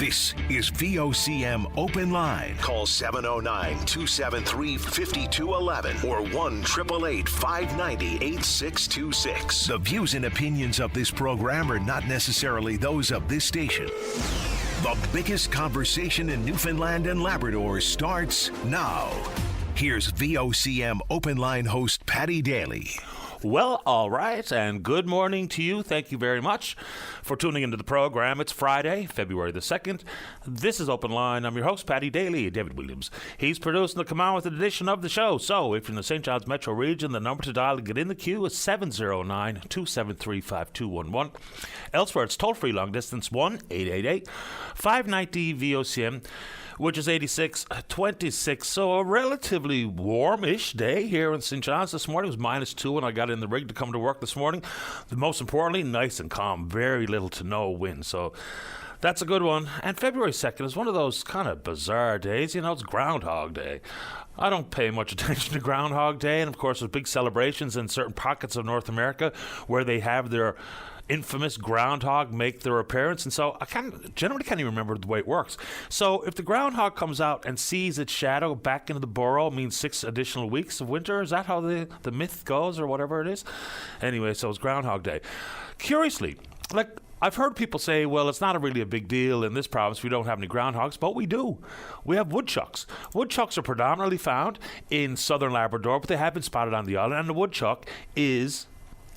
This is VOCM Open Line. Call 709-273-5211 or 1-888-590-8626. The views and opinions of this program are not necessarily those of this station. The biggest conversation in Newfoundland and Labrador starts now. Here's VOCM Open Line host Paddy Daly. Well, all right, and good morning to you. Thank you very much for tuning into the program. It's Friday, February the 2nd. This is Open Line. I'm your host, Paddy Daly, David Williams. He's producing the Come On With It edition of the show. So, if you're in the St. John's metro region, the number to dial to get in the queue is 709-273-5211. Elsewhere, it's toll-free long distance, 1-888-590-VOCM. Which is 86-26. So a relatively warmish day here in St. John's this morning. It was -2 when I got in the rig to come to work this morning. Most importantly, nice and calm. Very little to no wind. So that's a good one. And February 2nd is one of those kind of bizarre days. You know, it's Groundhog Day. I don't pay much attention to Groundhog Day. And, of course, there's big celebrations in certain pockets of North America where they have their infamous groundhog make their appearance, and so I generally can't even remember the way it works. So if the groundhog comes out and sees its shadow back into the burrow, it means 6 additional weeks of winter. Is that how the myth goes, or whatever it is? Anyway, so it's Groundhog Day. Curiously, I've heard people say, well, it's not really a big deal in this province. We don't have any groundhogs, but we do. We have woodchucks. Woodchucks are predominantly found in southern Labrador, but they have been spotted on the island, and the woodchuck is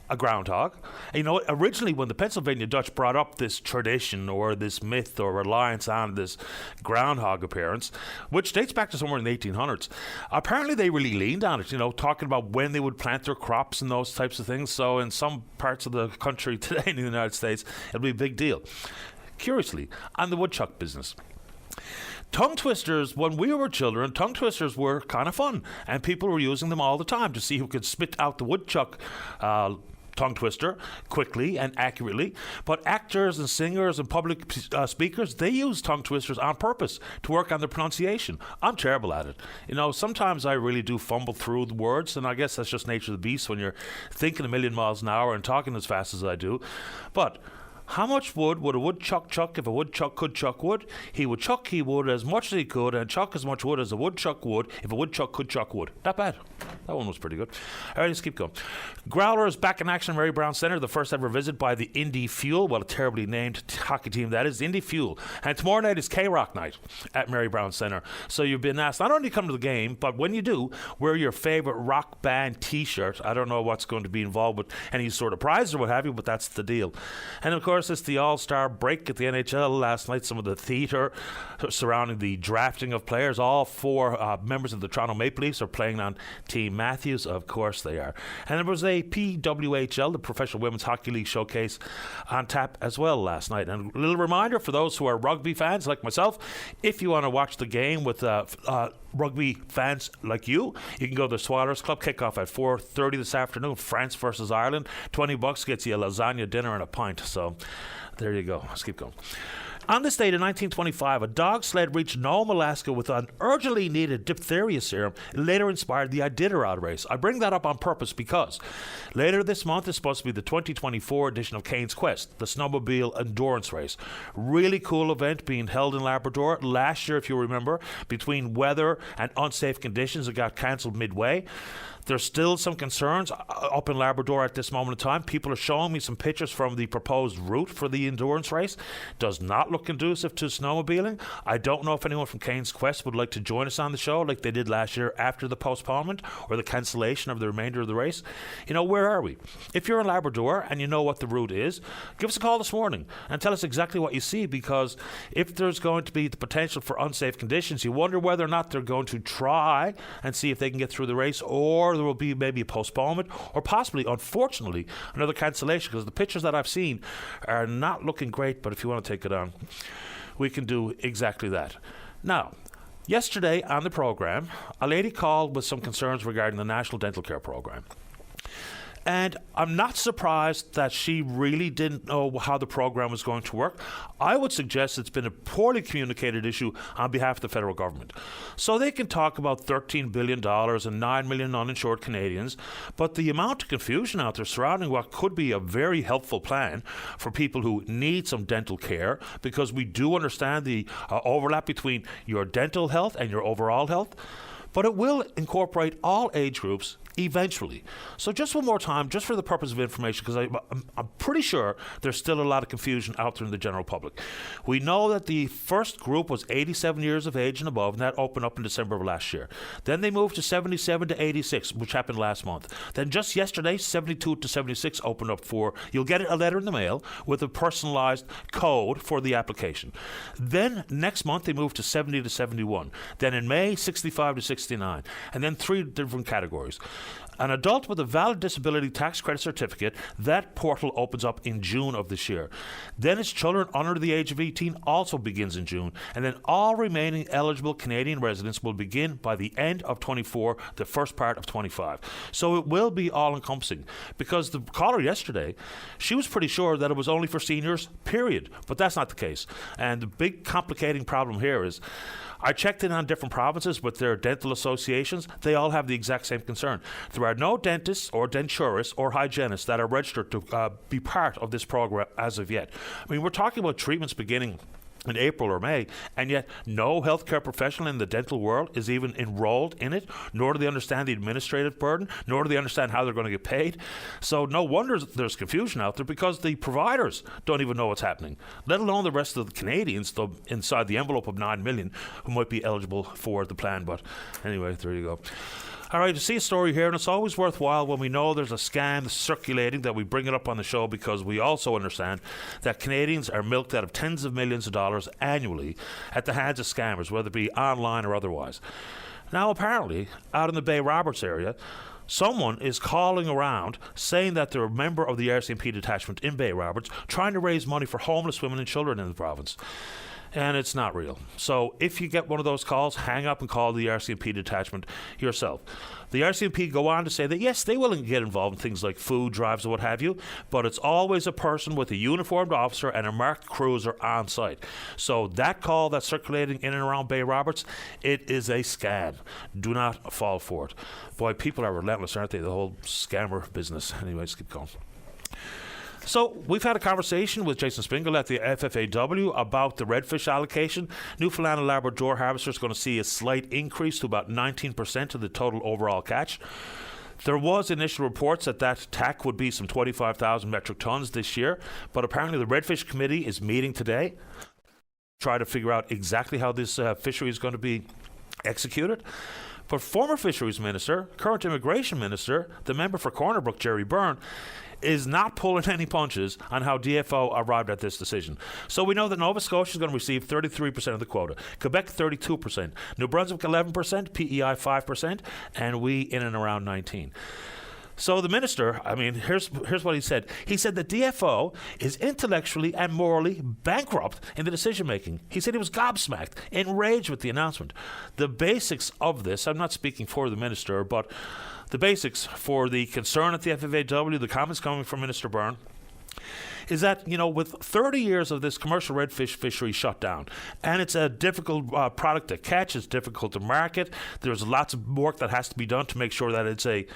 a groundhog. And, you know, originally when the Pennsylvania Dutch brought up this tradition or this myth or reliance on this groundhog appearance, which dates back to somewhere in the 1800s, apparently they really leaned on it, you know, talking about when they would plant their crops and those types of things. So in some parts of the country today in the United States, it'll be a big deal. Curiously, on the woodchuck business, tongue twisters, when we were children, tongue twisters were kind of fun, and people were using them all the time to see who could spit out the woodchuck tongue twister quickly and accurately. But actors and singers and public speakers, they use tongue twisters on purpose to work on their pronunciation. I'm terrible at it. You know, sometimes I really do fumble through the words, and I guess that's just nature of the beast when you're thinking a million miles an hour and talking as fast as I do. But how much wood would a woodchuck chuck if a woodchuck could chuck wood? He would chuck he would as much as he could, and chuck as much wood as a woodchuck would if a woodchuck could chuck wood. Not bad. That one was pretty good. All right, let's keep going. Growlers back in action at Mary Brown Centre, the first ever visit by the Indy Fuel. Well, a terribly named hockey team that is, Indy Fuel. And tomorrow night is K-Rock night at Mary Brown Centre. So you've been asked not only to come to the game, but when you do, wear your favorite rock band T-shirt. I don't know what's going to be involved with any sort of prize or what have you, but that's the deal. And of course, it's the All-Star break at the NHL last night. Some of the theatre surrounding the drafting of players. All 4 members of the Toronto Maple Leafs are playing on Team Matthews. Of course they are. And there was a PWHL, the Professional Women's Hockey League showcase, on tap as well last night. And a little reminder for those who are rugby fans like myself, if you want to watch the game with rugby fans like you can go to the Swallows Club. Kickoff at 4:30 this afternoon. France versus Ireland. $20 gets you a lasagna dinner and a pint. So there you go. Let's keep going. On this date in 1925, a dog sled reached Nome, Alaska with an urgently needed diphtheria serum. It later inspired the Iditarod race. I bring that up on purpose because later this month is supposed to be the 2024 edition of Cane's Quest, the snowmobile endurance race. Really cool event being held in Labrador. Last year, if you remember, between weather and unsafe conditions, it got cancelled midway. There's still some concerns up in Labrador at this moment in time. People are showing me some pictures from the proposed route for the endurance race. Does not look conducive to snowmobiling. I don't know if anyone from Cane's Quest would like to join us on the show like they did last year after the postponement or the cancellation of the remainder of the race. You know, where are we? If you're in Labrador and you know what the route is, give us a call this morning and tell us exactly what you see, because if there's going to be the potential for unsafe conditions, you wonder whether or not they're going to try and see if they can get through the race, or there will be maybe a postponement or possibly, unfortunately, another cancellation, because the pictures that I've seen are not looking great. But if you want to take it on, we can do exactly that. Now, yesterday on the program, a lady called with some concerns regarding the National Dental Care Program. And I'm not surprised that she really didn't know how the program was going to work. I would suggest it's been a poorly communicated issue on behalf of the federal government. So they can talk about $13 billion and 9 million uninsured Canadians, but the amount of confusion out there surrounding what could be a very helpful plan for people who need some dental care, because we do understand the overlap between your dental health and your overall health, but it will incorporate all age groups eventually. So just one more time, just for the purpose of information, because I'm pretty sure there's still a lot of confusion out there in the general public. We know that the first group was 87 years of age and above, and that opened up in December of last year. Then they moved to 77 to 86, which happened last month. Then just yesterday, 72 to 76 opened up for, you'll get a letter in the mail with a personalized code for the application. Then next month they moved to 70 to 71. Then in May, 65 to 69. And then 3 different categories. An adult with a valid disability tax credit certificate, that portal opens up in June of this year. Then its children under the age of 18 also begins in June. And then all remaining eligible Canadian residents will begin by the end of 24, the first part of 25. So it will be all-encompassing. Because the caller yesterday, she was pretty sure that it was only for seniors, period. But that's not the case. And the big complicating problem here is, I checked in on different provinces with their dental associations. They all have the exact same concern. There are no dentists or denturists or hygienists that are registered to be part of this program as of yet. I mean, we're talking about treatments beginning in April or May, and yet no healthcare professional in the dental world is even enrolled in it, nor do they understand the administrative burden, nor do they understand how they're going to get paid. So no wonder there's confusion out there, because the providers don't even know what's happening, let alone the rest of the Canadians, though, inside the envelope of 9 million who might be eligible for the plan. But anyway, there you go. All right, to see a story here, and it's always worthwhile when we know there's a scam circulating that we bring it up on the show, because we also understand that Canadians are milked out of tens of millions of dollars annually at the hands of scammers, whether it be online or otherwise. Now, apparently, out in the Bay Roberts area, someone is calling around saying that they're a member of the RCMP detachment in Bay Roberts, trying to raise money for homeless women and children in the province. And it's not real. So if you get one of those calls, hang up and call the RCMP detachment yourself. The RCMP go on to say that, yes, they will get involved in things like food drives or what have you, but it's always a person with a uniformed officer and a marked cruiser on site. So that call that's circulating in and around Bay Roberts, it is a scam. Do not fall for it. Boy, people are relentless, aren't they? The whole scammer business. Anyways, keep going. So we've had a conversation with Jason Spingle at the FFAW about the redfish allocation. Newfoundland and Labrador harvesters are going to see a slight increase to about 19% of the total overall catch. There was initial reports that TAC would be some 25,000 metric tons this year, but apparently the Redfish Committee is meeting today to try to figure out exactly how this fishery is going to be executed. But former Fisheries Minister, current Immigration Minister, the member for Corner Brook, Jerry Byrne, is not pulling any punches on how DFO arrived at this decision. So we know that Nova Scotia is going to receive 33% of the quota, Quebec 32%, New Brunswick 11%, PEI 5%, and we in and around 19%. So the minister, I mean, here's what he said. He said that DFO is intellectually and morally bankrupt in the decision-making. He said he was gobsmacked, enraged with the announcement. The basics of this, I'm not speaking for the minister, but the basics for the concern at the FFAW, the comments coming from Minister Byrne, is that, you know, with 30 years of this commercial redfish fishery shut down, and it's a difficult product to catch, it's difficult to market, there's lots of work that has to be done to make sure that it's a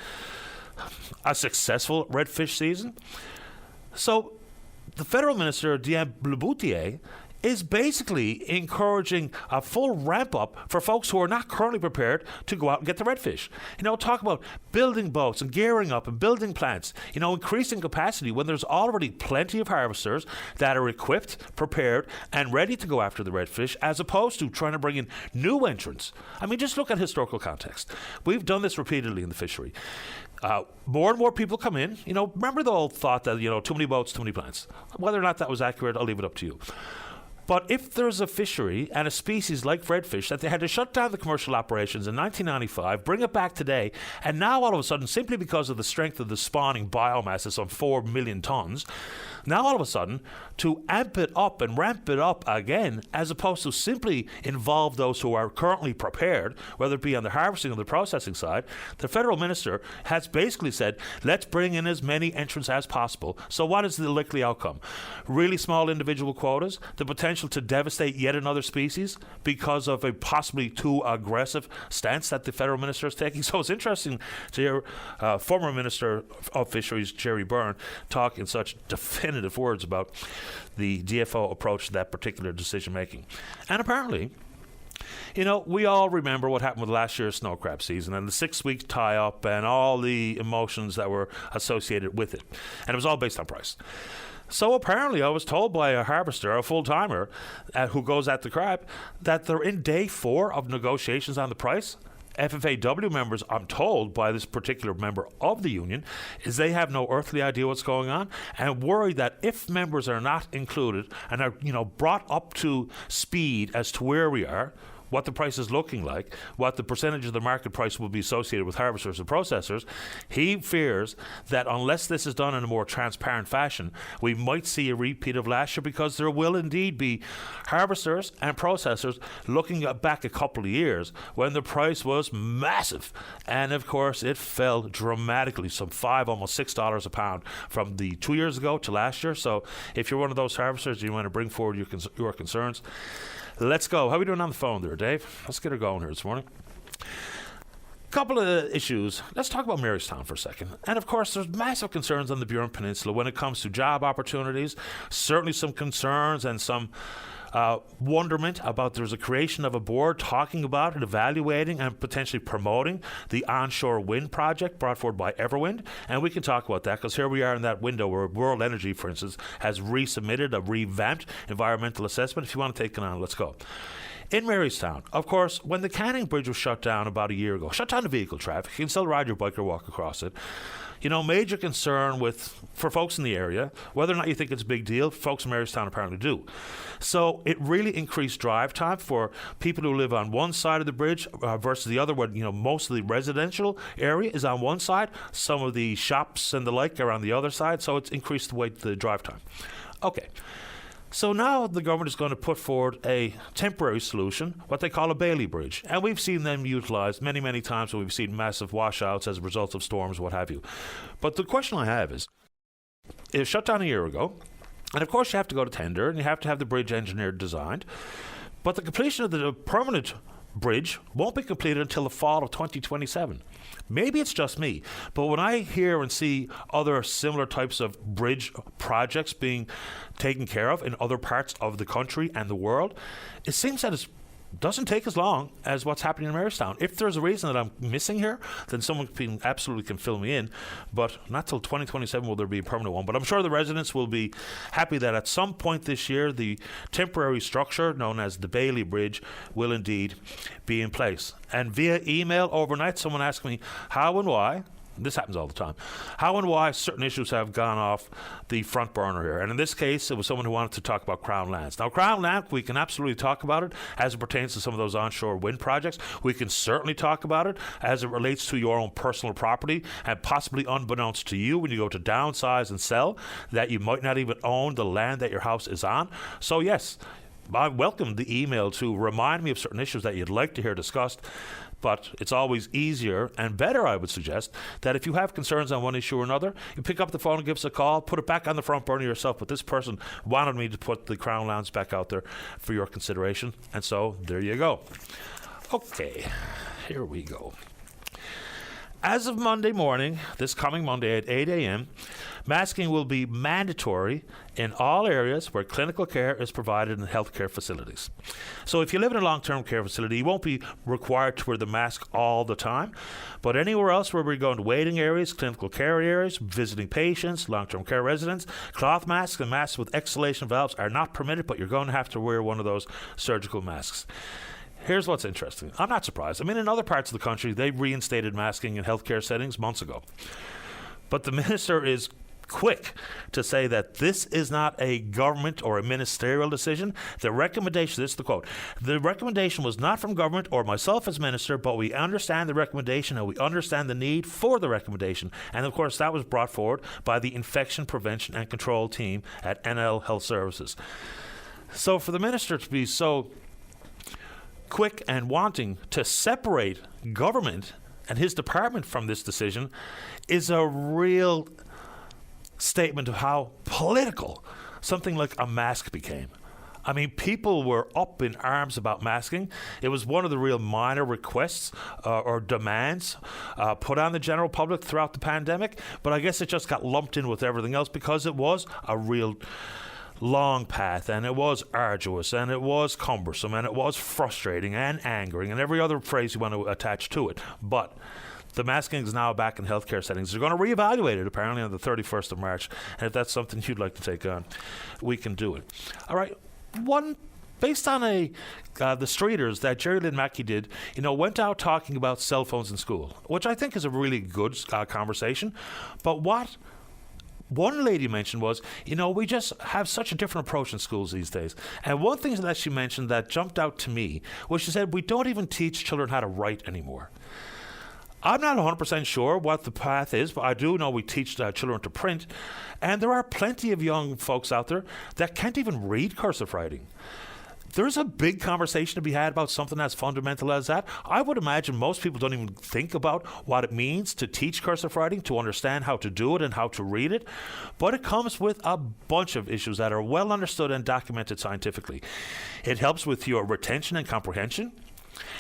successful redfish season. So the federal minister, Diane Bleboutier, is basically encouraging a full ramp up for folks who are not currently prepared to go out and get the redfish. You know, talk about building boats and gearing up and building plants, you know, increasing capacity when there's already plenty of harvesters that are equipped, prepared, and ready to go after the redfish, as opposed to trying to bring in new entrants. I mean, just look at historical context. We've done this repeatedly in the fishery. More and more people come in. You know, remember the old thought that, you know, too many boats, too many plants. Whether or not that was accurate, I'll leave it up to you. But if there's a fishery and a species like redfish that they had to shut down the commercial operations in 1995, bring it back today, and now all of a sudden, simply because of the strength of the spawning biomass is on 4 million tons, now all of a sudden, to amp it up and ramp it up again, as opposed to simply involve those who are currently prepared, whether it be on the harvesting or the processing side, the federal minister has basically said, let's bring in as many entrants as possible. So what is the likely outcome? Really small individual quotas, the potential to devastate yet another species because of a possibly too aggressive stance that the federal minister is taking. So it's interesting to hear former Minister of Fisheries, Gerry Byrne, talk in such definitive words about the DFO approach to that particular decision making. And apparently, you know, we all remember what happened with last year's snow crab season and the 6-week tie-up and all the emotions that were associated with it. And it was all based on price. So apparently I was told by a harvester, a full-timer, who goes at the crab, that they're in day 4 of negotiations on the price. FFAW members, I'm told by this particular member of the union, is they have no earthly idea what's going on and worry that if members are not included and are, you know, brought up to speed as to where we are, what the price is looking like, what the percentage of the market price will be associated with harvesters and processors, he fears that unless this is done in a more transparent fashion, we might see a repeat of last year, because there will indeed be harvesters and processors looking back a couple of years when the price was massive. And of course, it fell dramatically, some $5, almost $6 a pound from the 2 years ago to last year. So if you're one of those harvesters, you want to bring forward your concerns. Let's go. How are we doing on the phone there, Dave? Let's get her going here this morning. Couple of issues. Let's talk about Marystown for a second. And of course, there's massive concerns on the Burin Peninsula when it comes to job opportunities. Certainly some concerns and some wonderment about there's a creation of a board talking about and evaluating and potentially promoting the onshore wind project brought forward by Everwind. And we can talk about that because here we are in that window where World Energy, for instance, has resubmitted a revamped environmental assessment. If you want to take it on, let's go. In Marystown, of course, when the Canning Bridge was shut down about a year ago, shut down to vehicle traffic, you can still ride your bike or walk across it. You know, major concern for folks in the area, whether or not you think it's a big deal, folks in Marystown apparently do. So it really increased drive time for people who live on one side of the bridge versus the other, where, you know, most of the residential area is on one side, some of the shops and the like are on the other side, so it's increased the drive time. Okay. So now the government is going to put forward a temporary solution, what they call a Bailey Bridge. And we've seen them utilised many, many times when we've seen massive washouts as a result of storms, what have you. But the question I have is, it was shut down a year ago, and of course you have to go to tender and you have to have the bridge engineered, designed. But the completion of the permanent bridge won't be completed until the fall of 2027. Maybe it's just me, but when I hear and see other similar types of bridge projects being taken care of in other parts of the country and the world, it seems that it doesn't take as long as what's happening in Marystown. If there's a reason that I'm missing here, then someone absolutely can fill me in, but not till 2027 will there be a permanent one. But I'm sure the residents will be happy that at some point this year, the temporary structure known as the Bailey Bridge will indeed be in place. And via email overnight, someone asked me how and why. This happens all the time. How and why certain issues have gone off the front burner here. And in this case, it was someone who wanted to talk about Crown Lands. Now, Crown Land, we can absolutely talk about it as it pertains to some of those onshore wind projects. We can certainly talk about it as it relates to your own personal property, and possibly unbeknownst to you when you go to downsize and sell, that you might not even own the land that your house is on. So yes, I welcome the email to remind me of certain issues that you'd like to hear discussed. But it's always easier and better, I would suggest, that if you have concerns on one issue or another, you pick up the phone and give us a call, put it back on the front burner yourself. But this person wanted me to put the Crown Lands back out there for your consideration. And so there you go. Okay, here we go. As of Monday morning, this coming Monday at 8 a.m., masking will be mandatory in all areas where clinical care is provided in healthcare facilities. So if you live in a long-term care facility, you won't be required to wear the mask all the time. But anywhere else where we're going to waiting areas, clinical care areas, visiting patients, long-term care residents, cloth masks and masks with exhalation valves are not permitted, but you're going to have to wear one of those surgical masks. Here's what's interesting. I'm not surprised. I mean, in other parts of the country, they reinstated masking in healthcare settings months ago. But the minister is quick to say that this is not a government or a ministerial decision. The recommendation, this is the quote, the recommendation was not from government or myself as minister, but we understand the recommendation and we understand the need for the recommendation. And of course, that was brought forward by the Infection Prevention and Control team at NL Health Services. So for the minister to be so quick and wanting to separate government and his department from this decision is a real statement of how political something like a mask became. I mean, people were up in arms about masking. It was one of the real minor requests or demands put on the general public throughout the pandemic, but I guess it just got lumped in with everything else because it was a real long path, and it was arduous, and it was cumbersome, and it was frustrating and angering, and every other phrase you want to attach to it. But the masking is now back in healthcare settings. They're going to reevaluate it apparently on the 31st of March. And if that's something you'd like to take on, we can do it. All right. Based on the Streeters that Jerry Lynn Mackey did, went out talking about cell phones in school, which I think is a really good conversation. But what one lady mentioned was, we just have such a different approach in schools these days. And one thing that she mentioned that jumped out to me was she said, we don't even teach children how to write anymore. I'm not 100% sure what the path is, but I do know we teach children to print. And there are plenty of young folks out there that can't even read cursive writing. There's a big conversation to be had about something as fundamental as that. I would imagine most people don't even think about what it means to teach cursive writing, to understand how to do it and how to read it. But it comes with a bunch of issues that are well understood and documented scientifically. It helps with your retention and comprehension.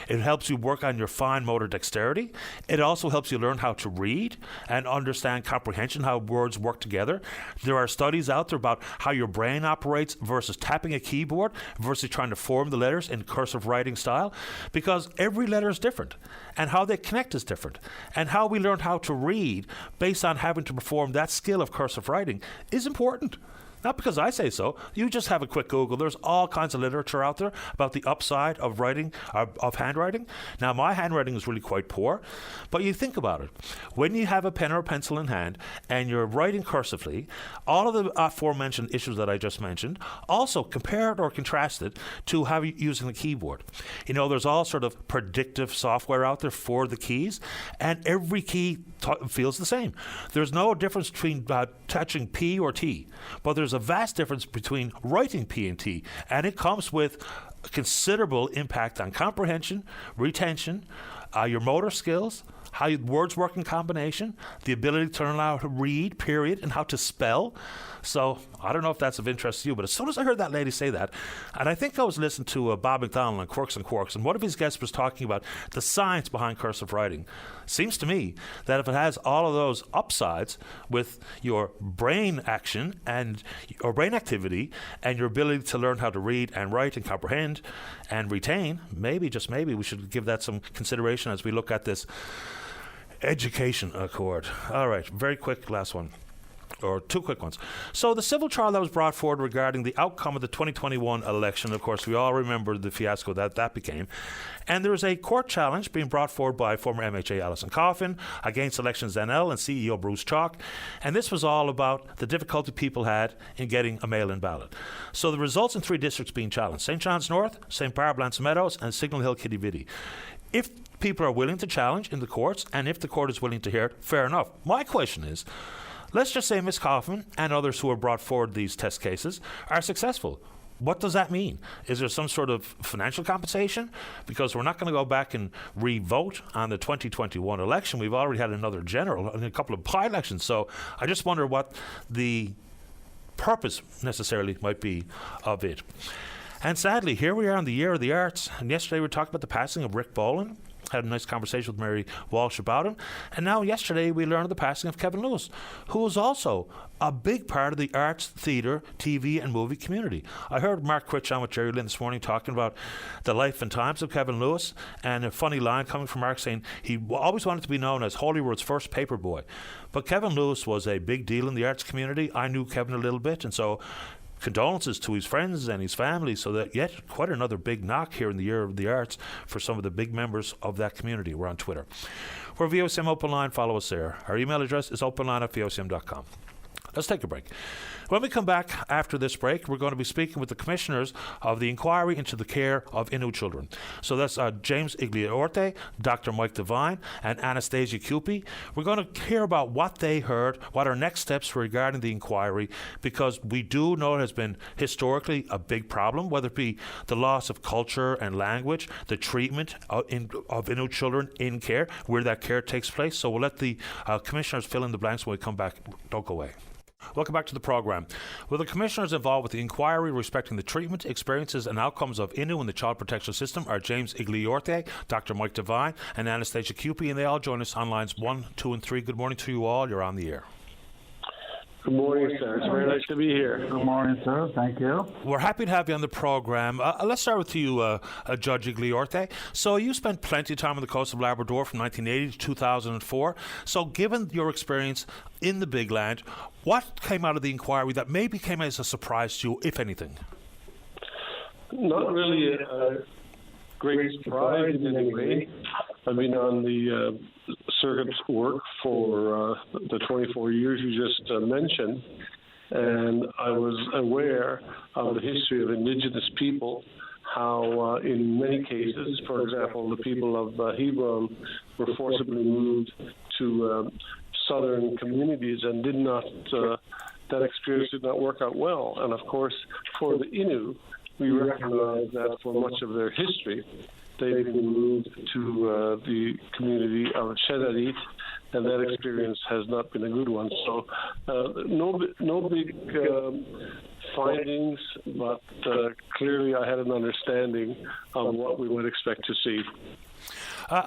It helps you work on your fine motor dexterity. It also helps you learn how to read and understand comprehension, how words work together. There are studies out there about how your brain operates versus tapping a keyboard versus trying to form the letters in cursive writing style, because every letter is different and how they connect is different. And how we learn how to read based on having to perform that skill of cursive writing is important. Not because I say so. You just have a quick Google. There's all kinds of literature out there about the upside of writing, of handwriting. Now, my handwriting is really quite poor, but you think about it. When you have a pen or a pencil in hand and you're writing cursively, all of the aforementioned issues that I just mentioned, also compare it or contrast it to how you're using the keyboard. There's all sort of predictive software out there for the keys, and every key feels the same. There's no difference between touching P or T, but there's a vast difference between writing P and T, and it comes with considerable impact on comprehension, retention, your motor skills, how words work in combination, the ability to learn how to read, period, and how to spell. So I don't know if that's of interest to you, but as soon as I heard that lady say that, and I think I was listening to Bob McDonald on Quirks and Quarks, and one of his guests was talking about the science behind cursive writing. Seems to me that if it has all of those upsides with your brain action and your brain activity and your ability to learn how to read and write and comprehend and retain, maybe, just maybe, we should give that some consideration as we look at this education accord. All right, very quick, last one. Or two quick ones. So the civil trial that was brought forward regarding the outcome of the 2021 election, of course, we all remember the fiasco that became. And there is a court challenge being brought forward by former MHA Alison Coffin against Elections NL and CEO Bruce Chalk. And this was all about the difficulty people had in getting a mail-in ballot. So the results in 3 districts being challenged: St. John's North, St. Barb, Lance Meadows, and Signal Hill, Kitty Vitty. If people are willing to challenge in the courts, and if the court is willing to hear it, fair enough. My question is, let's just say Ms. Coffin and others who have brought forward these test cases are successful. What does that mean? Is there some sort of financial compensation? Because we're not going to go back and re-vote on the 2021 election. We've already had another general and a couple of by-elections. So I just wonder what the purpose necessarily might be of it. And sadly, here we are in the year of the arts. And yesterday we were talking about the passing of Rick Boland. Had a nice conversation with Mary Walsh about him. And now yesterday we learned of the passing of Kevin Lewis, who was also a big part of the arts, theatre, TV and movie community. I heard Mark Critch on with Jerry Lynn this morning talking about the life and times of Kevin Lewis, and a funny line coming from Mark saying he always wanted to be known as Holyrood's first paper boy. But Kevin Lewis was a big deal in the arts community. I knew Kevin a little bit, and so condolences to his friends and his family. So that yet quite another big knock here in the year of the arts for some of the big members of that community. We're on Twitter. We're VOCM Open Line. Follow us there. Our email address is openline@vocm.com. Let's take a break. When we come back after this break, we're going to be speaking with the commissioners of the inquiry into the care of Innu children. So that's James Igliorte, Dr. Mike Devine, and Anastasia Cupie. We're going to hear about what they heard, what are next steps regarding the inquiry, because we do know it has been historically a big problem, whether it be the loss of culture and language, the treatment of Innu children in care, where that care takes place. So we'll let the commissioners fill in the blanks when we come back. Don't go away. Welcome back to the program. Well, the commissioners involved with the inquiry respecting the treatment, experiences and outcomes of Innu in the child protection system are James Igliorte, Dr. Mike Devine and Anastasia Cupie, and they all join us on lines 1, 2 and 3. Good morning to you all. You're on the air. Good morning, sir. It's very nice to be here. Good morning, sir. Thank you. We're happy to have you on the program. Let's start with you, Judge Igliorte. So you spent plenty of time on the coast of Labrador from 1980 to 2004. So given your experience in the big land, what came out of the inquiry that maybe came as a surprise to you, if anything? Not really a great surprise in any way. I've been on the circuit work for the 24 years you just mentioned, and I was aware of the history of Indigenous people, how in many cases, for example, the people of Hebron were forcibly moved to southern communities and that experience did not work out well. And of course, for the Innu, we recognize that for much of their history, they've been moved to the community of Chedarit, and that experience has not been a good one. So no big findings, but clearly I had an understanding of what we would expect to see.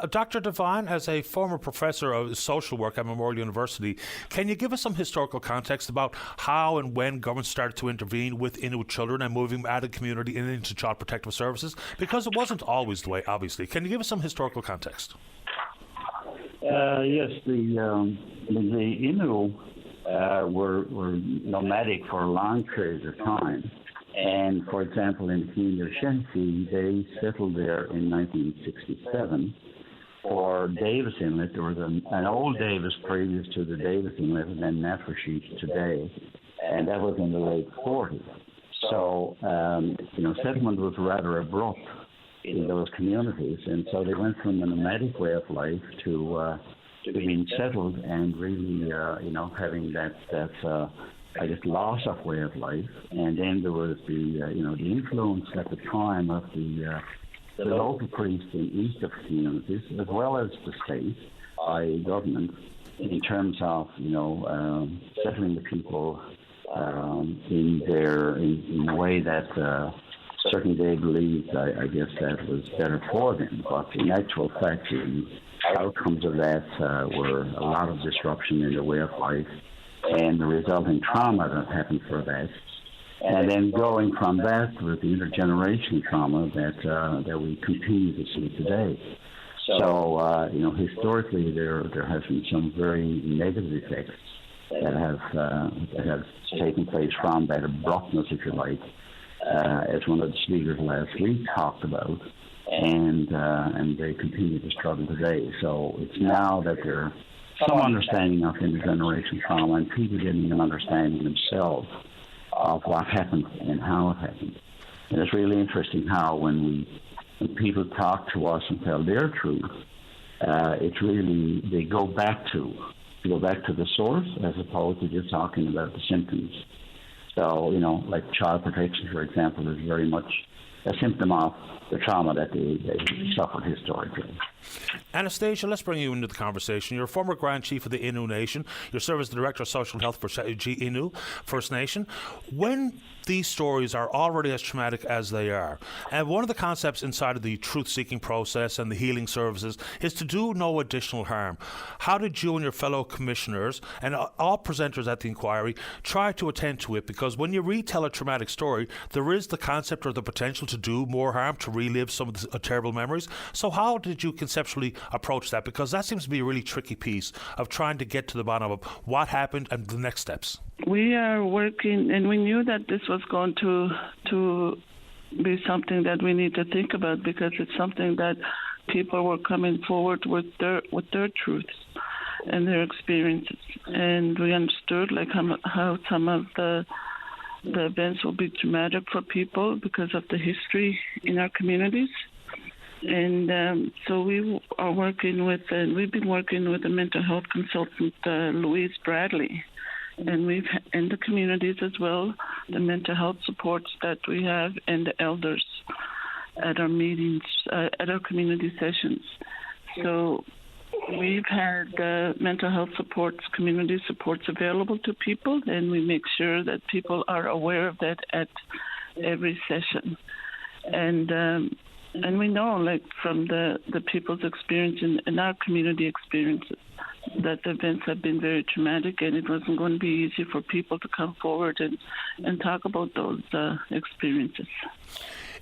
Dr. Devine, as a former professor of social work at Memorial University, can you give us some historical context about how and when government started to intervene with Innu children and moving them out of the community and into child protective services? Because it wasn't always the way, obviously. Can you give us some historical context? Yes, the Innu were nomadic for long periods of time. And, for example, in the community of Shensi, they settled there in 1967 for Davis Inlet. There was an old Davis previous to the Davis Inlet, and then Natfersheet today, and that was in the late 40s. So, settlement was rather abrupt in those communities, and so they went from a nomadic way of life to being settled and really, having that loss of way of life. And then there was the influence at the time of the local priests in each of the communities, as well as the state, i.e. government, in terms of, settling the people in a way that certainly they believed, I guess, that was better for them. But in actual fact, the outcomes of that were a lot of disruption in the way of life, and the resulting trauma that happened for that. And then going from that with the intergenerational trauma that we continue to see today. So, historically there has been some very negative effects that have taken place from that abruptness, if you like, as one of the speakers last week talked about, and they continue to struggle today. So it's now that there's some understanding of intergenerational trauma, and people getting an understanding themselves of what happened and how it happened. And it's really interesting how when people talk to us and tell their truth, it's really they go back to the source as opposed to just talking about the symptoms. So, like child protection, for example, is very much a symptom of the trauma that they suffered historically. Anastasia, let's bring you into the conversation. You're a former Grand Chief of the Innu Nation. You serve as the Director of Social Health for Innu First Nation. When these stories are already as traumatic as they are, and one of the concepts inside of the truth-seeking process and the healing services is to do no additional harm. How did you and your fellow commissioners and all presenters at the inquiry try to attend to it? Because when you retell a traumatic story, there is the concept or the potential to do more harm, to relive some of the terrible memories. So how did you conceptually approach that? Because that seems to be a really tricky piece of trying to get to the bottom of what happened and the next steps. We are working, and we knew that this was going to be something that we need to think about, because it's something that people were coming forward with their truths. and their experiences. And we understood like how some of the events will be traumatic for people because of the history in our communities. And so we are working with, and we've been working with a mental health consultant, Louise Bradley, and we've in the communities as well, the mental health supports that we have, and the elders at our meetings, at our community sessions. So we've had mental health supports, community supports available to people, and we make sure that people are aware of that at every session. And we know, like from the people's experience in our community experiences, that the events have been very traumatic, and it wasn't going to be easy for people to come forward and talk about those experiences.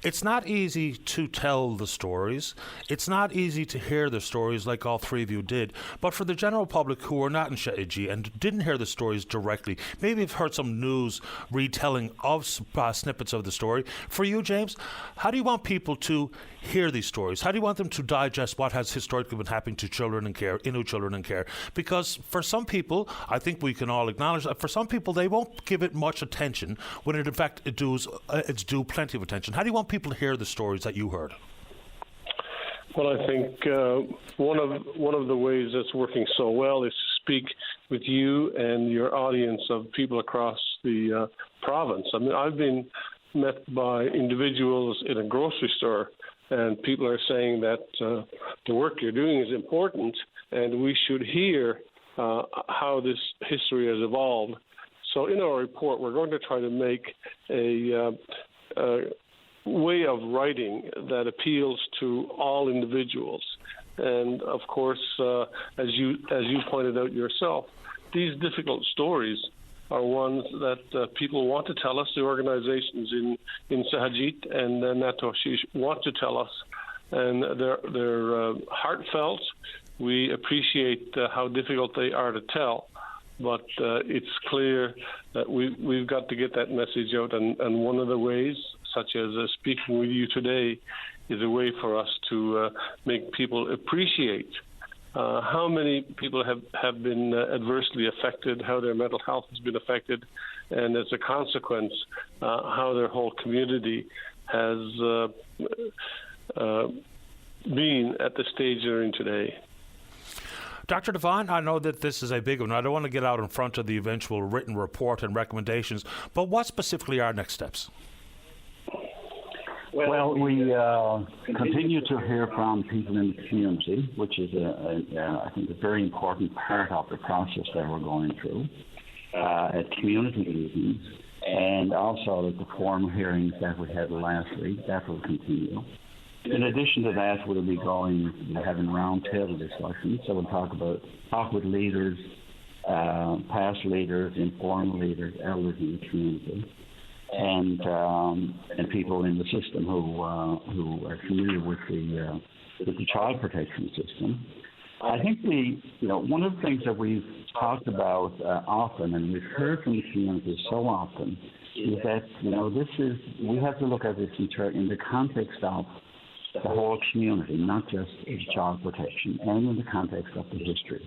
It's not easy to tell the stories. It's not easy to hear the stories like all three of you did. But for the general public who are not in She'iji and didn't hear the stories directly, maybe have heard some news retelling of snippets of the story. For you, James, how do you want people to hear these stories? How do you want them to digest what has historically been happening to children in care, Innu children in care? Because for some people, I think we can all acknowledge that for some people, they won't give it much attention when it, in fact, it's due plenty of attention. How do you want people to hear the stories that you heard? Well, I think one of the ways that's working so well is to speak with you and your audience of people across the province. I mean, I've been met by individuals in a grocery store, and people are saying that the work you're doing is important, and we should hear how this history has evolved. So in our report, we're going to try to make a way of writing that appeals to all individuals. And of course, as you pointed out yourself, these difficult stories are ones that people want to tell us. The organizations in Sahajit and Natoshish want to tell us, and they're heartfelt. We appreciate how difficult they are to tell, but it's clear that we've got to get that message out, and one of the ways, such as speaking with you today, is a way for us to make people appreciate how many people have been adversely affected, how their mental health has been affected, and as a consequence, how their whole community has been at the stage they're in today. Dr. Devine, I know that this is a big one. I don't want to get out in front of the eventual written report and recommendations, but what specifically are next steps? Well, we continue to hear from people in the community, which is, I think, a very important part of the process that we're going through at community meetings, and also at the formal hearings that we had last week. That will continue. In addition to that, we'll be having roundtable discussions. So we'll talk with leaders, past leaders, informal leaders, elders in the community, and people in the system who are familiar with the child protection system. I think one of the things that we've talked about often, and we've heard from the community so often, is that we have to look at this in the context of the whole community, not just child protection, and in the context of the history,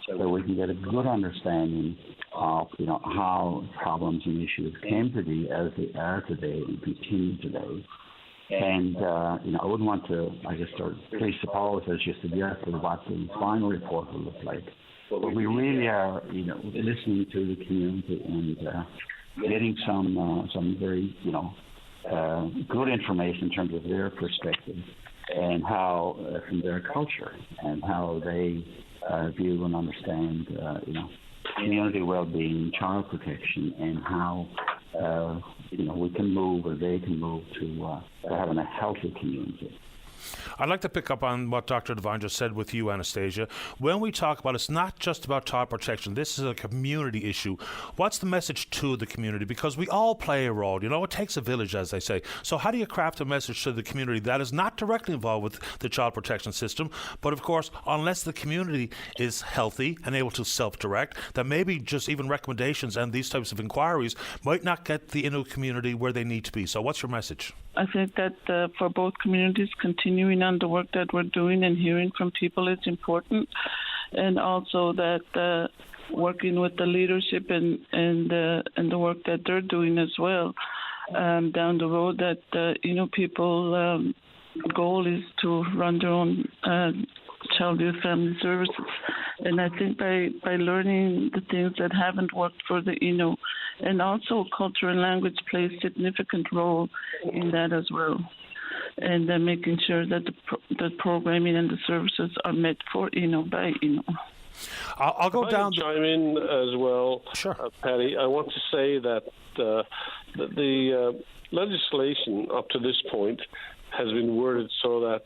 so we can get a good understanding of how problems and issues came to be as they are today and continue today. And I wouldn't want to, presuppose, as you suggested, what the final report will look like. But we really are, listening to the community and getting some very, good information in terms of their perspective and how, from their culture, and how they view and understand, community well-being, child protection, and how, we can move, or they can move to having a healthy community. I'd like to pick up on what Dr. Devine just said with you, Anastasia. When we talk about it's not just about child protection, this is a community issue. What's the message to the community? Because we all play a role. It takes a village, as they say. So how do you craft a message to the community that is not directly involved with the child protection system, but of course, unless the community is healthy and able to self-direct, that maybe just even recommendations and these types of inquiries might not get the Innu community where they need to be. So what's your message? I think that for both communities, continuing on the work that we're doing and hearing from people is important. and also that working with the leadership and the work that they're doing as well down the road, that people goal is to run their own child youth family services. And I think by learning the things that haven't worked for the Innu, and also culture and language plays a significant role in that as well, and making sure that the programming and the services are met for Innu by Innu. I'll go down. Chime in as well, sure, Patty. I want to say that the legislation up to this point has been worded so that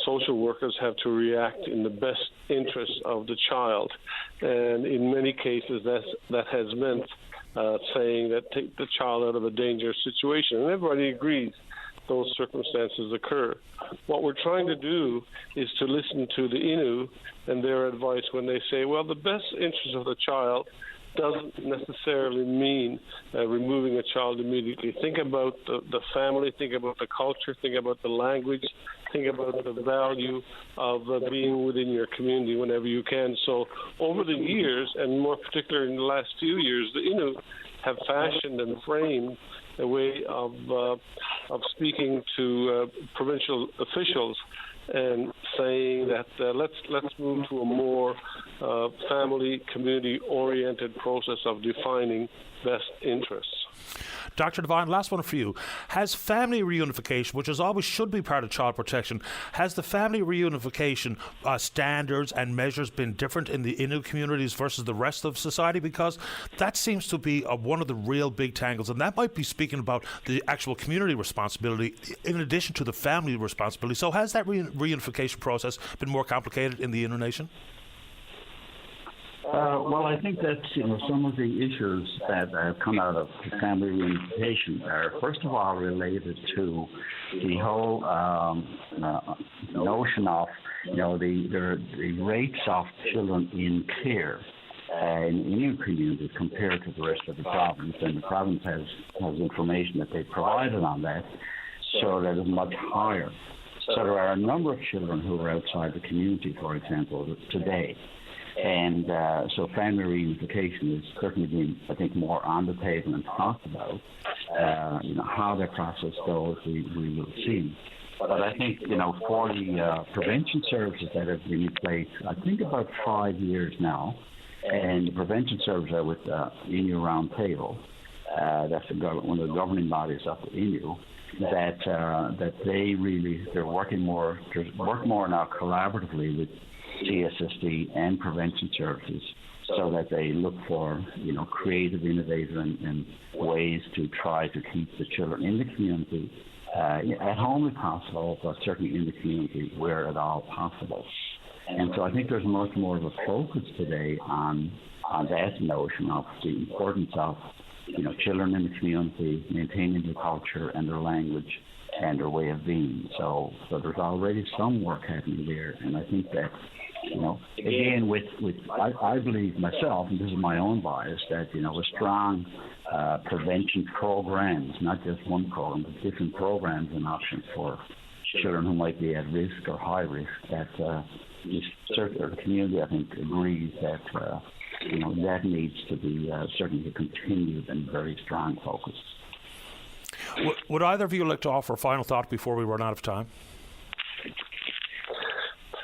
social workers have to react in the best interest of the child, and in many cases that has meant saying that take the child out of a dangerous situation, and everybody agrees those circumstances occur. What we're trying to do is to listen to the Innu and their advice when they say, well, the best interest of the child doesn't necessarily mean removing a child immediately. Think about the family, think about the culture, think about the language, think about the value of being within your community whenever you can. So over the years, and more particularly in the last few years, the Innu have fashioned and framed a way of speaking to provincial officials and saying that let's move to a more family, community-oriented process of defining best interests. Dr. Devine, last one for you. Has family reunification, which is always should be part of child protection, has the family reunification standards and measures been different in the Innu communities versus the rest of society? Because that seems to be one of the real big tangles, and that might be speaking about the actual community responsibility in addition to the family responsibility. So has that reunification process been more complicated in the Innu Nation? Well, I think that some of the issues that have come out of family reunification are, first of all, related to the whole notion of the rates of children in care in Indian communities compared to the rest of the province, and the province has information that they provided on that, so that is much higher. So there are a number of children who are outside the community, for example, today. And so family reunification is certainly being, I think, more on the table and talked about. How that process goes, we will see. But I think, for the prevention services that have been in place, I think about 5 years now, and the prevention services are with Innu Roundtable, that's one of the governing bodies of the Innu, that they're working more now collaboratively with CSSD and prevention services, so that they look for creative, innovative, and ways to try to keep the children in the community at home if possible, but certainly in the community where at all possible. And so I think there's much more of a focus today on that notion of the importance of children in the community maintaining their culture and their language and their way of being. So there's already some work happening there, and I think that again, I believe myself, and this is my own bias, that with strong prevention programs, not just one program, but different programs and options for children who might be at risk or high risk, that the community, I think, agrees that that needs to be certainly a continued and very strong focus. Would either of you like to offer a final thought before we run out of time?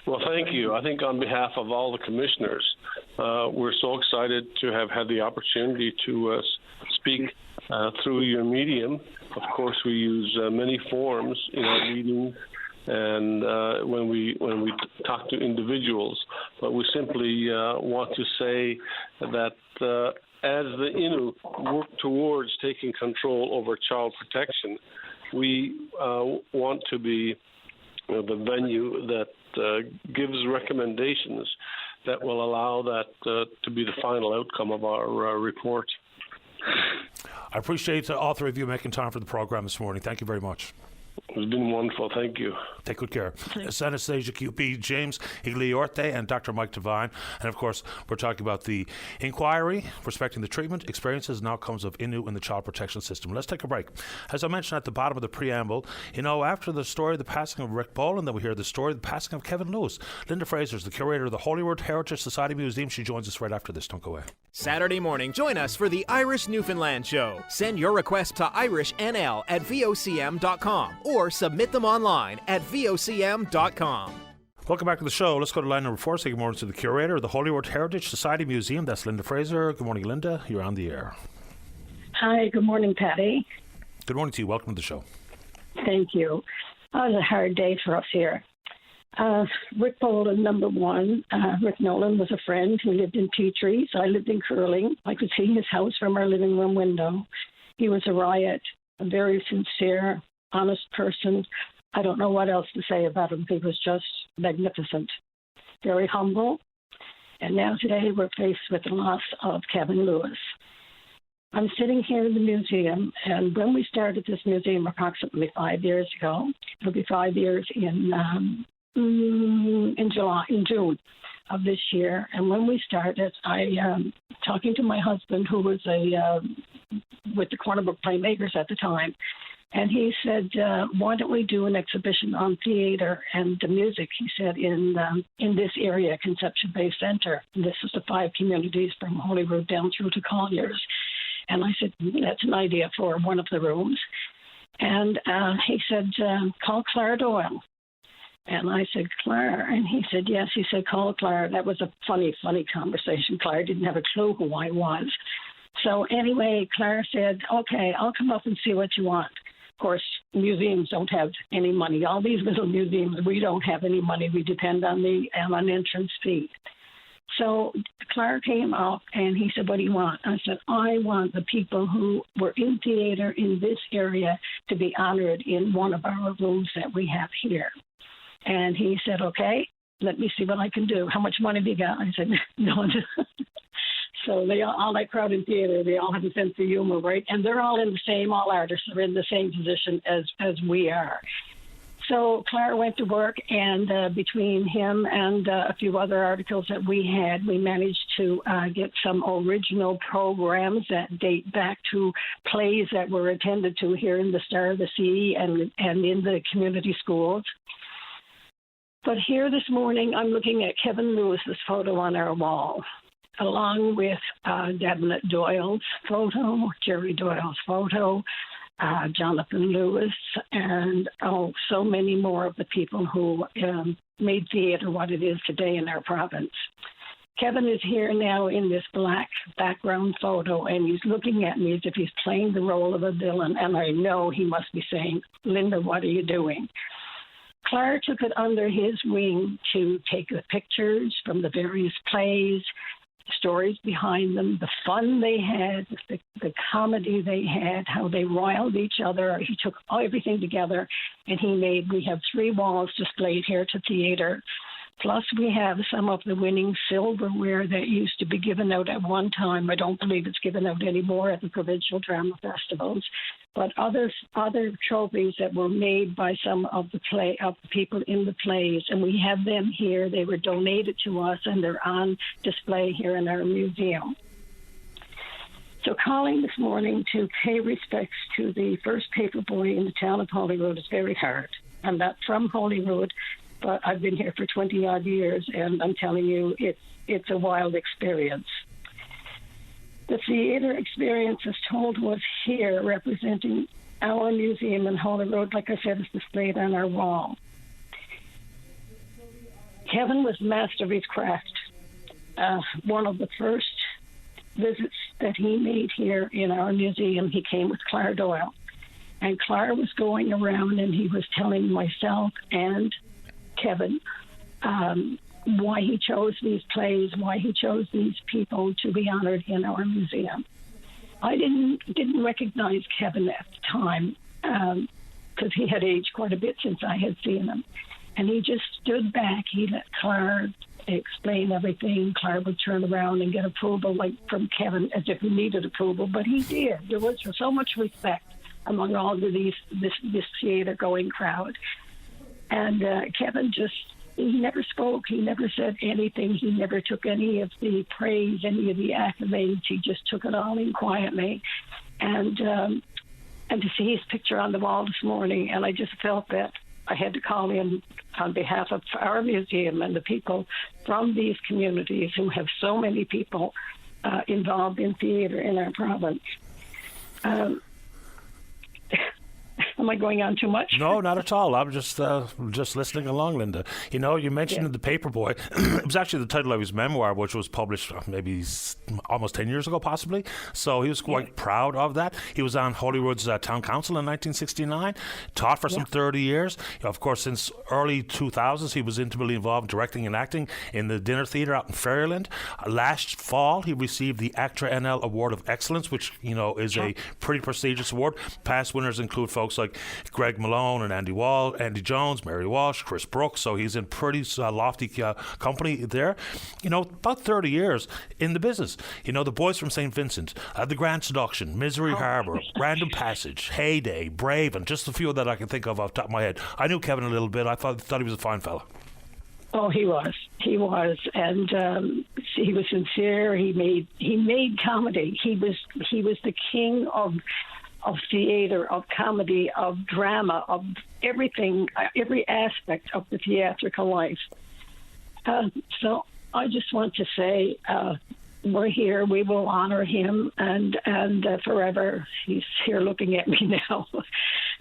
Well, thank you. I think on behalf of all the commissioners, we're so excited to have had the opportunity to speak through your medium. Of course, we use many forms in our meetings and when we talk to individuals, but we simply want to say that as the Innu work towards taking control over child protection, we want to be the venue that gives recommendations that will allow that to be the final outcome of our report. I appreciate all three of you making time for the program this morning. Thank you very much. It's been wonderful. Thank you. Take good care. Anastasia QP, James Igliorte, and Dr. Mike Devine. And of course, we're talking about the inquiry respecting the treatment, experiences, and outcomes of Innu in the child protection system. Let's take a break. As I mentioned at the bottom of the preamble, after the story of the passing of Rick Boland, then we hear the story of the passing of Kevin Lewis. Linda Fraser is the curator of the Holyrood Heritage Society Museum. She joins us right after this. Don't go away. Saturday morning, join us for the Irish Newfoundland Show. Send your request to irishnl@vocm.com or submit them online at vocm.com. Welcome back to the show. Let's go to line number 4. Say good morning to the curator of the Holyrood Heritage Society Museum. That's Linda Fraser. Good morning, Linda. You're on the air. Hi, good morning, Patty. Good morning to you. Welcome to the show. Thank you. It was a hard day for us here. Rick Boland, number one. Rick Nolan was a friend who lived in Peatree. So I lived in Curling. I could see his house from our living room window. He was a riot, a very sincere, honest person. I don't know what else to say about him. He was just magnificent, very humble. And now today we're faced with the loss of Kevin Lewis. I'm sitting here in the museum, and when we started this museum approximately 5 years ago, it'll be 5 years in June of this year. And when we started, talking to my husband, who was with the Cornerbrook Playmakers at the time, and he said, why don't we do an exhibition on theater and the music, he said, in this area, Conception Bay Center. And this is the 5 communities from Holyrood down through to Colliers. And I said, that's an idea for one of the rooms. And he said, call Claire Doyle. And I said, Claire? And he said, yes. He said, call Claire. That was a funny conversation. Claire didn't have a clue who I was. So anyway, Claire said, okay, I'll come up and see what you want. Of course, museums don't have any money. All these little museums, we don't have any money. We depend on an entrance fee. So Claire came up and he said, what do you want? I said, I want the people who were in theater in this area to be honored in one of our rooms that we have here. And he said, okay, let me see what I can do. How much money have you got? I said, no. So they all that crowd in theater, they all have a sense of humor, right? And they're all all artists are in the same position as we are. So Claire went to work, and between him and a few other articles that we had, we managed to get some original programs that date back to plays that were attended to here in the Star of the Sea and in the community schools. But here this morning, I'm looking at Kevin Lewis's photo on our wall, along with Dabnett Doyle's photo, Jerry Doyle's photo, Jonathan Lewis, and so many more of the people who made theater what it is today in our province. Kevin is here now in this black background photo, and he's looking at me as if he's playing the role of a villain, and I know he must be saying, Linda, what are you doing? Claire took it under his wing to take the pictures from the various plays, stories behind them, the fun they had, the comedy they had, how they riled each other. He took everything together, and we have 3 walls displayed here to theater. Plus, we have some of the winning silverware that used to be given out at one time. I don't believe it's given out anymore at the provincial drama festivals, but other trophies that were made by some of the people in the plays, and we have them here. They were donated to us, and they're on display here in our museum. So calling this morning to pay respects to the first paper boy in the town of Holyrood is very hard. I'm not from Holyrood, but I've been here for 20-odd years, and I'm telling you, it's a wild experience. The theater experience is told was here, representing our museum in Holyrood. Like I said, is displayed on our wall. Kevin was master of his craft. One of the first visits that he made here in our museum, he came with Claire Doyle. And Claire was going around, and he was telling myself and Kevin why he chose these plays, why he chose these people to be honored in our museum. I didn't recognize Kevin at the time because he had aged quite a bit since I had seen him. And he just stood back. He let Claire explain everything. Claire would turn around and get approval from Kevin as if he needed approval, but he did. There was so much respect among all of this theater-going crowd. And Kevin he never spoke. He never said anything. He never took any of the praise, any of the accolades. He just took it all in quietly. And to see his picture on the wall this morning, and I just felt that I had to call in on behalf of our museum and the people from these communities who have so many people involved in theater in our province. Am I going on too much? No, not at all. I'm just listening along, Linda. You know, you mentioned The Paperboy. It was actually the title of his memoir, which was published maybe almost 10 years ago, possibly. So he was quite proud of that. He was on Holyrood's town council in 1969, taught for some 30 years. Of course, since early 2000s, he was intimately involved in directing and acting in the Dinner Theatre out in Fairyland. Last fall, he received the ACTRA NL Award of Excellence, which, you know, is a pretty prestigious award. Past winners include folks like Greg Malone and Andy Jones, Mary Walsh, Chris Brooks. So he's in pretty lofty company there. You know, about 30 years in the business. You know, The Boys from St. Vincent, The Grand Seduction, Misery Harbour, Random Passage, Heyday, Brave, and just a few that I can think of off the top of my head. I knew Kevin a little bit. I thought he was a fine fella. Oh, he was, and he was sincere. He made comedy. He was the king of theater, of comedy, of drama, of everything, every aspect of the theatrical life. So I just want to say we're here. We will honor him and forever. He's here looking at me now.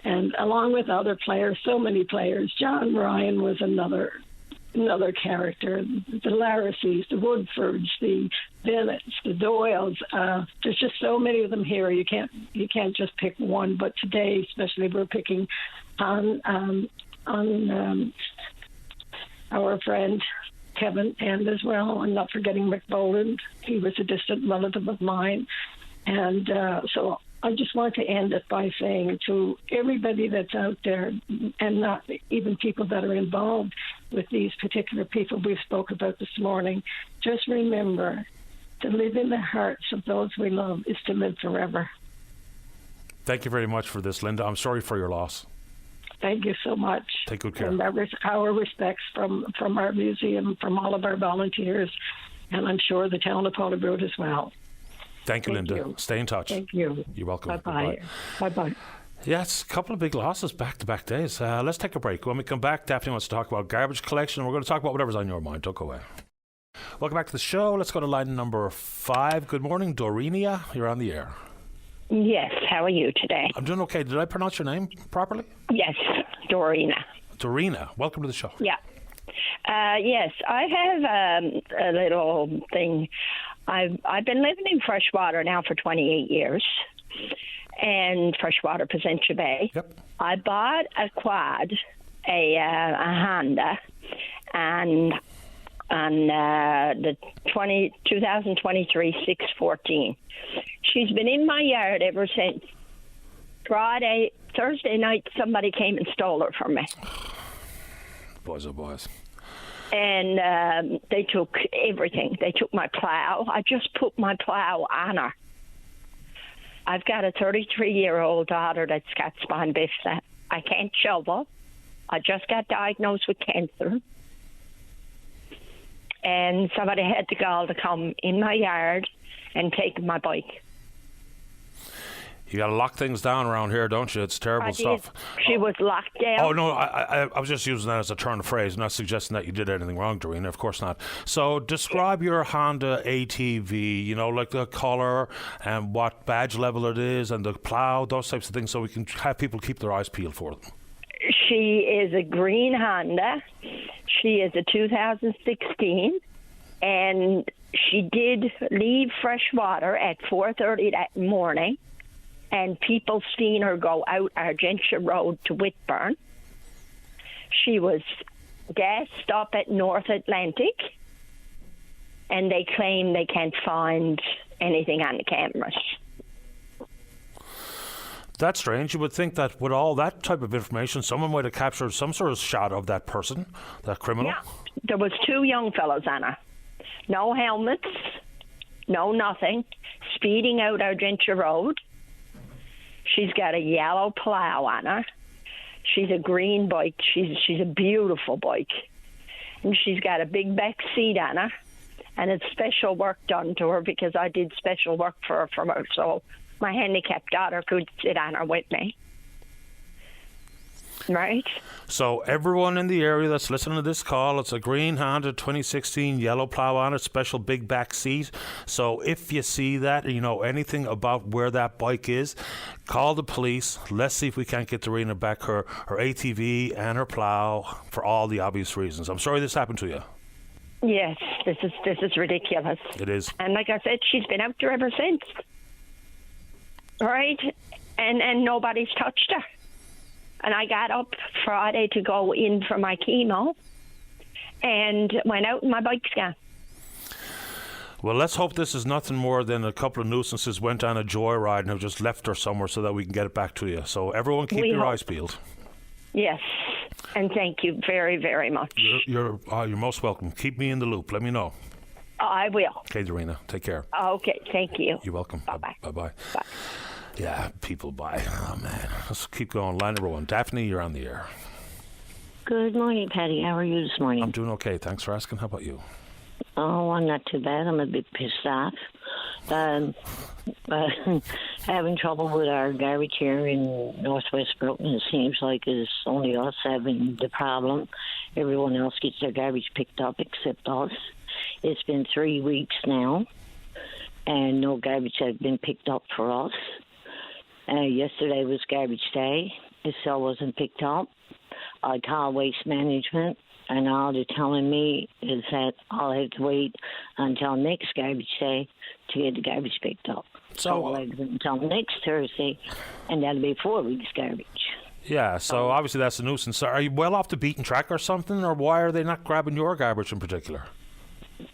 And along with other players, so many players. John Ryan was another character. The Laracies, the Woodfords, the Bennetts, the Doyles. There's just so many of them here. You can't just pick one. But today, especially, we're picking on our friend Kevin, and as well, and not forgetting Mick Boland. He was a distant relative of mine, and so I just want to end it by saying to everybody that's out there, and not even people that are involved with these particular people we spoke about this morning, just remember, to live in the hearts of those we love is to live forever. Thank you very much for this, Linda. I'm sorry for your loss. Thank you so much. Take good care. And our respects from our museum, from all of our volunteers, and I'm sure the town of Holyrood as well. Thank you, Linda. You. Stay in touch. Thank you. You're welcome. Bye-bye. Bye-bye. Yeah, it's a couple of big losses back-to-back days. Let's take a break. When we come back, Daphne wants to talk about garbage collection. We're going to talk about whatever's on your mind. Don't go away. Welcome back to the show. Let's go to line number 5. Good morning, Dorinia. You're on the air. Yes, how are you today? I'm doing okay. Did I pronounce your name properly? Yes, Dorina. Dorina, welcome to the show. Yeah. Yes, I have a little thing. I've been living in Freshwater now for 28 years, and Freshwater, Placentia Bay. Yep. I bought a quad, a Honda, and on the 2023 614. She's been in my yard ever since Thursday night. Somebody came and stole her from me. Boys, oh boys. And they took everything. They took my plow. I just put my plow on her. I've got a 33-year-old daughter that's got spina bifida. I can't shovel. I just got diagnosed with cancer. And somebody had the gall to come in my yard and take my bike. You got to lock things down around here, don't you? It's terrible stuff. She was locked down. Oh, no, I was just using that as a turn of phrase. I'm not suggesting that you did anything wrong, Doreen. Of course not. So describe your Honda ATV, you know, like the color and what badge level it is and the plow, those types of things, so we can have people keep their eyes peeled for them. She is a green Honda. She is a 2016, and she did leave Freshwater at 4:30 that morning, and people seen her go out Argentia Road to Whitburn. She was gassed up at North Atlantic, and they claim they can't find anything on the cameras. That's strange. You would think that with all that type of information, someone might have captured some sort of shot of that person, that criminal. Yeah. There was 2 young fellows on her. No helmets, no nothing, speeding out Argentia Road. She's got a yellow plow on her. She's a green bike. She's a beautiful bike. And she's got a big back seat on her. And it's special work done to her because I did special work for her. So my handicapped daughter could sit on her with me. Right? So everyone in the area that's listening to this call, it's a green Honda 2016 yellow plow on it, special big back seat. So if you see that, or you know anything about where that bike is, call the police. Let's see if we can't get Darina back her ATV and her plow for all the obvious reasons. I'm sorry this happened to you. Yes, this is ridiculous. It is. And like I said, she's been out there ever since. Right? And nobody's touched her. And I got up Friday to go in for my chemo and went out and my bike's gone. Well, let's hope this is nothing more than a couple of nuisances went on a joyride and have just left her somewhere so that we can get it back to you. So everyone keep your eyes peeled. Yes, and thank you very, very much. You're most welcome. Keep me in the loop. Let me know. I will. Okay, Darina. Take care. Okay, thank you. You're welcome. Bye-bye. Bye-bye. Bye. Yeah, people buy. Oh, man. Let's keep going. Line number 1. Daphne, you're on the air. Good morning, Patty. How are you this morning? I'm doing okay. Thanks for asking. How about you? Oh, I'm not too bad. I'm a bit pissed off. Having trouble with our garbage here in Northwest Brooklyn. It seems like it's only us having the problem. Everyone else gets their garbage picked up except us. It's been 3 weeks now, and no garbage has been picked up for us. Yesterday was garbage day. It still wasn't picked up. I called Waste Management, and all they're telling me is that I'll have to wait until next garbage day to get the garbage picked up. So I'll have to wait until next Thursday, and that'll be 4 weeks garbage. Yeah, so obviously that's a nuisance. So are you well off the beaten track or something, or why are they not grabbing your garbage in particular?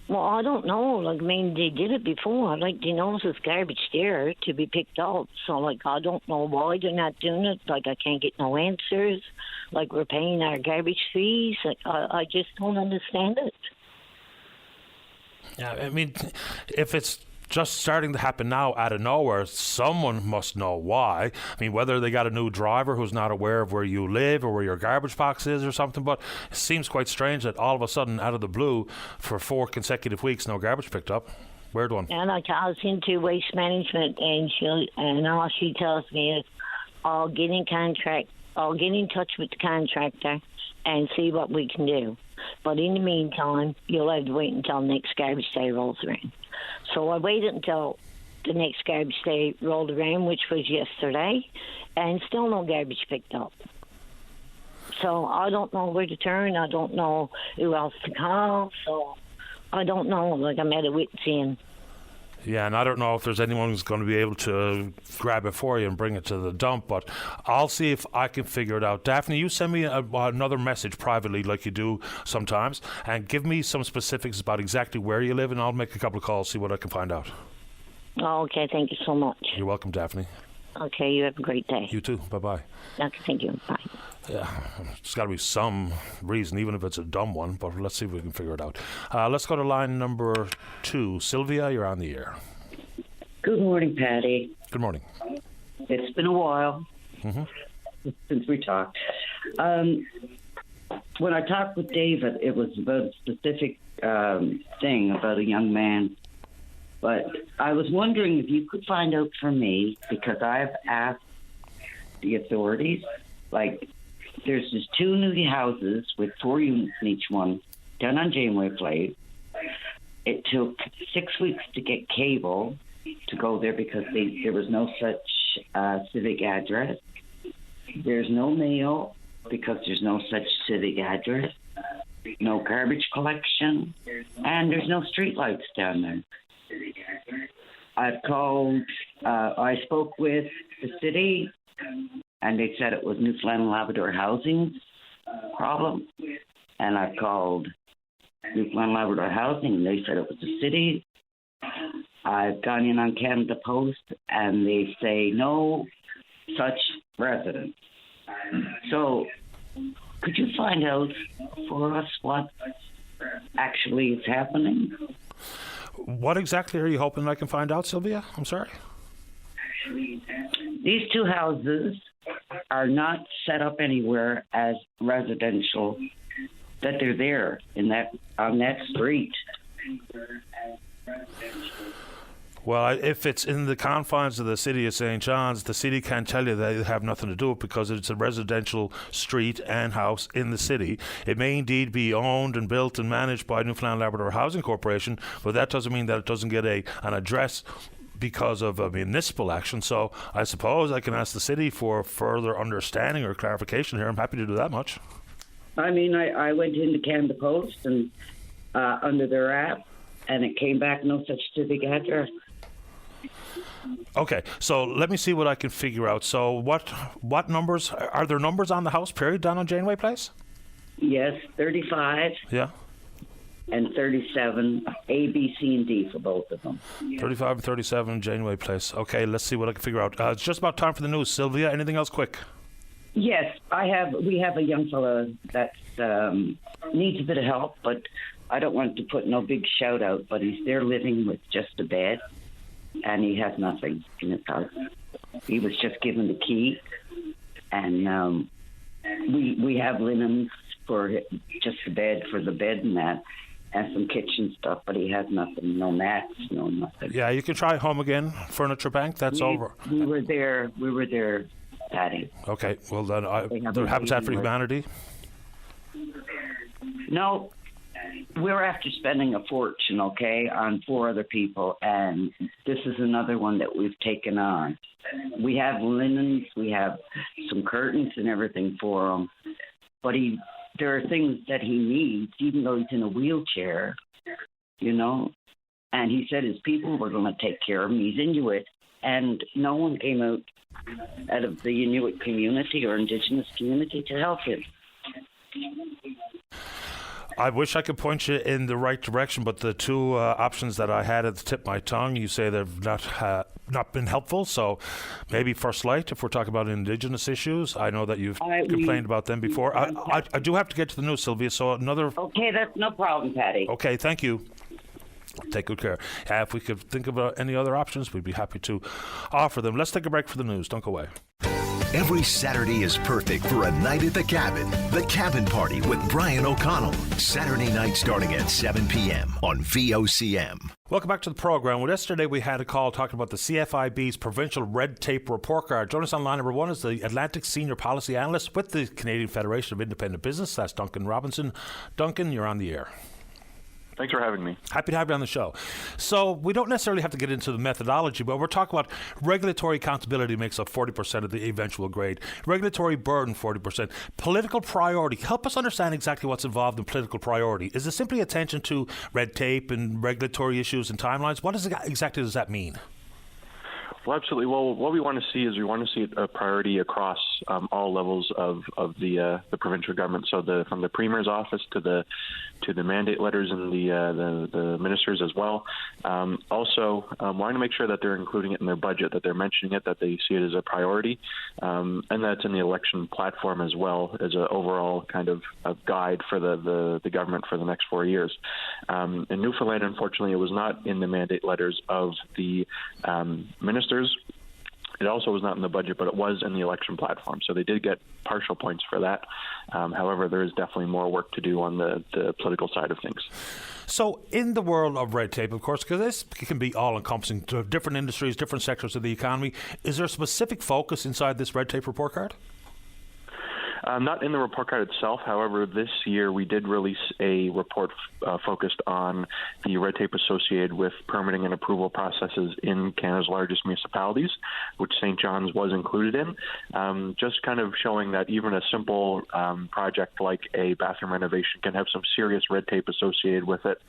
Well, I don't know. Like, I mean, they did it before. Like, they know there's garbage there to be picked up. So, like, I don't know why they're not doing it. Like, I can't get no answers. Like, we're paying our garbage fees. Like, I just don't understand it. Yeah, I mean, if it's just starting to happen now out of nowhere, someone must know why. I mean, whether they got a new driver who's not aware of where you live or where your garbage box is or something, but it seems quite strange that all of a sudden, out of the blue, for 4 consecutive weeks, no garbage picked up. Weird one. And I called into Waste Management, and all she tells me is, I'll get in touch with the contractor and see what we can do. But in the meantime, you'll have to wait until next garbage day rolls around. So I waited until the next garbage day rolled around, which was yesterday, and still no garbage picked up. So I don't know where to turn. I don't know who else to call. So I don't know. Like, I'm at a wit's end. Yeah, and I don't know if there's anyone who's going to be able to grab it for you and bring it to the dump, but I'll see if I can figure it out. Daphne, you send me another message privately like you do sometimes, and give me some specifics about exactly where you live, and I'll make a couple of calls, see what I can find out. Okay, thank you so much. You're welcome, Daphne. Okay, you have a great day. You too. Bye-bye. Okay, thank you. Bye. Yeah, there's got to be some reason, even if it's a dumb one, but let's see if we can figure it out. Let's go to line number 2. Sylvia, you're on the air. Good morning, Patty. Good morning. It's been a while since we talked. When I talked with David, it was about a specific thing about a young man. But I was wondering if you could find out for me, because I've asked the authorities, like, there's just 2 new houses with 4 units in each one, down on Janeway Place. It took 6 weeks to get cable to go there because there was no such civic address. There's no mail because there's no such civic address. No garbage collection, and there's no street lights down there. I've called, I spoke with the city, and they said it was Newfoundland and Labrador Housing's problem. And I've called Newfoundland and Labrador Housing, and they said it was the city. I've gone in on Canada Post, and they say no such resident. So could you find out for us what actually is happening? What exactly are you hoping I can find out, Sylvia? I'm sorry. These two houses are not set up anywhere as residential, that they're there on that street. Well, if it's in the confines of the city of St. John's, the city can't tell you they have nothing to do with it because it's a residential street and house in the city. It may indeed be owned and built and managed by Newfoundland Labrador Housing Corporation, but that doesn't mean that it doesn't get an address because of a municipal action. So I suppose I can ask the city for further understanding or clarification here. I'm happy to do that much. I mean, I went into Canada Post and under their app, and it came back no such specific address. Okay, so let me see what I can figure out. So what numbers, are there numbers on the house, period, down on Janeway Place? Yes, 35. Yeah. And 37, A, B, C, and D for both of them. 35 and 37, Janeway Place. Okay, let's see what I can figure out. It's just about time for the news. Sylvia, anything else quick? Yes, we have a young fella that needs a bit of help, but I don't want to put no big shout out, but he's there living with just a bed, and he has nothing in his house. He was just given the key, and we have linens for just the bed, for the bed and that, and some kitchen stuff, but he has nothing, no mats, no nothing. Yeah, you can try Home Again Furniture Bank. That's over. We were there, Patty. Okay, well then, the Habitat for Humanity? No, we're after spending a fortune, okay, on 4 other people, and this is another one that we've taken on. We have linens, we have some curtains and everything for him, but there are things that he needs, even though he's in a wheelchair, you know, and he said his people were going to take care of him. He's Inuit, and no one came out of the Inuit community or Indigenous community to help him. I wish I could point you in the right direction, but the two options that I had at the tip of my tongue, you say they've not been helpful. So maybe First Light, if we're talking about Indigenous issues. I know that you've complained about them before. I do have to get to the news, Sylvia. So another. Okay, that's no problem, Patty. Okay, thank you. Take good care. If we could think about any other options, we'd be happy to offer them. Let's take a break for the news. Don't go away. Every Saturday is perfect for a night at the cabin. The Cabin Party with Brian O'Connell. Saturday night starting at 7 p.m. on VOCM. Welcome back to the program. Well, yesterday we had a call talking about the CFIB's Provincial Red Tape Report Card. Joining us on line number 1 is the Atlantic Senior Policy Analyst with the Canadian Federation of Independent Business. That's Duncan Robinson. Duncan, you're on the air. Thanks for having me. Happy to have you on the show. So we don't necessarily have to get into the methodology, but we're talking about regulatory accountability makes up 40% of the eventual grade. Regulatory burden, 40%. Political priority. Help us understand exactly what's involved in political priority. Is it simply attention to red tape and regulatory issues and timelines? What exactly does that mean? Well, absolutely. Well, what we want to see is we want to see a priority across all levels of the provincial government. So from the Premier's office to the mandate letters and the ministers as well. Also, wanting to make sure that they're including it in their budget, that they're mentioning it, that they see it as a priority, and that's in the election platform as well as an overall kind of a guide for the government for the next 4 years. In Newfoundland, unfortunately, it was not in the mandate letters of the ministers. It also was not in the budget, but it was in the election platform. So they did get partial points for that. However, there is definitely more work to do on the political side of things. So in the world of red tape, of course, because this can be all-encompassing to different industries, different sectors of the economy, is there a specific focus inside this red tape report card? Not in the report card itself. However, this year we did release a report focused on the red tape associated with permitting and approval processes in Canada's largest municipalities, which St. John's was included in. Just kind of showing that even a simple project like a bathroom renovation can have some serious red tape associated with it,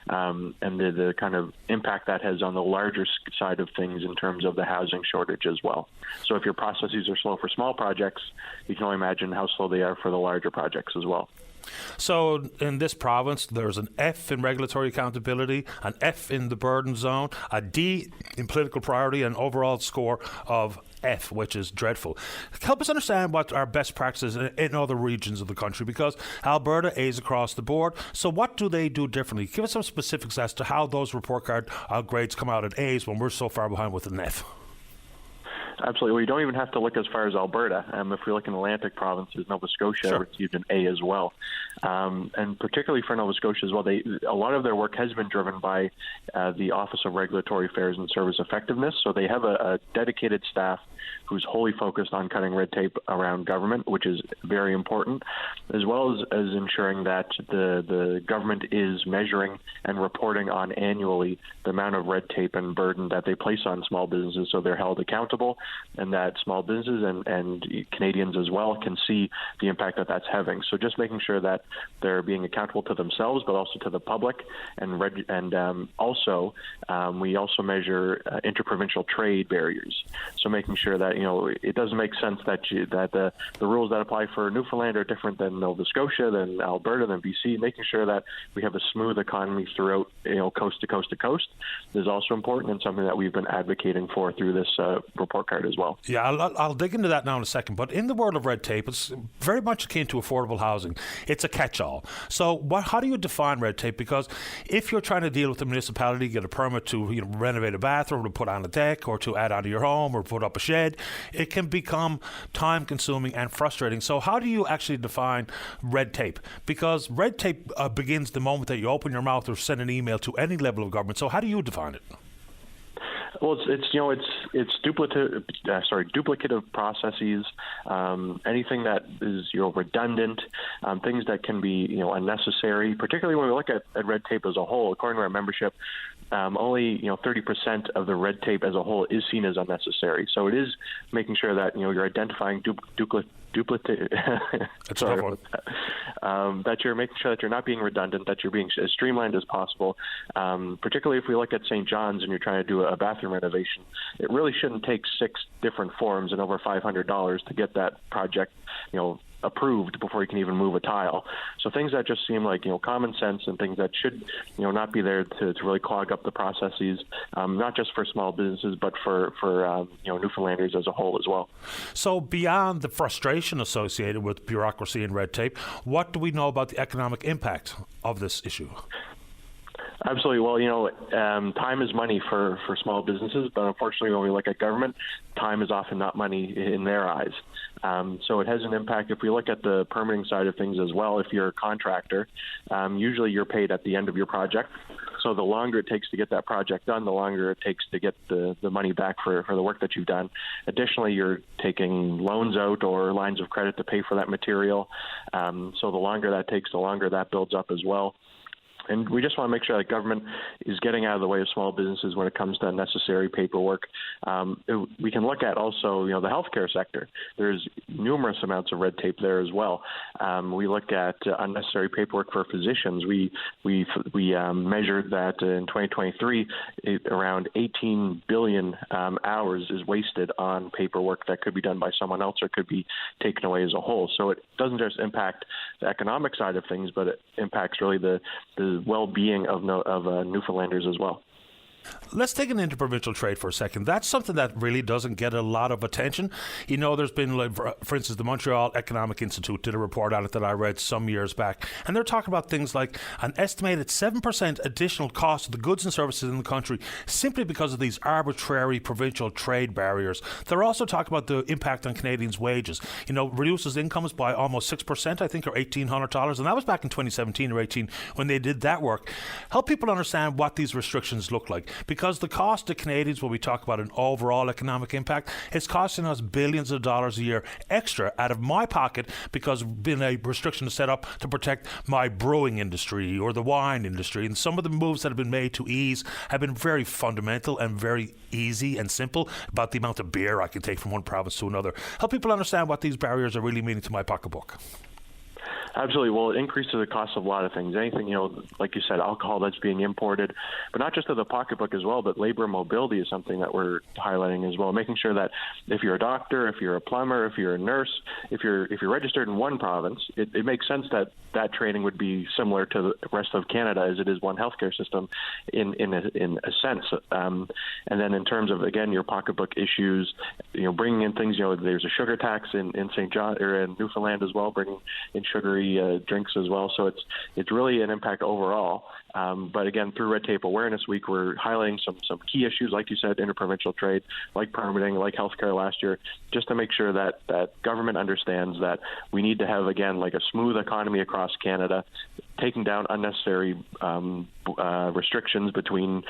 and the kind of impact that has on the larger side of things in terms of the housing shortage as well. So if your processes are slow for small projects, you can only imagine how slow they are for the larger projects as well. So in this province, there's an F in regulatory accountability, an F in the burden zone, a D in political priority, and overall score of F, which is dreadful. Help us understand what are best practices in other regions of the country, because Alberta A's across the board. So what do they do differently? Give us some specifics as to how those report card grades come out at A's when we're so far behind with an F. Absolutely. Well, you don't even have to look as far as Alberta. If we look in Atlantic provinces, Nova Scotia received an A as well. And particularly for Nova Scotia as well, a lot of their work has been driven by the Office of Regulatory Affairs and Service Effectiveness. So they have a dedicated staff who's wholly focused on cutting red tape around government, which is very important, as well as ensuring that the government is measuring and reporting on annually the amount of red tape and burden that they place on small businesses, so they're held accountable, and that small businesses and Canadians as well can see the impact that that's having. So just making sure that they're being accountable to themselves, but also to the public, we also measure interprovincial trade barriers. So making sure that it doesn't make sense that the rules that apply for Newfoundland are different than Nova Scotia, than Alberta, than BC. Making sure that we have a smooth economy throughout, coast to coast to coast, is also important and something that we've been advocating for through this report card as well. Yeah, I'll dig into that now in a second. But in the world of red tape, it's very much akin to affordable housing. It's a catch-all. So how do you define red tape? Because if you're trying to deal with the municipality, get a permit to renovate a bathroom, to put on a deck, or to add onto your home, or put up a shed, it can become time-consuming and frustrating. So how do you actually define red tape? Because red tape begins the moment that you open your mouth or send an email to any level of government. So how do you define it? Well, it's duplicative processes, anything that is redundant, things that can be unnecessary. Particularly when we look at red tape as a whole, according to our membership, only 30% of the red tape as a whole is seen as unnecessary. So it is making sure that you're identifying that you're making sure that you're not being redundant, that you're being as streamlined as possible. Particularly if we look at St. John's and you're trying to do a bathroom renovation, it really shouldn't take 6 different forms and over $500 to get that project, approved before you can even move a tile. So things that just seem like common sense and things that should not be there to really clog up the processes, not just for small businesses but for Newfoundlanders as a whole as well. So beyond the frustration associated with bureaucracy and red tape, what do we know about the economic impact of this issue? Absolutely. Well, time is money for small businesses, but unfortunately when we look at government, time is often not money in their eyes. So it has an impact. If we look at the permitting side of things as well, if you're a contractor, usually you're paid at the end of your project. So the longer it takes to get that project done, the longer it takes to get the money back for the work that you've done. Additionally, you're taking loans out or lines of credit to pay for that material. So the longer that takes, the longer that builds up as well. And we just want to make sure that government is getting out of the way of small businesses when it comes to unnecessary paperwork. We can look at also, the healthcare sector. There's numerous amounts of red tape there as well. We look at unnecessary paperwork for physicians. We measured that in 2023, around 18 billion hours is wasted on paperwork that could be done by someone else or could be taken away as a whole. So it doesn't just impact the economic side of things, but it impacts really the well-being of Newfoundlanders as well. Let's take an interprovincial trade for a second. That's something that really doesn't get a lot of attention. There's been, for instance, the Montreal Economic Institute did a report on it that I read some years back, and they're talking about things like an estimated 7% additional cost of the goods and services in the country simply because of these arbitrary provincial trade barriers. They're also talking about the impact on Canadians' wages. Reduces incomes by almost 6%, I think, or $1,800, and that was back in 2017 or 18 when they did that work. Help people understand what these restrictions look like. Because the cost to Canadians, when we talk about an overall economic impact, it's costing us billions of dollars a year extra out of my pocket because been a restriction set up to protect my brewing industry or the wine industry. And some of the moves that have been made to ease have been very fundamental and very easy and simple about the amount of beer I can take from one province to another. Help people understand what these barriers are really meaning to my pocketbook. Absolutely. Well, it increases the cost of a lot of things. Anything, like you said, alcohol that's being imported, but not just to the pocketbook as well, but labor mobility is something that we're highlighting as well, making sure that if you're a doctor, if you're a plumber, if you're a nurse, if you're registered in one province, it makes sense that training would be similar to the rest of Canada as it is one healthcare system in a sense. And then in terms of, again, your pocketbook issues, bringing in things, there's a sugar tax in St. John or in Newfoundland as well, bringing in sugar sugary drinks as well. So it's really an impact overall. But again, through Red Tape Awareness Week, we're highlighting some key issues, like you said, interprovincial trade, like permitting, like healthcare last year, just to make sure that government understands that we need to have, again, like a smooth economy across Canada, taking down unnecessary restrictions between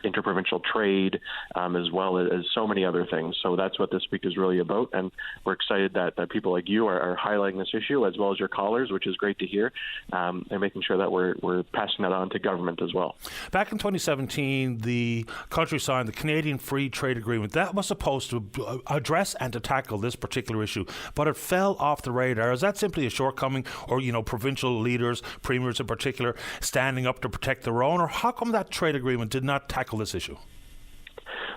interprovincial trade, as well as so many other things. So that's what this week is really about, and we're excited that people like you are highlighting this issue, as well as your callers, which is great to hear, and making sure that we're passing that on to government as well. Back in 2017, the country signed the Canadian Free Trade Agreement. That was supposed to address and to tackle this particular issue, but it fell off the radar. Is that simply a shortcoming, or provincial leaders, premiers in particular, standing up to protect their own, or how come that trade agreement did not tackle this issue?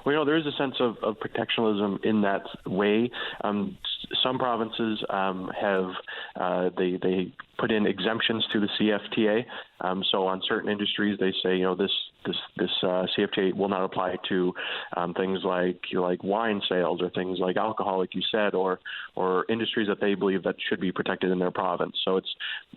Well, there is a sense of protectionism in that way. Some provinces have they put in exemptions to the CFTA. So on certain industries, they say this CFTA will not apply to things like wine sales or things like alcohol, like you said, or industries that they believe that should be protected in their province. So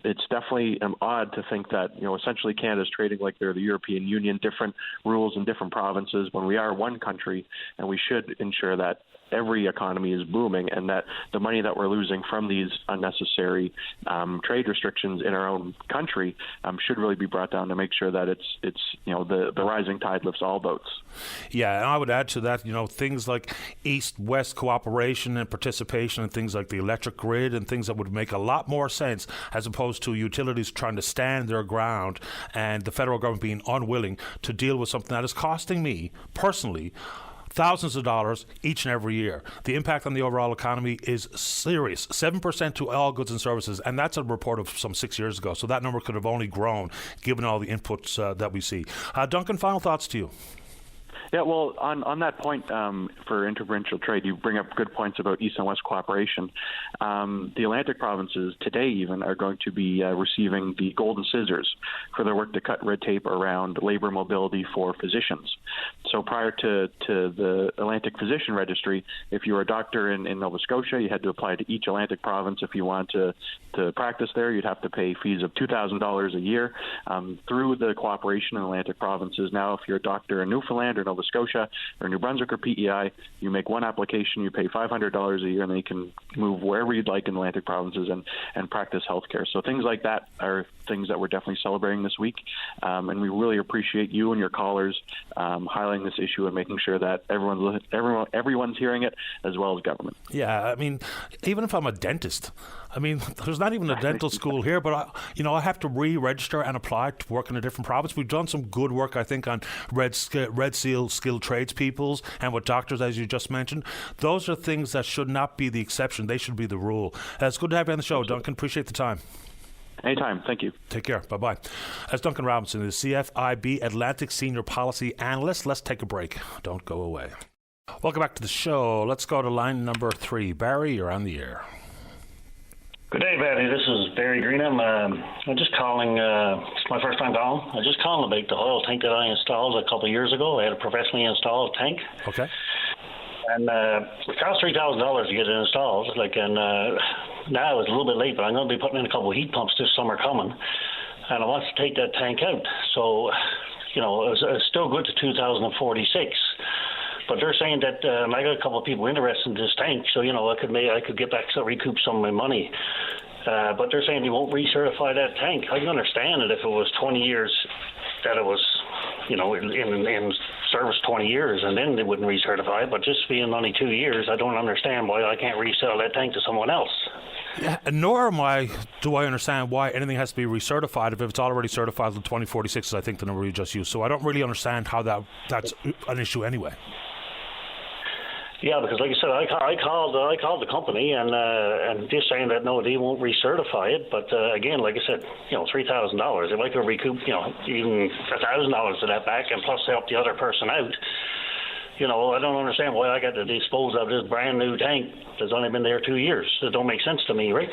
it's definitely odd to think that essentially Canada's trading like they're the European Union, different rules in different provinces, when we are one country, and we should ensure that every economy is booming, and that the money that we're losing from these unnecessary trade restrictions in our own country should really be brought down to make sure that it's the rising tide lifts all boats. Yeah, and I would add to that, things like East-West cooperation and participation, and things like the electric grid, and things that would make a lot more sense, as opposed to utilities trying to stand their ground and the federal government being unwilling to deal with something that is costing me personally thousands of dollars each and every year. The impact on the overall economy is serious. 7% to all goods and services, and that's a report of some 6 years ago. So that number could have only grown given all the inputs that we see. Duncan, final thoughts to you. Yeah, well, on that point for interprovincial trade, you bring up good points about East and West cooperation. The Atlantic provinces today even are going to be receiving the golden scissors for their work to cut red tape around labor mobility for physicians. So prior to the Atlantic Physician Registry, if you were a doctor in Nova Scotia, you had to apply to each Atlantic province. If you wanted to practice there, you'd have to pay fees of $2,000 a year. Through the cooperation in Atlantic provinces, now if you're a doctor in Newfoundland or Nova Scotia or New Brunswick or PEI, you make one application, you pay $500 a year, and then you can move wherever you'd like in Atlantic provinces and practice healthcare. So things like that are things that we're definitely celebrating this week, and we really appreciate you and your callers highlighting this issue and making sure that everyone's hearing it, as well as government. Yeah, I mean, even if I'm a dentist, there's not even a dental school here, but I have to re-register and apply to work in a different province. We've done some good work, I think, on Red Seal skilled tradespeoples and with doctors, as you just mentioned. Those are things that should not be the exception. They should be the rule. It's good to have you on the show, Duncan. Appreciate the time. Anytime. Thank you. Take care. Bye-bye. That's Duncan Robinson, the CFIB Atlantic Senior Policy Analyst. Let's take a break. Don't go away. Welcome back to the show. Let's go to line number 3. Barry, you're on the air. Good day, Barry. This is Barry Greenham. I'm just calling. It's my first time calling. I'm just calling about the oil tank that I installed a couple of years ago. I had a professionally installed tank. Okay. And it cost $3,000 to get it installed. Now it's a little bit late, but I'm going to be putting in a couple of heat pumps this summer coming, and I want to take that tank out. So, it's still good to 2046. But they're saying that I got a couple of people interested in this tank, so I could get back to recoup some of my money. But they're saying they won't recertify that tank. I can understand it if it was 20 years that it was, in service 20 years, and then they wouldn't recertify it. But just being only 2 years, I don't understand why I can't resell that tank to someone else. Yeah, nor do I understand why anything has to be recertified if it's already certified in 2046, is I think the number you just used. So I don't really understand how that's an issue anyway. Yeah, because like I said, I called the company and they're saying that no, they won't recertify it. But again, like I said, $3,000. If I could recoup, even $1,000 of that back, and plus help the other person out, I don't understand why I got to dispose of this brand new tank that's only been there 2 years. It don't make sense to me, right?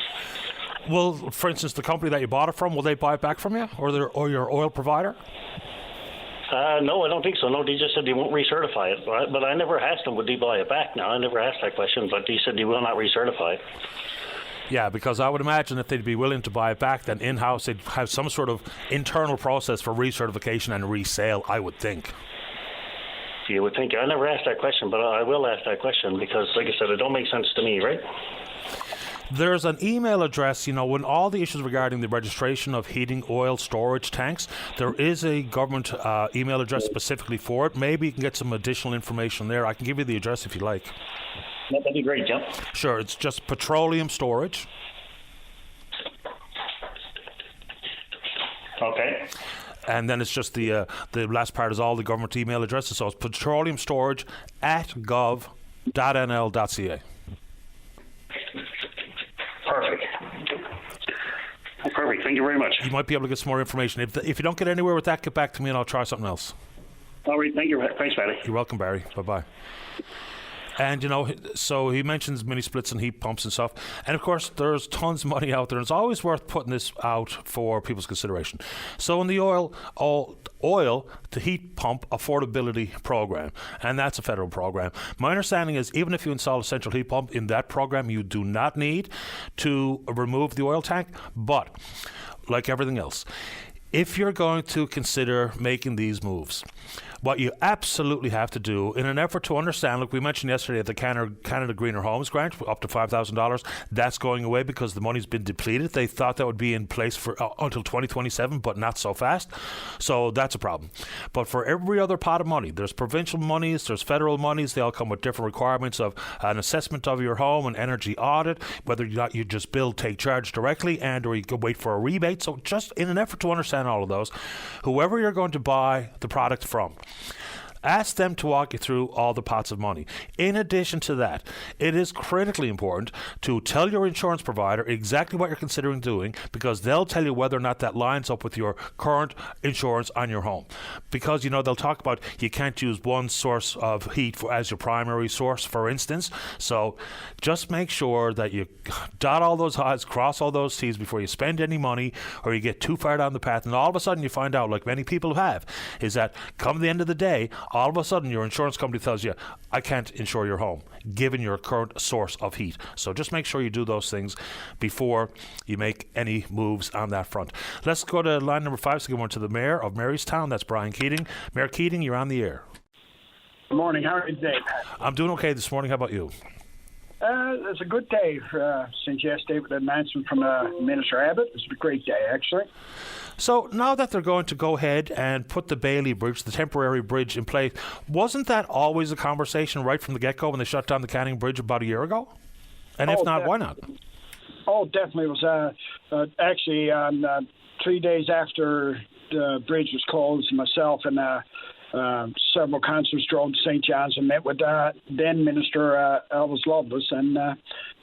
Well, for instance, the company that you bought it from, will they buy it back from you, or your oil provider? No, I don't think so. No, they just said they won't recertify it. But I never asked them, would they buy it back? No, I never asked that question, but they said they will not recertify it. Yeah, because I would imagine if they'd be willing to buy it back, then in-house they'd have some sort of internal process for recertification and resale, I would think. You would think. I never asked that question, but I will ask that question because, like I said, it don't make sense to me, right? There's an email address, when all the issues regarding the registration of heating oil storage tanks, there is a government email address specifically for it. Maybe you can get some additional information there. I can give you the address if you like. That'd be great, Jim. Sure, it's just petroleum storage. Okay. And then it's just the last part is all the government email addresses. So it's petroleumstorage@gov.nl.ca. Perfect. Perfect. Thank you very much. You might be able to get some more information. If you don't get anywhere with that, get back to me and I'll try something else. All right. Thank you. Thanks, Barry. You're welcome, Barry. Bye-bye. And, so he mentions mini splits and heat pumps and stuff. And, of course, there's tons of money out there. And it's always worth putting this out for people's consideration. So in the oil to heat pump affordability program, and that's a federal program. My understanding is even if you install a central heat pump in that program, you do not need to remove the oil tank. But, like everything else, if you're going to consider making these moves, what you absolutely have to do in an effort to understand, look, we mentioned yesterday the Canada Greener Homes Grant, up to $5,000, that's going away because the money's been depleted. They thought that would be in place for until 2027, but not so fast. So that's a problem. But for every other pot of money, there's provincial monies, there's federal monies. They all come with different requirements of an assessment of your home, an energy audit, whether or not you just take charge directly or you could wait for a rebate. So just in an effort to understand all of those, whoever you're going to buy the product from, ask them to walk you through all the pots of money. In addition to that, it is critically important to tell your insurance provider exactly what you're considering doing, because they'll tell you whether or not that lines up with your current insurance on your home. Because, they'll talk about you can't use one source of heat as your primary source, for instance. So just make sure that you dot all those I's, cross all those T's before you spend any money or you get too far down the path. And all of a sudden you find out, like many people have, is that come the end of the day, all of a sudden your insurance company tells you, I can't insure your home, given your current source of heat. So just make sure you do those things before you make any moves on that front. Let's go to line number 5. So good morning to the Mayor of Marystown. That's Brian Keating. Mayor Keating, you're on the air. Good morning. How are you today, Pat? I'm doing okay this morning. How about you? It's a good day since yesterday with the announcement from Minister Abbott. It's a great day, actually. So now that they're going to go ahead and put the Bailey Bridge, the temporary bridge, in place, wasn't that always a conversation right from the get-go when they shut down the Canning Bridge about a year ago? And if not, why not? Oh, definitely. It was actually on 3 days after the bridge was closed, myself and several councillors drove to St. John's and met with then Minister Elvis Lovelace, and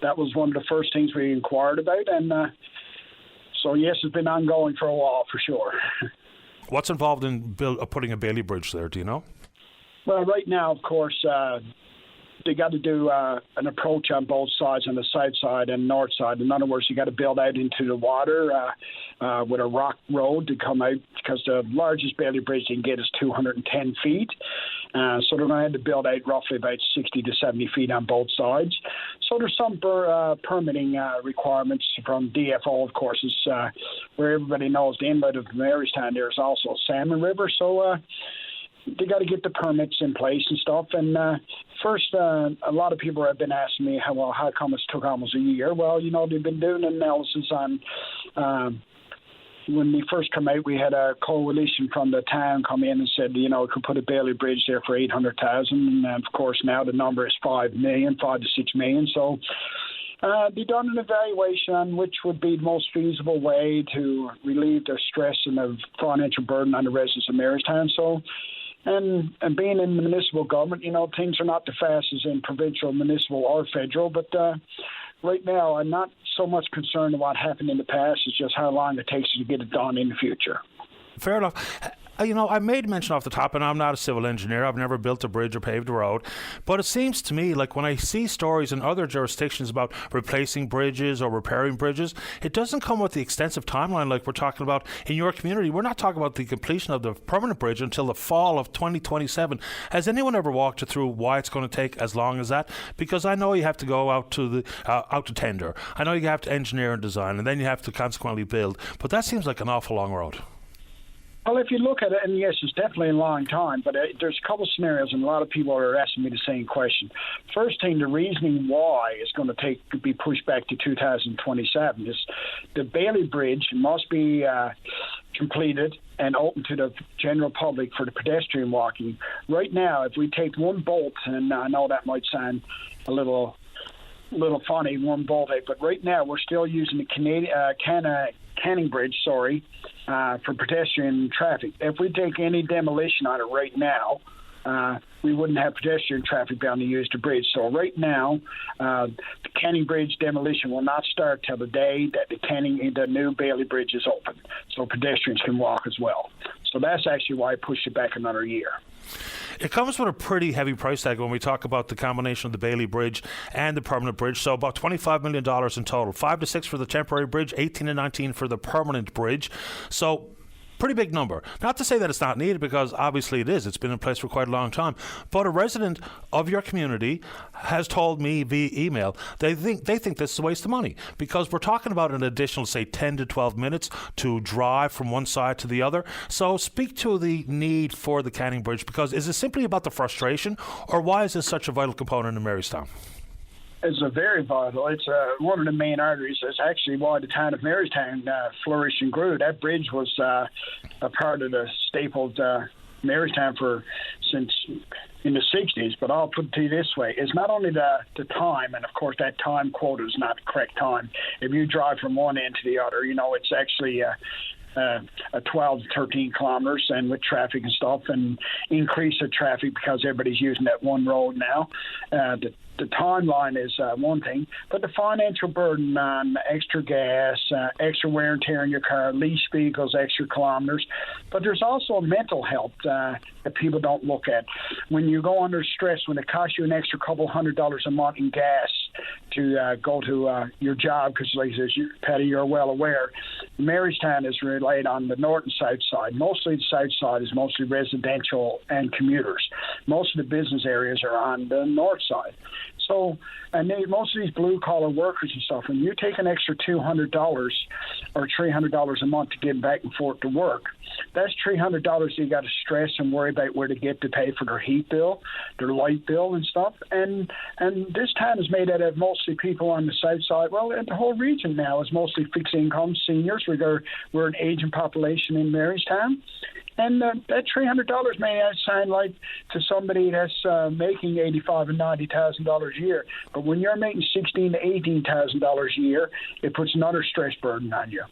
that was one of the first things we inquired about. And so, yes, it's been ongoing for a while, for sure. What's involved in putting a Bailey Bridge there, do you know? Well, right now, of course, they got to do an approach on both sides, on the south side and north side. In other words, you got to build out into the water with a rock road to come out, because the largest Bailey Bridge you can get is 210 feet. So they're going to have to build out roughly about 60 to 70 feet on both sides. So there's some permitting requirements from DFO, of course, is where everybody knows the inlet of Marystown. There's also Salmon River. So they got to get the permits in place and stuff. And first, a lot of people have been asking me, how come it took almost a year? Well, they've been doing analysis on when we first come out, we had a coalition from the town come in and said, we could put a Bailey Bridge there for $800,000. And of course, now the number is $5 to 6 million. So they done an evaluation on which would be the most feasible way to relieve the stress and the financial burden on the residents of Marystown. So, and being in the municipal government, things are not the fastest in provincial, municipal, or federal. But right now, I'm not so much concerned with what happened in the past. It's just how long it takes to get it done in the future. Fair enough. I made mention off the top, and I'm not a civil engineer. I've never built a bridge or paved a road. But it seems to me like when I see stories in other jurisdictions about replacing bridges or repairing bridges, it doesn't come with the extensive timeline like we're talking about in your community. We're not talking about the completion of the permanent bridge until the fall of 2027. Has anyone ever walked you through why it's going to take as long as that? Because I know you have to go out to tender. I know you have to engineer and design, and then you have to consequently build. But that seems like an awful long road. Well, if you look at it, and yes, it's definitely a long time, but there's a couple of scenarios, and a lot of people are asking me the same question. First thing, the reasoning why it's going to be pushed back to 2027 is the Bailey Bridge must be completed and open to the general public for the pedestrian walking. Right now, if we take one bolt, and I know that might sound a little funny, one bolt, but right now we're still using the Canning Bridge, for pedestrian traffic. If we take any demolition on it right now, we wouldn't have pedestrian traffic bound to use the bridge. So right now, the Canning Bridge demolition will not start till the day that the new Bailey Bridge is open, so pedestrians can walk as well. So that's actually why I pushed it back another year. It comes with a pretty heavy price tag when we talk about the combination of the Bailey Bridge and the permanent bridge. So about $25 million in total. 5 to 6 for the temporary bridge, 18 to 19 for the permanent bridge. So pretty big number. Not to say that it's not needed, because obviously it is. It's been in place for quite a long time. But a resident of your community has told me via email they think this is a waste of money, because we're talking about an additional, say, 10 to 12 minutes to drive from one side to the other. So speak to the need for the Canning Bridge, because is it simply about the frustration, or why is this such a vital component in Marystown? It's a very vital. It's one of the main arteries. It's actually why the town of Marystown flourished and grew. That bridge was a part of the stapled Marystown since in the 60s. But I'll put it to you this way. It's not only the time, and of course that time quota is not the correct time. If you drive from one end to the other, it's actually a 12 to 13 kilometers, and with traffic and stuff, and increase of traffic because everybody's using that one road now. The timeline is one thing, but the financial burden on extra gas, extra wear and tear in your car, lease vehicles, extra kilometers. But there's also a mental health that people don't look at. When you go under stress, when it costs you an extra couple $100 a month in gas to go to your job, because like Patty, you're well aware, Marystown is relied on the north and south side. Mostly the south side is mostly residential and commuters. Most of the business areas are on the north side. So, and most of these blue-collar workers and stuff, when you take an extra $200 or $300 a month to get back and forth to work, that's $300 you got to stress and worry about where to get to pay for their heat bill, their light bill and stuff. And this town is made out of mostly people on the south side. Well, and the whole region now is mostly fixed income seniors. We're an aging population in Marystown. And that $300 may sound like to somebody that's making $85,000 and $90,000 a year, but when you're making $16,000 to $18,000 a year, it puts another stress burden on you.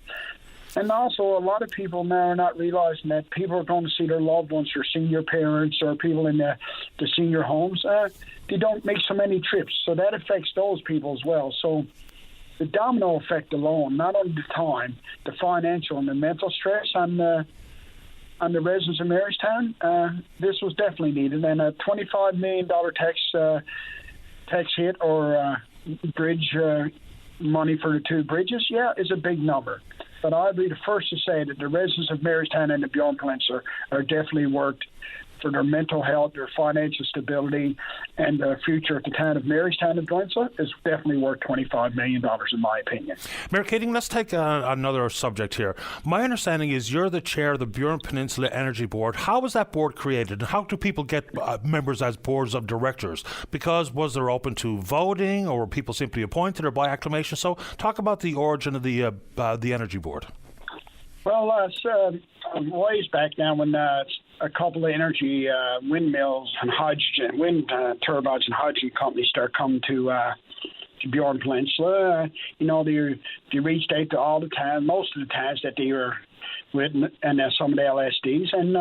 And also, a lot of people now are not realizing that people are going to see their loved ones, or senior parents, or people in the senior homes. They don't make so many trips, so that affects those people as well. So the domino effect alone, not only the time, the financial and the mental stress on the residents of Marystown, this was definitely needed. And a $25 million tax hit or bridge money for the two bridges, is a big number. But I'd be the first to say that the residents of Marystown and the Bjorn Peninsula are definitely worked for their mental health, their financial stability, and the future of the town of Marystown and Peninsula is definitely worth $25 million, in my opinion. Mayor Keating, let's take another subject here. My understanding is you're the chair of the Bjorn Peninsula Energy Board. How was that board created, and how do people get members as boards of directors? Because was there open to voting, or were people simply appointed, or by acclamation? So talk about the origin of the Energy Board. Well, ways back now when a couple of energy windmills and hydrogen, wind turbines and hydrogen companies start coming to Bjorn Peninsula, they reached out to all the towns, most of the towns that they were with, and some of the LSDs, and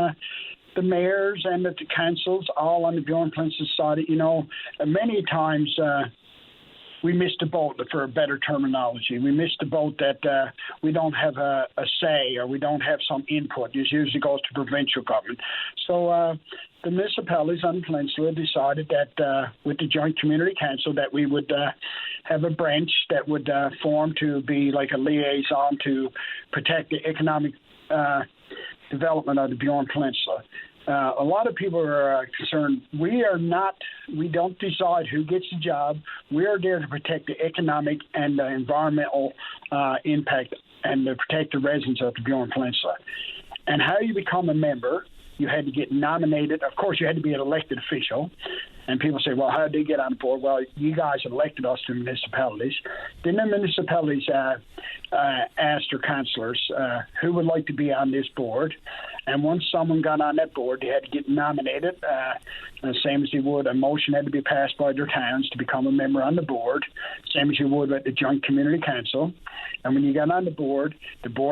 the mayors and the councils all on the Bjorn Peninsula side. Many times we missed the boat, for a better terminology. We missed the boat that we don't have a say or we don't have some input. It usually goes to provincial government. So the municipalities on the peninsula decided that with the Joint Community Council that we would have a branch that would form to be like a liaison to protect the economic development of the Bjorn Peninsula. A lot of people are concerned. We don't decide who gets the job. We are there to protect the economic and the environmental impact and to protect the residents of the Bjorn Peninsula. And how you become a member, you had to get nominated. Of course, you had to be an elected official. And people say, well, how did they get on the board? Well, you guys elected us to municipalities. Then the municipalities asked their councillors who would like to be on this board. And once someone got on that board, they had to get nominated, same as you would. A motion had to be passed by their towns to become a member on the board, same as you would at the Joint Community Council. And when you got on the board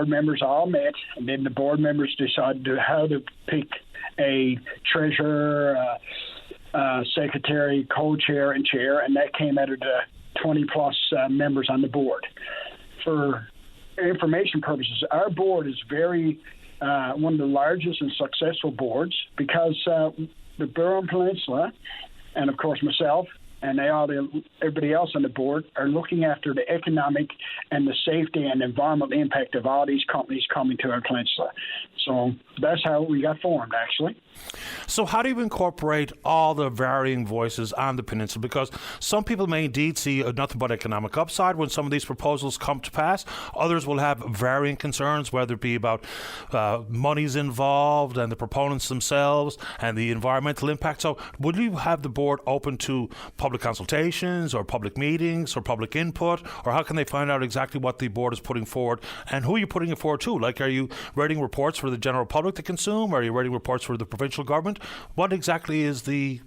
members all met, and then the board members decided how to pick a treasurer, secretary, co-chair, and chair, and that came out of the 20-plus members on the board. For information purposes, our board is very one of the largest and successful boards because the Bjorn Peninsula, and of course myself, and everybody else on the board are looking after the economic and the safety and environmental impact of all these companies coming to our peninsula. So that's how we got formed, actually. So how do you incorporate all the varying voices on the peninsula? Because some people may indeed see nothing but economic upside when some of these proposals come to pass. Others will have varying concerns, whether it be about monies involved and the proponents themselves and the environmental impact. So would you have the board open to public consultations or public meetings or public input? Or how can they find out exactly what the board is putting forward and who are you putting it forward to? Like, are you writing reports for the general public to consume? Are you writing reports for the provincial government? What exactly is the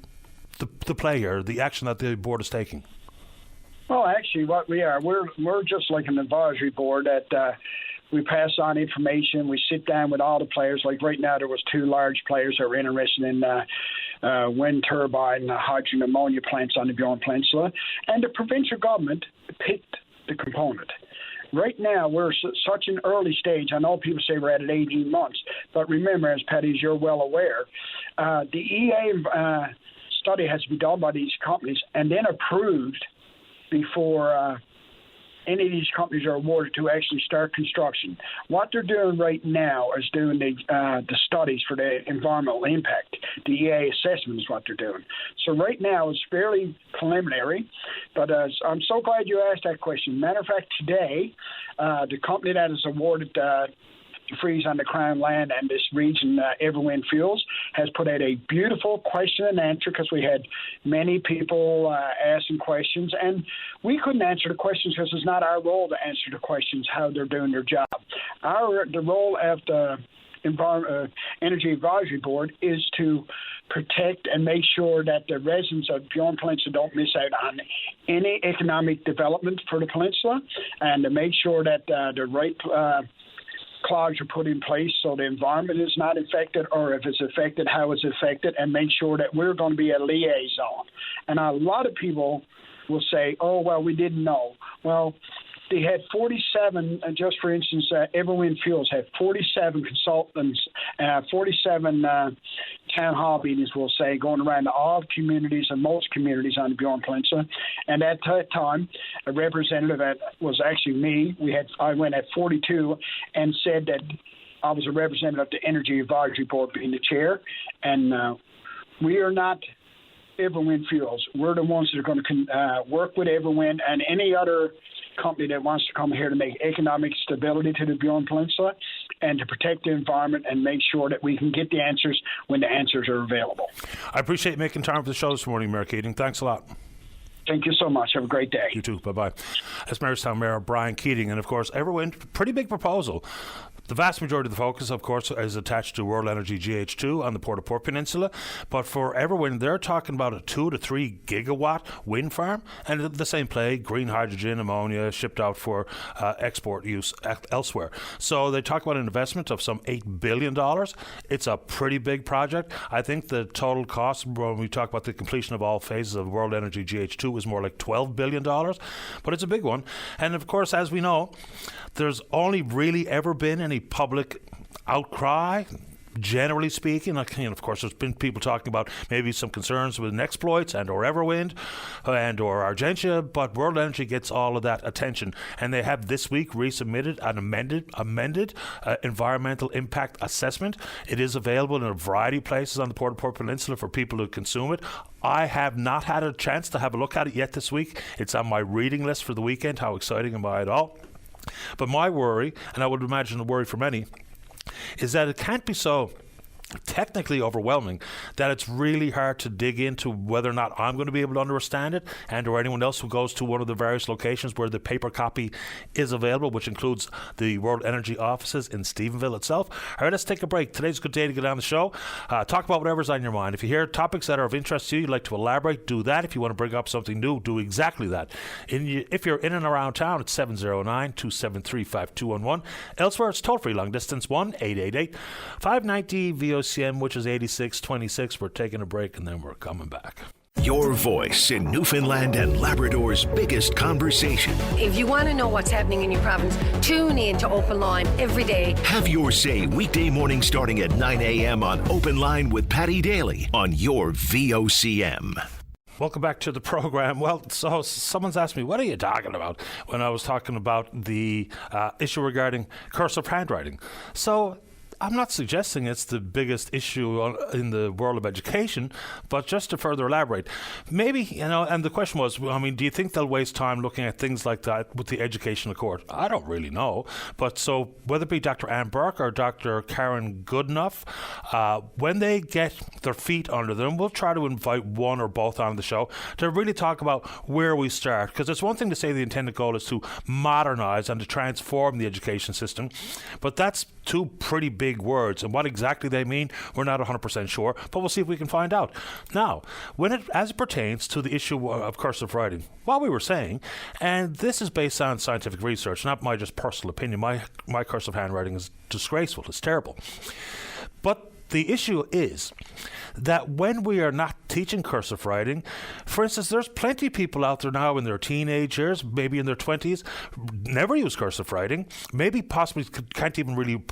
play here, the action that the board is taking? Well, actually, what we are, we're just like an advisory board that we pass on information. We sit down with all the players. Like right now, there was 2 large players that were interested in wind turbine, hydrogen ammonia plants on the Bjorn Peninsula, and the provincial government picked the component. Right now, we're such an early stage. I know people say we're at 18 months, but remember, as Patty, as you're well aware, the EA study has to be done by these companies and then approved before any of these companies are awarded to actually start construction. What they're doing right now is doing the studies for the environmental impact. The EA assessment is what they're doing. So right now it's fairly preliminary, but I'm so glad you asked that question. Matter of fact, today, the company that is awarded to freeze on the Crown land and this region, Everwind Fuels, has put out a beautiful question and answer because we had many people asking questions, and we couldn't answer the questions because it's not our role to answer the questions how they're doing their job. The role of the Energy Advisory Board is to protect and make sure that the residents of Bjorn Peninsula don't miss out on any economic development for the peninsula, and to make sure that the right clogs are put in place so the environment is not affected, or if it's affected, how it's affected, and make sure that we're going to be a liaison. And a lot of people will say, oh, well, we didn't know. Well, they had 47, just for instance, Everwind Fuels had 47 consultants, 47 town hall meetings, we'll say, going around to all communities and most communities on the Bjorn Peninsula. And at that time, a representative was actually me. I went at 42 and said that I was a representative of the Energy Advisory Board, being the chair. And we are not Everwind Fuels. We're the ones that are going to work with Everwind and any other company that wants to come here to make economic stability to the Bjorn Peninsula and to protect the environment and make sure that we can get the answers when the answers are available. I appreciate making time for the show this morning, Mayor Keating. Thanks a lot. Thank you so much. Have a great day. You too. Bye-bye. That's Mayorstown Mayor Brian Keating. And, of course, Everwind, pretty big proposal. The vast majority of the focus, of course, is attached to World Energy GH2 on the Port-au-Port Peninsula. But for Everwind, they're talking about a 2 to 3 gigawatt wind farm, and the same play, green hydrogen, ammonia, shipped out for export use elsewhere. So they talk about an investment of some $8 billion. It's a pretty big project. I think the total cost, when we talk about the completion of all phases of World Energy GH2, is more like $12 billion. But it's a big one. And of course, as we know, there's only really ever been any public outcry, generally speaking. Of course, there's been people talking about maybe some concerns with Nexploits and or Everwind and or Argentia, but World Energy gets all of that attention. And they have this week resubmitted an amended environmental impact assessment. It is available in a variety of places on the Port-au-Port Peninsula for people to consume it. I have not had a chance to have a look at it yet this week. It's on my reading list for the weekend. How exciting am I at all? But my worry, and I would imagine a worry for many, is that it can't be so technically overwhelming that it's really hard to dig into whether or not I'm going to be able to understand it, and or anyone else who goes to one of the various locations where the paper copy is available, which includes the World Energy offices in Stephenville itself. All right, let's take a break. Today's a good day to get on the show. Talk about whatever's on your mind. If you hear topics that are of interest to you, you'd like to elaborate, do that. If you want to bring up something new, do exactly that. If you're in and around town, it's 709-273-5211. Elsewhere, it's toll-free long distance 1-888-590-VOCM, which is 8626. We're taking a break and then we're coming back. Your voice in Newfoundland and Labrador's biggest conversation. If you want to know what's happening in your province, tune in to Open Line every day. Have your say weekday morning starting at 9 a.m. on Open Line with Paddy Daly on your VOCM. Welcome back to the program. Well, so someone's asked me, what are you talking about, when I was talking about the issue regarding cursive handwriting. So I'm not suggesting it's the biggest issue in the world of education, but just to further elaborate, maybe, and the question was, do you think they'll waste time looking at things like that with the Education Accord? I don't really know. But so whether it be Dr. Anne Burke or Dr. Karen Goodenough, when they get their feet under them, we'll try to invite one or both on the show to really talk about where we start. Because it's one thing to say the intended goal is to modernize and to transform the education system, but that's two pretty big words, and what exactly they mean, we're not 100% sure, but we'll see if we can find out. Now, as it pertains to the issue of cursive writing, what we were saying, and this is based on scientific research, not my just personal opinion, my cursive handwriting is disgraceful, it's terrible. But the issue is that when we are not teaching cursive writing, for instance, there's plenty of people out there now in their teenage years, maybe in their 20s, never use cursive writing, maybe possibly can't even really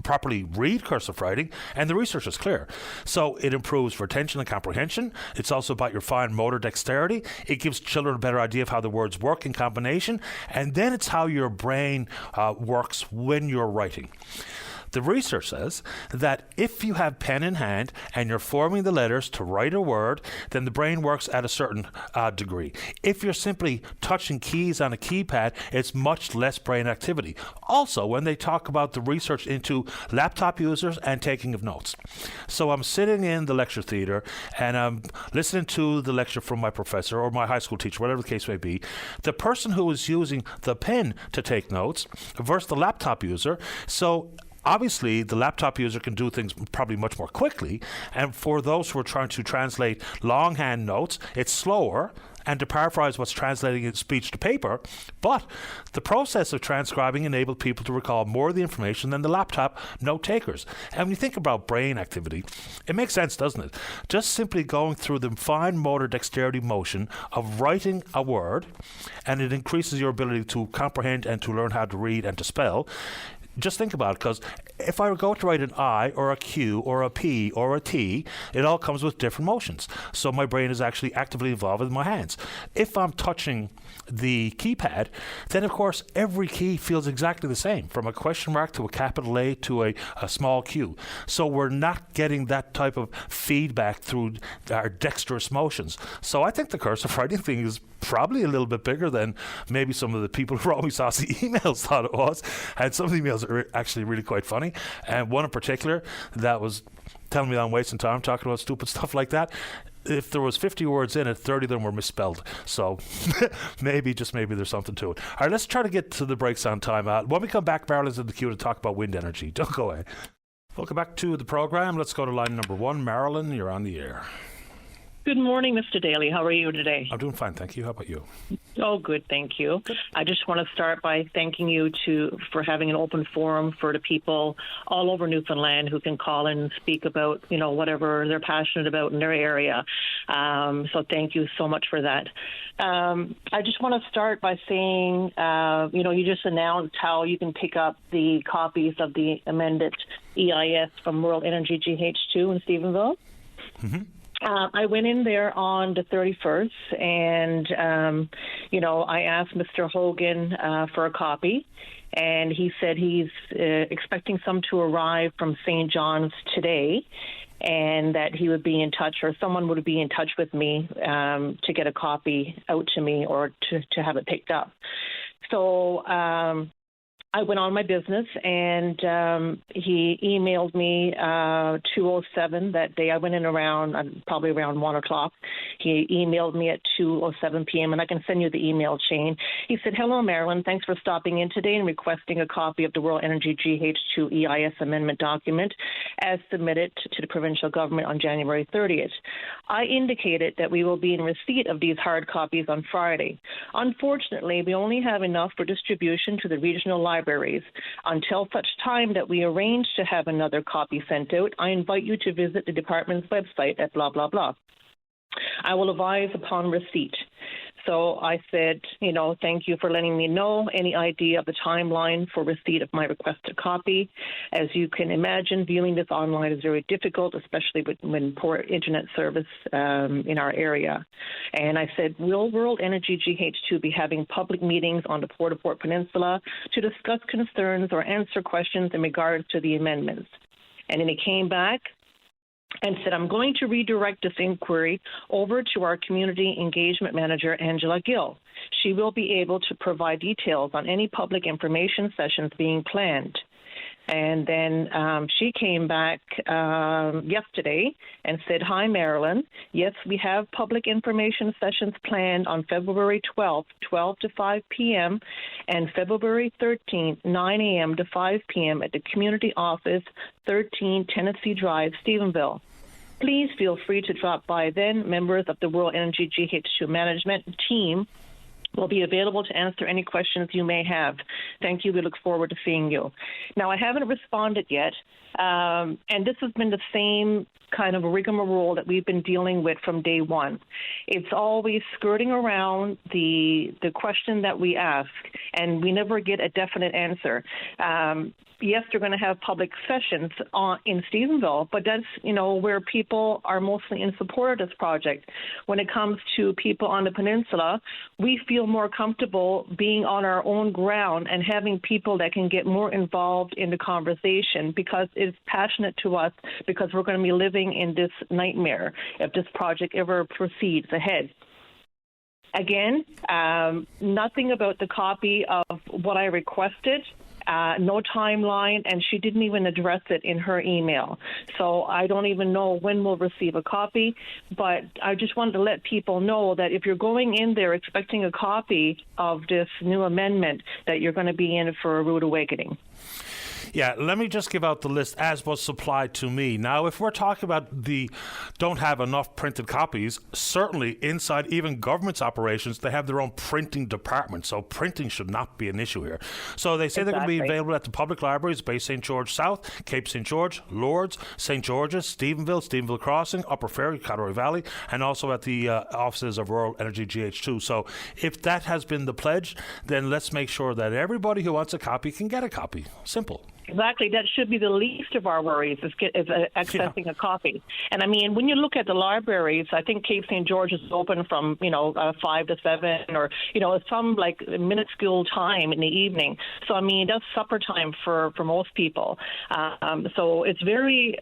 properly read cursive writing, and the research is clear. So it improves retention and comprehension. It's also about your fine motor dexterity. It gives children a better idea of how the words work in combination, and then it's how your brain works when you're writing. The research says that if you have pen in hand and you're forming the letters to write a word, then the brain works at a certain degree. If you're simply touching keys on a keypad, it's much less brain activity. Also, when they talk about the research into laptop users and taking of notes. So I'm sitting in the lecture theater and I'm listening to the lecture from my professor or my high school teacher, whatever the case may be. The person who is using the pen to take notes versus the laptop user. So obviously, the laptop user can do things probably much more quickly, and for those who are trying to translate longhand notes, it's slower, and to paraphrase what's translating in speech to paper, but the process of transcribing enabled people to recall more of the information than the laptop note takers. And when you think about brain activity, it makes sense, doesn't it? Just simply going through the fine motor dexterity motion of writing a word, and it increases your ability to comprehend and to learn how to read and to spell. Just think about it, because if I go to write an I or a Q or a P or a T, it all comes with different motions. So my brain is actually actively involved with my hands. If I'm touching the keypad, then of course every key feels exactly the same, from a question mark to a capital A to a small Q. So we're not getting that type of feedback through our dexterous motions. So I think the cursive writing thing is probably a little bit bigger than maybe some of the people who wrote me saucy emails thought it was. And some of the emails are actually really quite funny. And one in particular that was telling me I'm wasting time talking about stupid stuff like that. If there was 50 words in it, 30 of them were misspelled. So maybe, just maybe, there's something to it. All right, let's try to get to the breaks on time. When we come back, Marilyn's in the queue to talk about wind energy. Don't go away. Welcome back to the program. Let's go to line number 1. Marilyn, you're on the air. Good morning, Mr. Daly. How are you today? I'm doing fine, thank you. How about you? Oh, good, thank you. I just want to start by thanking you for having an open forum for the people all over Newfoundland who can call and speak about, whatever they're passionate about in their area. So thank you so much for that. I just want to start by saying, you just announced how you can pick up the copies of the amended EIS from World Energy GH2 in Stephenville. Mm-hmm. I went in there on the 31st, and, I asked Mr. Hogan for a copy, and he said he's expecting some to arrive from St. John's today, and that he would be in touch, or someone would be in touch with me to get a copy out to me or to have it picked up. So I went on my business, and he emailed me 2:07 that day. I went in probably around 1 o'clock. He emailed me at 2:07 p.m., and I can send you the email chain. He said, "Hello, Marilyn. Thanks for stopping in today and requesting a copy of the World Energy GH2 EIS amendment document as submitted to the provincial government on January 30th. I indicated that we will be in receipt of these hard copies on Friday. Unfortunately, we only have enough for distribution to the regional libraries. Until such time that we arrange to have another copy sent out, I invite you to visit the department's website at blah, blah, blah. I will advise upon receipt." So I said, thank you for letting me know. Any idea of the timeline for receipt of my requested copy? As you can imagine, viewing this online is very difficult, especially when poor internet service in our area. And I said, will World Energy GH2 be having public meetings on the Port-au-Port Peninsula to discuss concerns or answer questions in regards to the amendments? And then he came back and said, I'm going to redirect this inquiry over to our community engagement manager, Angela Gill. She will be able to provide details on any public information sessions being planned. And then she came back yesterday and said, "Hi, Marilyn. Yes, we have public information sessions planned on February 12th, 12 to 5 p.m., and February 13th, 9 a.m. to 5 p.m. at the community office, 13 Tennessee Drive, Stephenville. Please feel free to drop by then. Members of the World Energy GH2 management team will be available to answer any questions you may have. Thank you. We look forward to seeing you." Now, I haven't responded yet, and this has been the same kind of rigmarole that we've been dealing with from day one. It's always skirting around the question that we ask, and we never get a definite answer. Yes, they're going to have public sessions in Stephenville, but that's, where people are mostly in support of this project. When it comes to people on the peninsula, we feel more comfortable being on our own ground and having people that can get more involved in the conversation, because it's passionate to us, because we're going to be living in this nightmare if this project ever proceeds ahead. Again, nothing about the copy of what I requested. No timeline, and she didn't even address it in her email. So I don't even know when we'll receive a copy, but I just wanted to let people know that if you're going in there expecting a copy of this new amendment, that you're going to be in for a rude awakening. Yeah, let me just give out the list as was supplied to me. Now, if we're talking about the don't have enough printed copies, certainly inside even government's operations, they have their own printing department, so printing should not be an issue here. So they say they're going to be available at the public libraries, Bay St. George South, Cape St. George, Lourdes, St. George's, Stephenville Crossing, Upper Ferry, Calgary Valley, and also at the offices of World Energy GH2. So if that has been the pledge, then let's make sure that everybody who wants a copy can get a copy. Simple. Exactly. That should be the least of our worries, is accessing a copy. And I mean, when you look at the libraries, I think Cape St. George is open from, 5 to 7 or, some like minuscule time in the evening. So, I mean, that's supper time for most people. So it's very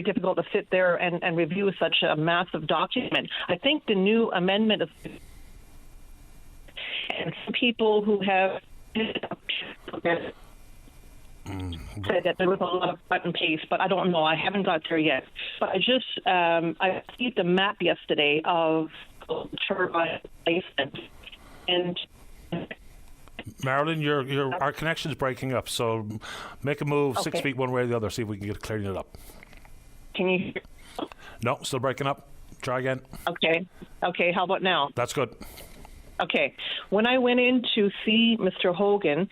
difficult to sit there and review such a massive document. I think the new amendment is, and some people who have said that there was a lot of cut and paste, but I don't know. I haven't got there yet. But I received a map yesterday of turbine placement, and Marilyn, our connection's breaking up, so make a move 6 feet one way or the other, see if we can get clearing it up. Can you hear? No, still breaking up. Try again. Okay, how about now? That's good. Okay. When I went in to see Mr. Hogan,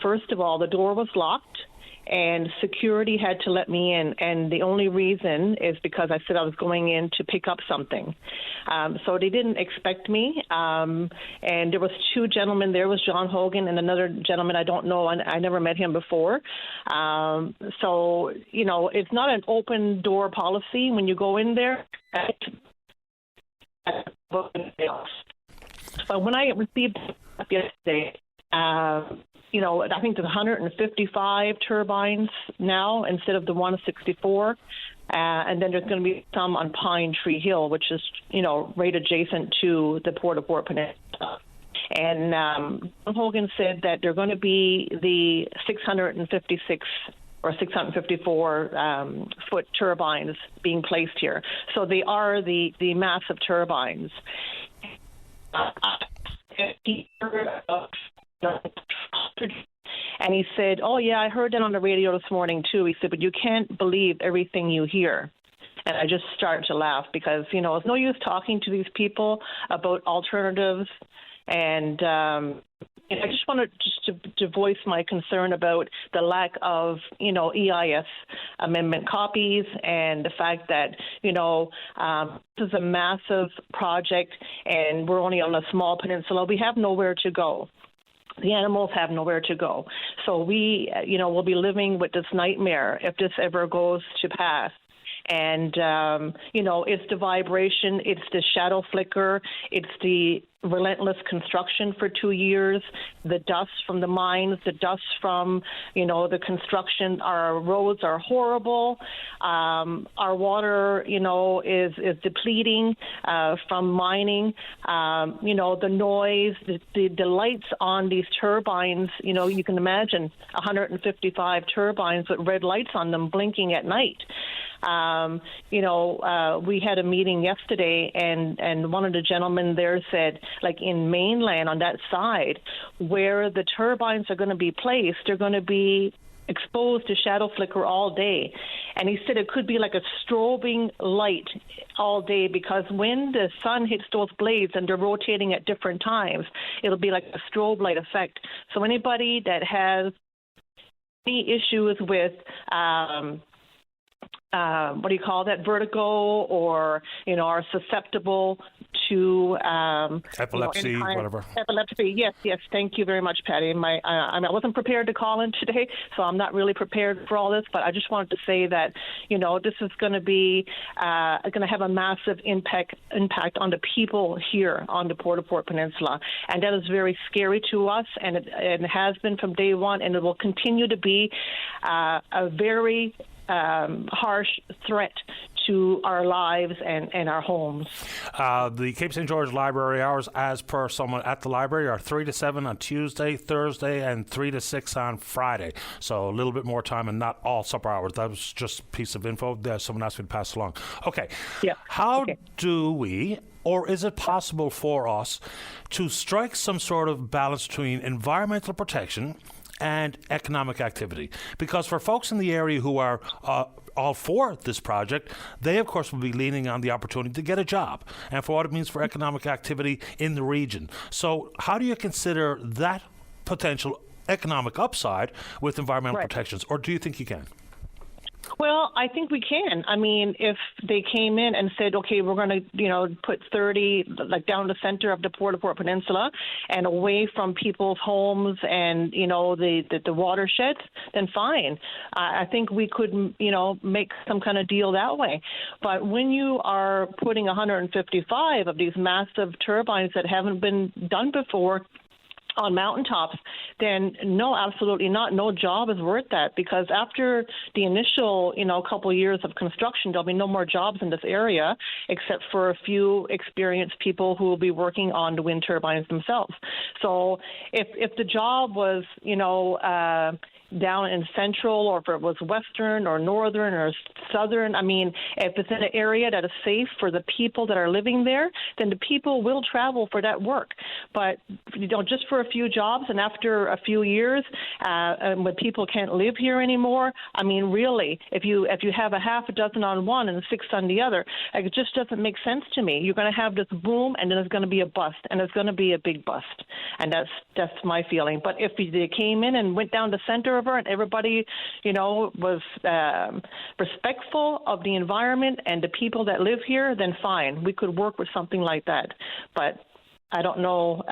first of all, the door was locked and security had to let me in. And the only reason is because I said I was going in to pick up something. So they didn't expect me. And there was two gentlemen. There was John Hogan and another gentleman I don't know. I never met him before. So, it's not an open door policy when you go in there. But when I received it yesterday, I think there's 155 turbines now instead of the 164. And then there's going to be some on Pine Tree Hill, which is, right adjacent to the Port of Port Peninsula. And Hogan said that they're going to be the 656 or 654 foot turbines being placed here. So they are the massive turbines. And he said, "Oh yeah, I heard that on the radio this morning too." He said, "But you can't believe everything you hear." And I just started to laugh because it's no use talking to these people about alternatives. And I just wanted to voice my concern about the lack of EIS amendment copies and the fact that this is a massive project and we're only on a small peninsula. We have nowhere to go. The animals have nowhere to go. So we, will be living with this nightmare if this ever goes to pass. And, it's the vibration, it's the shadow flicker, it's the relentless construction for 2 years, the dust from the mines, the dust from, the construction. Our roads are horrible. Our water, is depleting from mining. The noise, the lights on these turbines, you can imagine 155 turbines with red lights on them blinking at night. We had a meeting yesterday, and one of the gentlemen there said, like in mainland on that side, where the turbines are going to be placed, they're going to be exposed to shadow flicker all day. And he said it could be like a strobing light all day because when the sun hits those blades and they're rotating at different times, it'll be like a strobe light effect. So anybody that has any issues with vertigo or, are susceptible to epilepsy, whatever. Epilepsy, yes. Thank you very much, Patty. I wasn't prepared to call in today, so I'm not really prepared for all this, but I just wanted to say that, this is going to be going to have a massive impact on the people here on the Port of Port Peninsula. And that is very scary to us, and it has been from day one, and it will continue to be a very harsh threat to our lives and our homes. The Cape St. George Library hours, as per someone at the library, are 3 to 7 on Tuesday, Thursday, and 3 to 6 on Friday. So a little bit more time and not all supper hours. That was just a piece of info that someone asked me to pass along. Okay. Yeah. How do we, or is it possible for us to strike some sort of balance between environmental protection and economic activity? Because for folks in the area who are all for this project, they of course will be leaning on the opportunity to get a job and for what it means for economic activity in the region. So how do you consider that potential economic upside with environmental protections, or do you think you can? Well, I think we can. I mean, if they came in and said, okay, we're going to, put 30, like down the center of the Port of Port Peninsula and away from people's homes and, the watersheds, then fine. I think we could, make some kind of deal that way. But when you are putting 155 of these massive turbines that haven't been done before on mountaintops, then no, absolutely not. No job is worth that, because after the initial, couple of years of construction, there'll be no more jobs in this area except for a few experienced people who will be working on the wind turbines themselves. So if the job was, down in central or if it was western or northern or southern. I mean, if it's in an area that is safe for the people that are living there, then the people will travel for that work. But, just for a few jobs and after a few years, when people can't live here anymore, I mean, really, if you have a half a dozen on one and 6 on the other, it just doesn't make sense to me. You're going to have this boom and then it's going to be a bust, and it's going to be a big bust. And that's my feeling. But if they came in and went down the center of her and everybody, was respectful of the environment and the people that live here, then fine. We could work with something like that. But I don't know,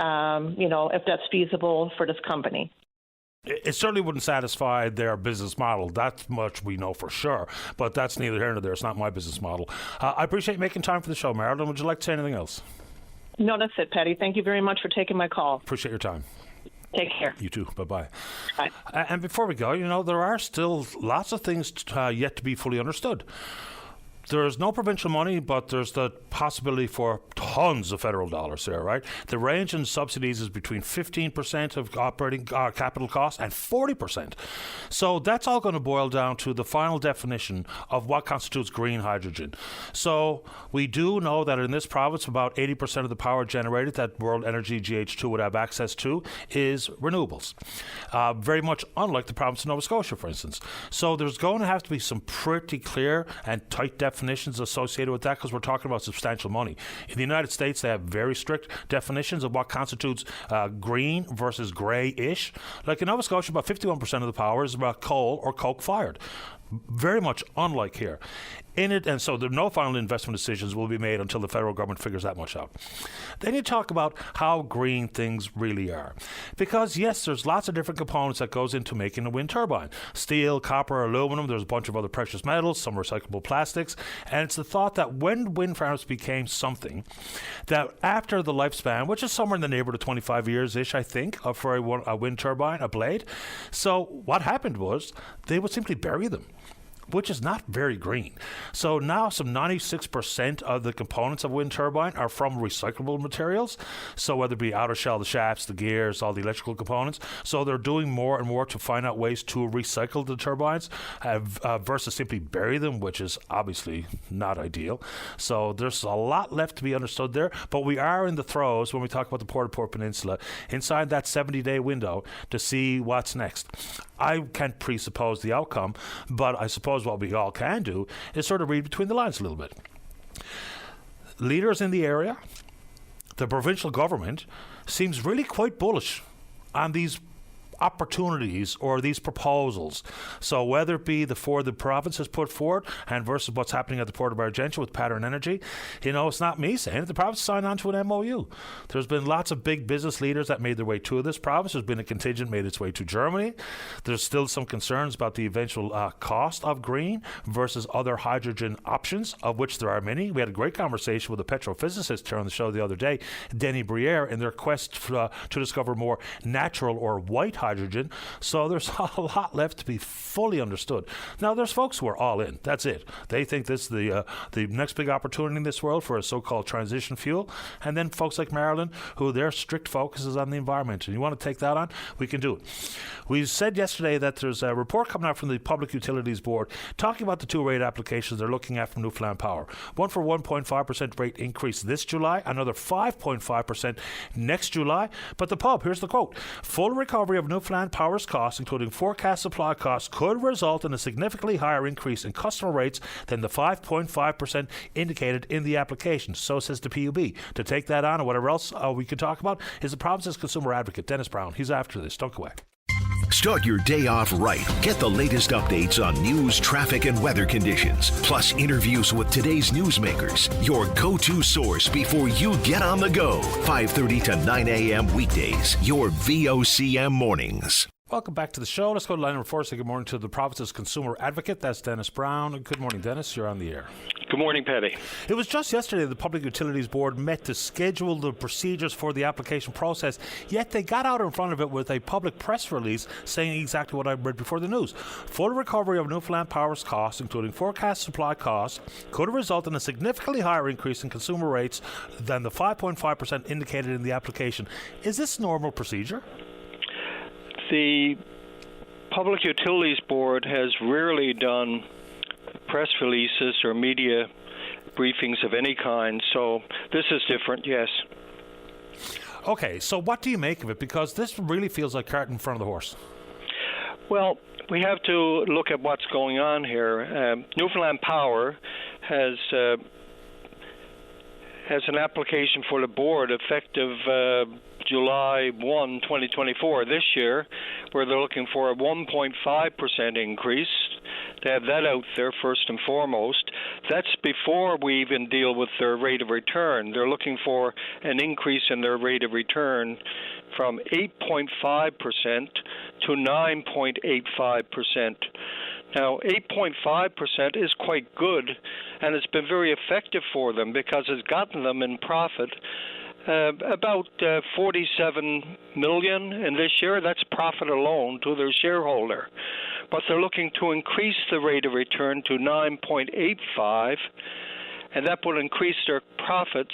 if that's feasible for this company. It certainly wouldn't satisfy their business model. That much we know for sure. But that's neither here nor there. It's not my business model. I appreciate making time for the show, Marilyn. Would you like to say anything else? No, that's it, Patty. Thank you very much for taking my call. Appreciate your time. Take care. You too. Bye-bye. Bye. And before we go, there are still lots of things yet to be fully understood. There's no provincial money, but there's the possibility for tons of federal dollars there, right? The range in subsidies is between 15% of operating capital costs and 40%. So that's all going to boil down to the final definition of what constitutes green hydrogen. So we do know that in this province, about 80% of the power generated that World Energy GH2 would have access to is renewables. Very much unlike the province of Nova Scotia, for instance. So there's going to have to be some pretty clear and tight definitions associated with that, because we're talking about substantial money. In the United States, they have very strict definitions of what constitutes green versus grey-ish. Like in Nova Scotia, about 51% of the power is about coal or coke-fired. Very much unlike here. In it, and so there are no final investment decisions will be made until the federal government figures that much out. Then you talk about how green things really are. Because yes, there's lots of different components that goes into making a wind turbine. Steel, copper, aluminum, there's a bunch of other precious metals, some recyclable plastics, and it's the thought that when wind farms became something, that after the lifespan, which is somewhere in the neighborhood of 25 years-ish, I think, for a wind turbine, a blade. So what happened was they would simply bury them, which is not very green. So now some 96% of the components of a wind turbine are from recyclable materials. So whether it be outer shell, the shafts, the gears, all the electrical components. So they're doing more and more to find out ways to recycle the turbines versus simply bury them, which is obviously not ideal. So there's a lot left to be understood there. But we are in the throes, when we talk about the Port au Port Peninsula, inside that 70-day window to see what's next. I can't presuppose the outcome, but I suppose what we all can do is sort of read between the lines a little bit. Leaders in the area, the provincial government, seems really quite bullish on these opportunities or these proposals. So whether it be the four the province has put forward and versus what's happening at the Port of Argentia with Pattern Energy, it's not me saying it. The province signed on to an MOU. There's been lots of big business leaders that made their way to this province. There's been a contingent made its way to Germany. There's still some concerns about the eventual cost of green versus other hydrogen options, of which there are many. We had a great conversation with a petrophysicist here on the show the other day, Denis Briere, in their quest to discover more natural or white hydrogen. So there's a lot left to be fully understood. Now, there's folks who are all in. That's it. They think this is the next big opportunity in this world for a so-called transition fuel. And then folks like Marilyn, who their strict focus is on the environment. And you want to take that on? We can do it. We said yesterday that there's a report coming out from the Public Utilities Board talking about the two rate applications they're looking at from Newfoundland Power. One for 1.5% rate increase this July, another 5.5% next July. But the pub, here's the quote: full recovery of Newfoundland Power's costs, including forecast supply costs, could result in a significantly higher increase in customer rates than the 5.5% indicated in the application. So says the PUB. To take that on, or whatever else we could talk about, is the province's consumer advocate, Dennis Brown. He's after this. Don't go away. Start your day off right. Get the latest updates on news, traffic, and weather conditions, plus interviews with today's newsmakers. Your go-to source before you get on the go. 5:30 to 9 a.m. weekdays. Your VOCM mornings. Welcome back to the show. Let's go to line number 4. Say good morning to the province's consumer advocate. That's Dennis Brown. Good morning, Dennis. You're on the air. Good morning, Patty. It was just yesterday the Public Utilities Board met to schedule the procedures for the application process, yet they got out in front of it with a public press release saying exactly what I read before the news. Full recovery of Newfoundland Power's costs, including forecast supply costs, could result in a significantly higher increase in consumer rates than the 5.5% indicated in the application. Is this normal procedure? The Public Utilities Board has rarely done press releases or media briefings of any kind, so this is different, yes. Okay, so what do you make of it? Because this really feels like cart in front of the horse. Well, we have to look at what's going on here. Newfoundland Power has an application for the board effective July 1, 2024, this year, where they're looking for a 1.5% increase. They have that out there first and foremost. That's before we even deal with their rate of return. They're looking for an increase in their rate of return from 8.5% to 9.85%. Now, 8.5% is quite good, and it's been very effective for them because it's gotten them in profit about $47 million in this year. That's profit alone to their shareholder. But they're looking to increase the rate of return to 9.85, and that will increase their profits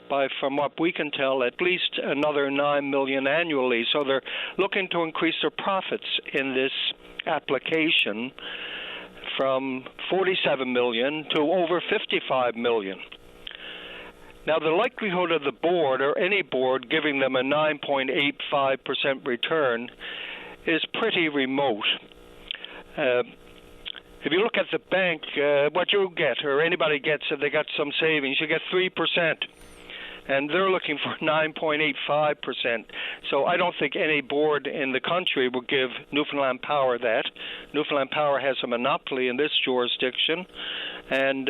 by, from what we can tell, at least another $9 million annually. So they're looking to increase their profits in this application from $47 million to over $55 million. Now, the likelihood of the board or any board giving them a 9.85% return is pretty remote. If you look at the bank, what you get, or anybody gets if they got some savings, you get 3%. And they're looking for 9.85%. So I don't think any board in the country will give Newfoundland Power that. Newfoundland Power has a monopoly in this jurisdiction, and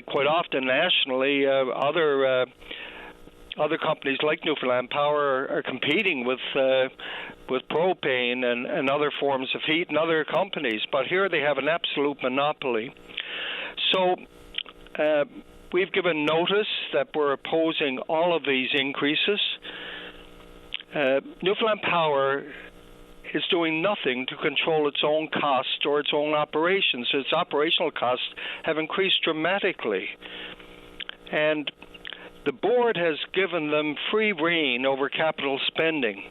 quite often nationally, other companies like Newfoundland Power are competing with propane and other forms of heat and other companies. But here they have an absolute monopoly. So we've given notice that we're opposing all of these increases. Newfoundland Power is doing nothing to control its own costs or its own operations. Its operational costs have increased dramatically. And the board has given them free rein over capital spending.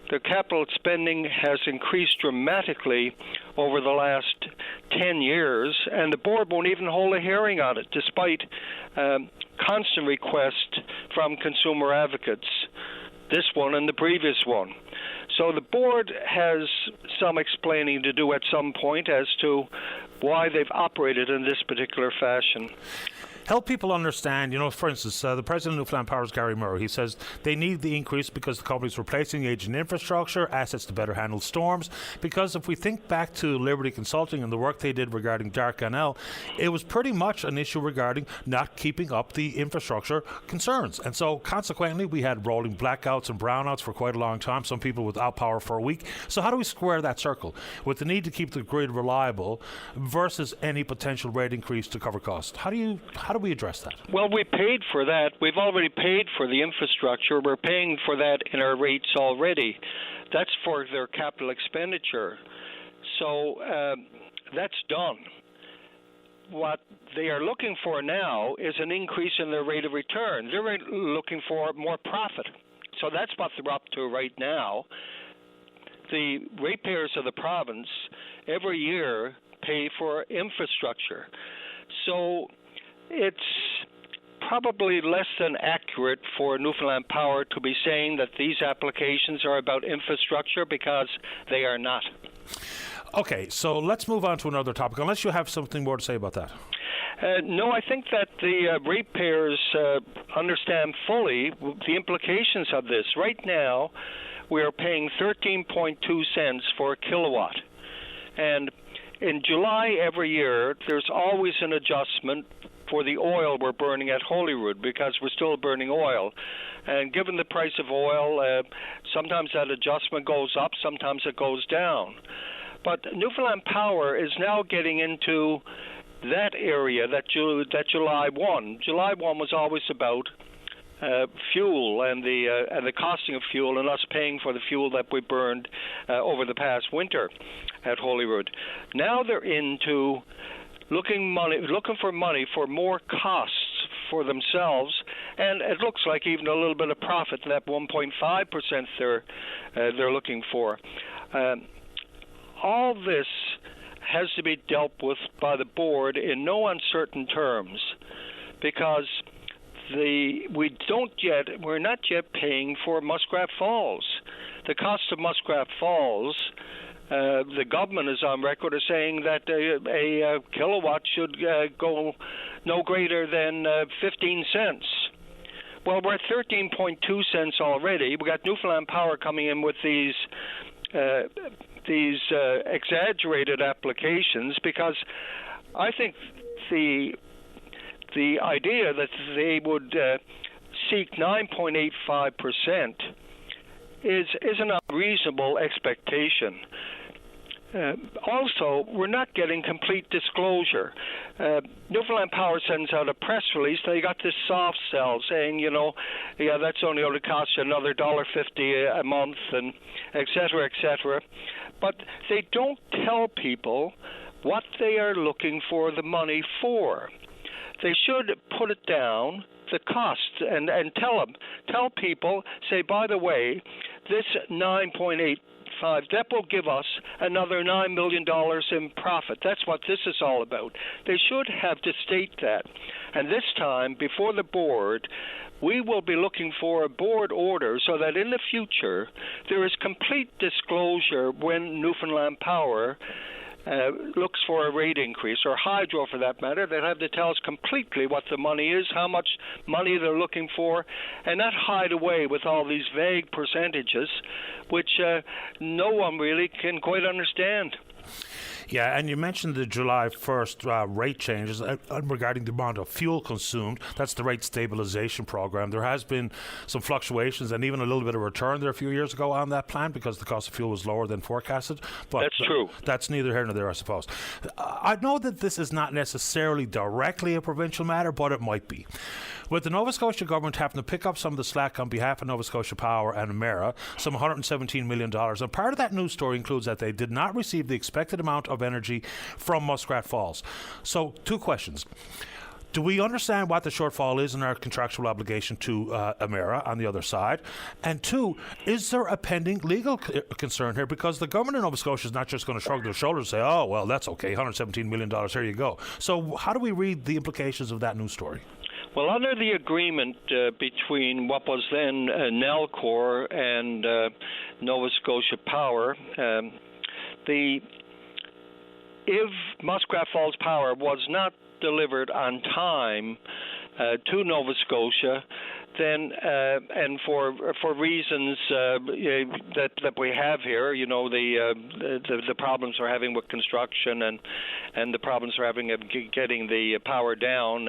Their capital spending has increased dramatically over the last 10 years, and the board won't even hold a hearing on it, despite constant requests from consumer advocates, this one and the previous one. So the board has some explaining to do at some point as to why they've operated in this particular fashion. Help people understand, for instance, the president of Newfoundland Power is Gary Murray. He says they need the increase because the company's replacing aging infrastructure, assets to better handle storms. Because if we think back to Liberty Consulting and the work they did regarding Dardanelle, it was pretty much an issue regarding not keeping up the infrastructure concerns. And so consequently, we had rolling blackouts and brownouts for quite a long time, some people without power for a week. So how do we square that circle with the need to keep the grid reliable versus any potential rate increase to cover costs? How do we address that? Well, we paid for that. We've already paid for the infrastructure. We're paying for that in our rates already. That's for their capital expenditure. So that's done. What they are looking for now is an increase in their rate of return. They're looking for more profit. So that's what they're up to right now. The ratepayers of the province every year pay for infrastructure. So it's probably less than accurate for Newfoundland Power to be saying that these applications are about infrastructure, because they are not. Okay, so let's move on to another topic, unless you have something more to say about that. No, I think that the ratepayers understand fully the implications of this. Right now, we are paying 13.2 cents for a kilowatt. And in July every year, there's always an adjustment for the oil we're burning at Holyrood, because we're still burning oil. And given the price of oil, sometimes that adjustment goes up, sometimes it goes down. But Newfoundland Power is now getting into that area, that July 1. July 1 was always about fuel and the costing of fuel, and us paying for the fuel that we burned over the past winter at Holyrood. Now they're into looking for money for more costs for themselves, and it looks like even a little bit of profit, that 1.5% they're looking for. all this has to be dealt with by the board in no uncertain terms, because we're not yet paying for Muskrat Falls. The cost of Muskrat Falls, the government is on record as saying that a kilowatt should go no greater than 15 cents. Well, we're at 13.2 cents already. We got Newfoundland Power coming in with these exaggerated applications, because I think the idea that they would seek 9.85% is an unreasonable expectation. Also, we're not getting complete disclosure. Newfoundland Power sends out a press release. They got this soft sell saying, that's only going to cost you another $1.50 a month, and et cetera, et cetera. But they don't tell people what they are looking for the money for. They should put it down, the cost, and tell people, say, by the way, this 9.85, that will give us another $9 million in profit. That's what this is all about. They should have to state that. And this time, before the board, we will be looking for a board order so that in the future there is complete disclosure when Newfoundland Power looks for a rate increase, or Hydro for that matter. They'll have to tell us completely what the money is, how much money they're looking for, and not hide away with all these vague percentages, which no one really can quite understand. Yeah, and you mentioned the July 1st rate changes regarding the amount of fuel consumed. That's the rate stabilization program. There has been some fluctuations and even a little bit of return there a few years ago on that plan because the cost of fuel was lower than forecasted. But that's true. That's neither here nor there, I suppose. I know that this is not necessarily directly a provincial matter, but it might be. With the Nova Scotia government having to pick up some of the slack on behalf of Nova Scotia Power and Emera, some $117 million. And part of that news story includes that they did not receive the expected amount of energy from Muskrat Falls. So, two questions. Do we understand what the shortfall is in our contractual obligation to Emera on the other side? And two, is there a pending legal concern here? Because the government of Nova Scotia is not just going to shrug their shoulders and say, oh, well, that's okay, $117 million, here you go. So how do we read the implications of that news story? Well, under the agreement between what was then Nalcor and Nova Scotia Power, if Muskrat Falls Power was not delivered on time to Nova Scotia, then and for reasons that we have here, the problems we're having with construction and the problems we're having of getting the power down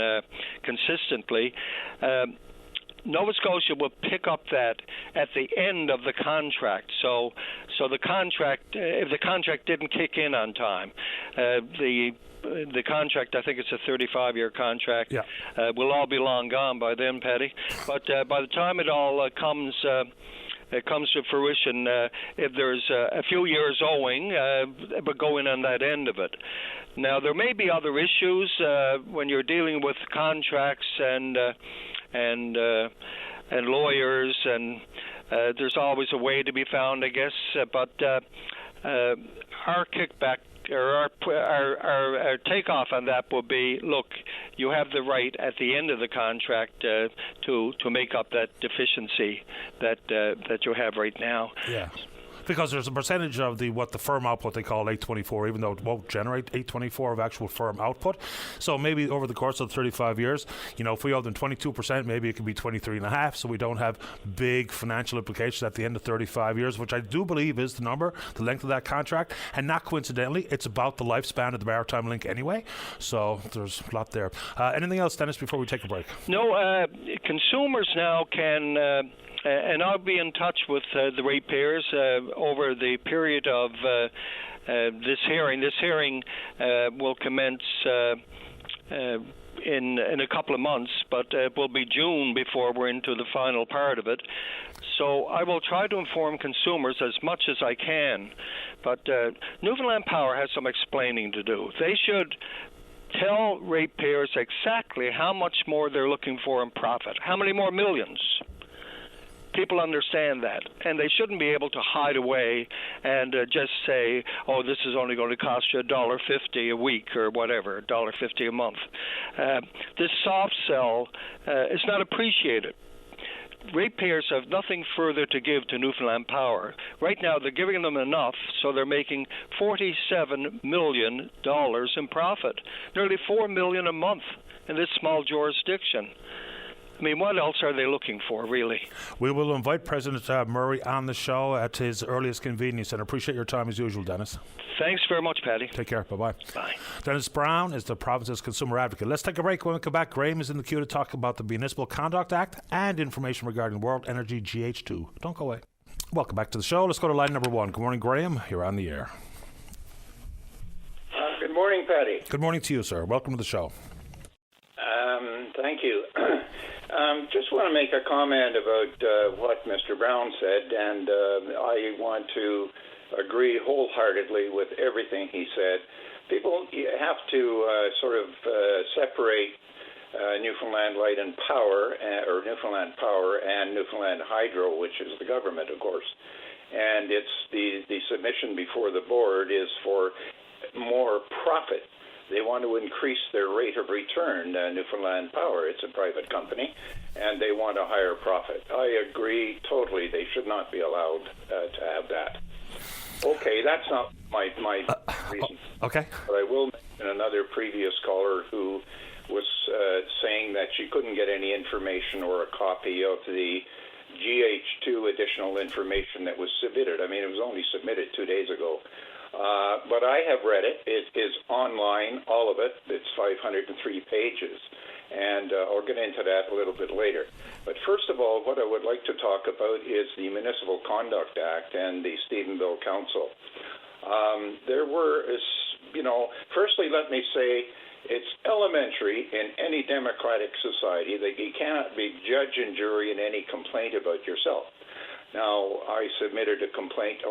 consistently. Nova Scotia will pick up that at the end of the contract. So the contract, if the contract didn't kick in on time, the contract, I think it's a 35-year contract, will all be long gone by then, Patty. But by the time it all comes to fruition, if there's a few years owing, but going on that end of it. Now, there may be other issues when you're dealing with contracts and lawyers, and there's always a way to be found, I guess. But our kickback or our takeoff on that will be: look, you have the right at the end of the contract to make up that deficiency that you have right now. Yeah. Because there's a percentage of what the firm output they call 824, even though it won't generate 824 of actual firm output. So maybe over the course of 35 years, if we owe them 22%, maybe it can be 23.5%. So we don't have big financial implications at the end of 35 years, which I do believe is the number, the length of that contract. And not coincidentally, it's about the lifespan of the Maritime Link anyway. So there's a lot there. Anything else, Dennis, before we take a break? No, consumers now can. And I'll be in touch with the ratepayers over the period of this hearing. This hearing will commence in a couple of months, but it will be June before we're into the final part of it. So I will try to inform consumers as much as I can. But Newfoundland Power has some explaining to do. They should tell ratepayers exactly how much more they're looking for in profit, how many more millions. People understand that, and they shouldn't be able to hide away and just say, "Oh, this is only going to cost you $1.50 a week or whatever, $1.50 a month." This soft sell is not appreciated. Ratepayers have nothing further to give to Newfoundland Power. Right now, they're giving them enough, so they're making $47 million in profit, nearly $4 million a month in this small jurisdiction. I mean, what else are they looking for, really? We will invite President Murray on the show at his earliest convenience, and I appreciate your time as usual, Dennis. Thanks very much, Paddy. Take care. Bye-bye. Bye. Dennis Brown is the province's consumer advocate. Let's take a break. When we come back, Graham is in the queue to talk about the Municipal Conduct Act and information regarding World Energy GH2. Don't go away. Welcome back to the show. Let's go to line number 1. Good morning, Graham. You're on the air. Good morning, Paddy. Good morning to you, sir. Welcome to the show. Thank you. Just want to make a comment about what Mr. Brown said, and I want to agree wholeheartedly with everything he said. People have to sort of separate Newfoundland Light and Power, or Newfoundland Power and Newfoundland Hydro, which is the government, of course. And it's the submission before the board is for more profit. They want to increase their rate of return. Newfoundland Power, it's a private company, and they want a higher profit. I agree totally. They should not be allowed to have that. Okay, that's not my reason. Okay. But I will mention another previous caller who was saying that she couldn't get any information or a copy of the GH2 additional information that was submitted. I mean, it was only submitted 2 days ago. But I have read it. It is online, all of it. It's 503 pages. And I'll get into that a little bit later. But first of all, what I would like to talk about is the Municipal Conduct Act and the Stephenville Council. There were, firstly, let me say, it's elementary in any democratic society that you cannot be judge and jury in any complaint about yourself. Now, I submitted a complaint.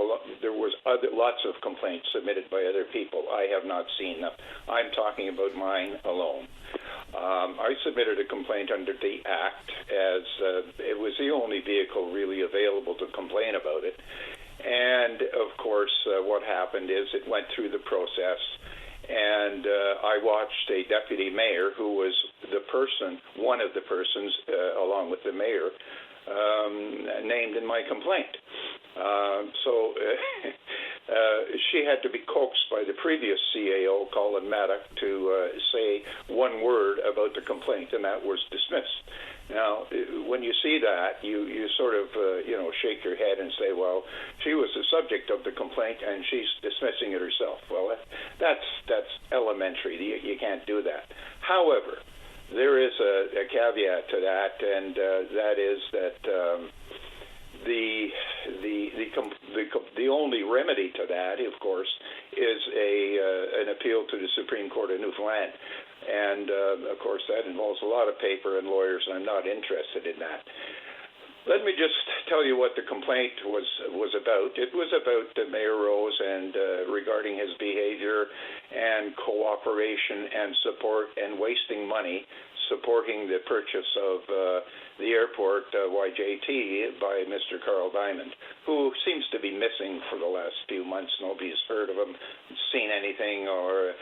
There was lots of complaints submitted by other people. I have not seen them. I'm talking about mine alone. I submitted a complaint under the Act as it was the only vehicle really available to complain about it. And, of course, what happened is it went through the process, and I watched a deputy mayor who was one of the persons, along with the mayor, named in my complaint. So she had to be coaxed by the previous CAO, Colin Maddock, to say one word about the complaint, and that was dismissed. Now, when you see that, you sort of, shake your head and say, well, she was the subject of the complaint, and she's dismissing it herself. Well, that's elementary. You can't do that. However, there is a caveat to that, and that is that the only remedy to that, of course, is an appeal to the Supreme Court of Newfoundland, and of course that involves a lot of paper and lawyers, and I'm not interested in that. Let me just tell you what the complaint was about. It was about Mayor Rose and regarding his behavior and cooperation and support and wasting money supporting the purchase of the airport YJT by Mr. Carl Diamond, who seems to be missing for the last few months. Nobody's heard of him, seen anything, or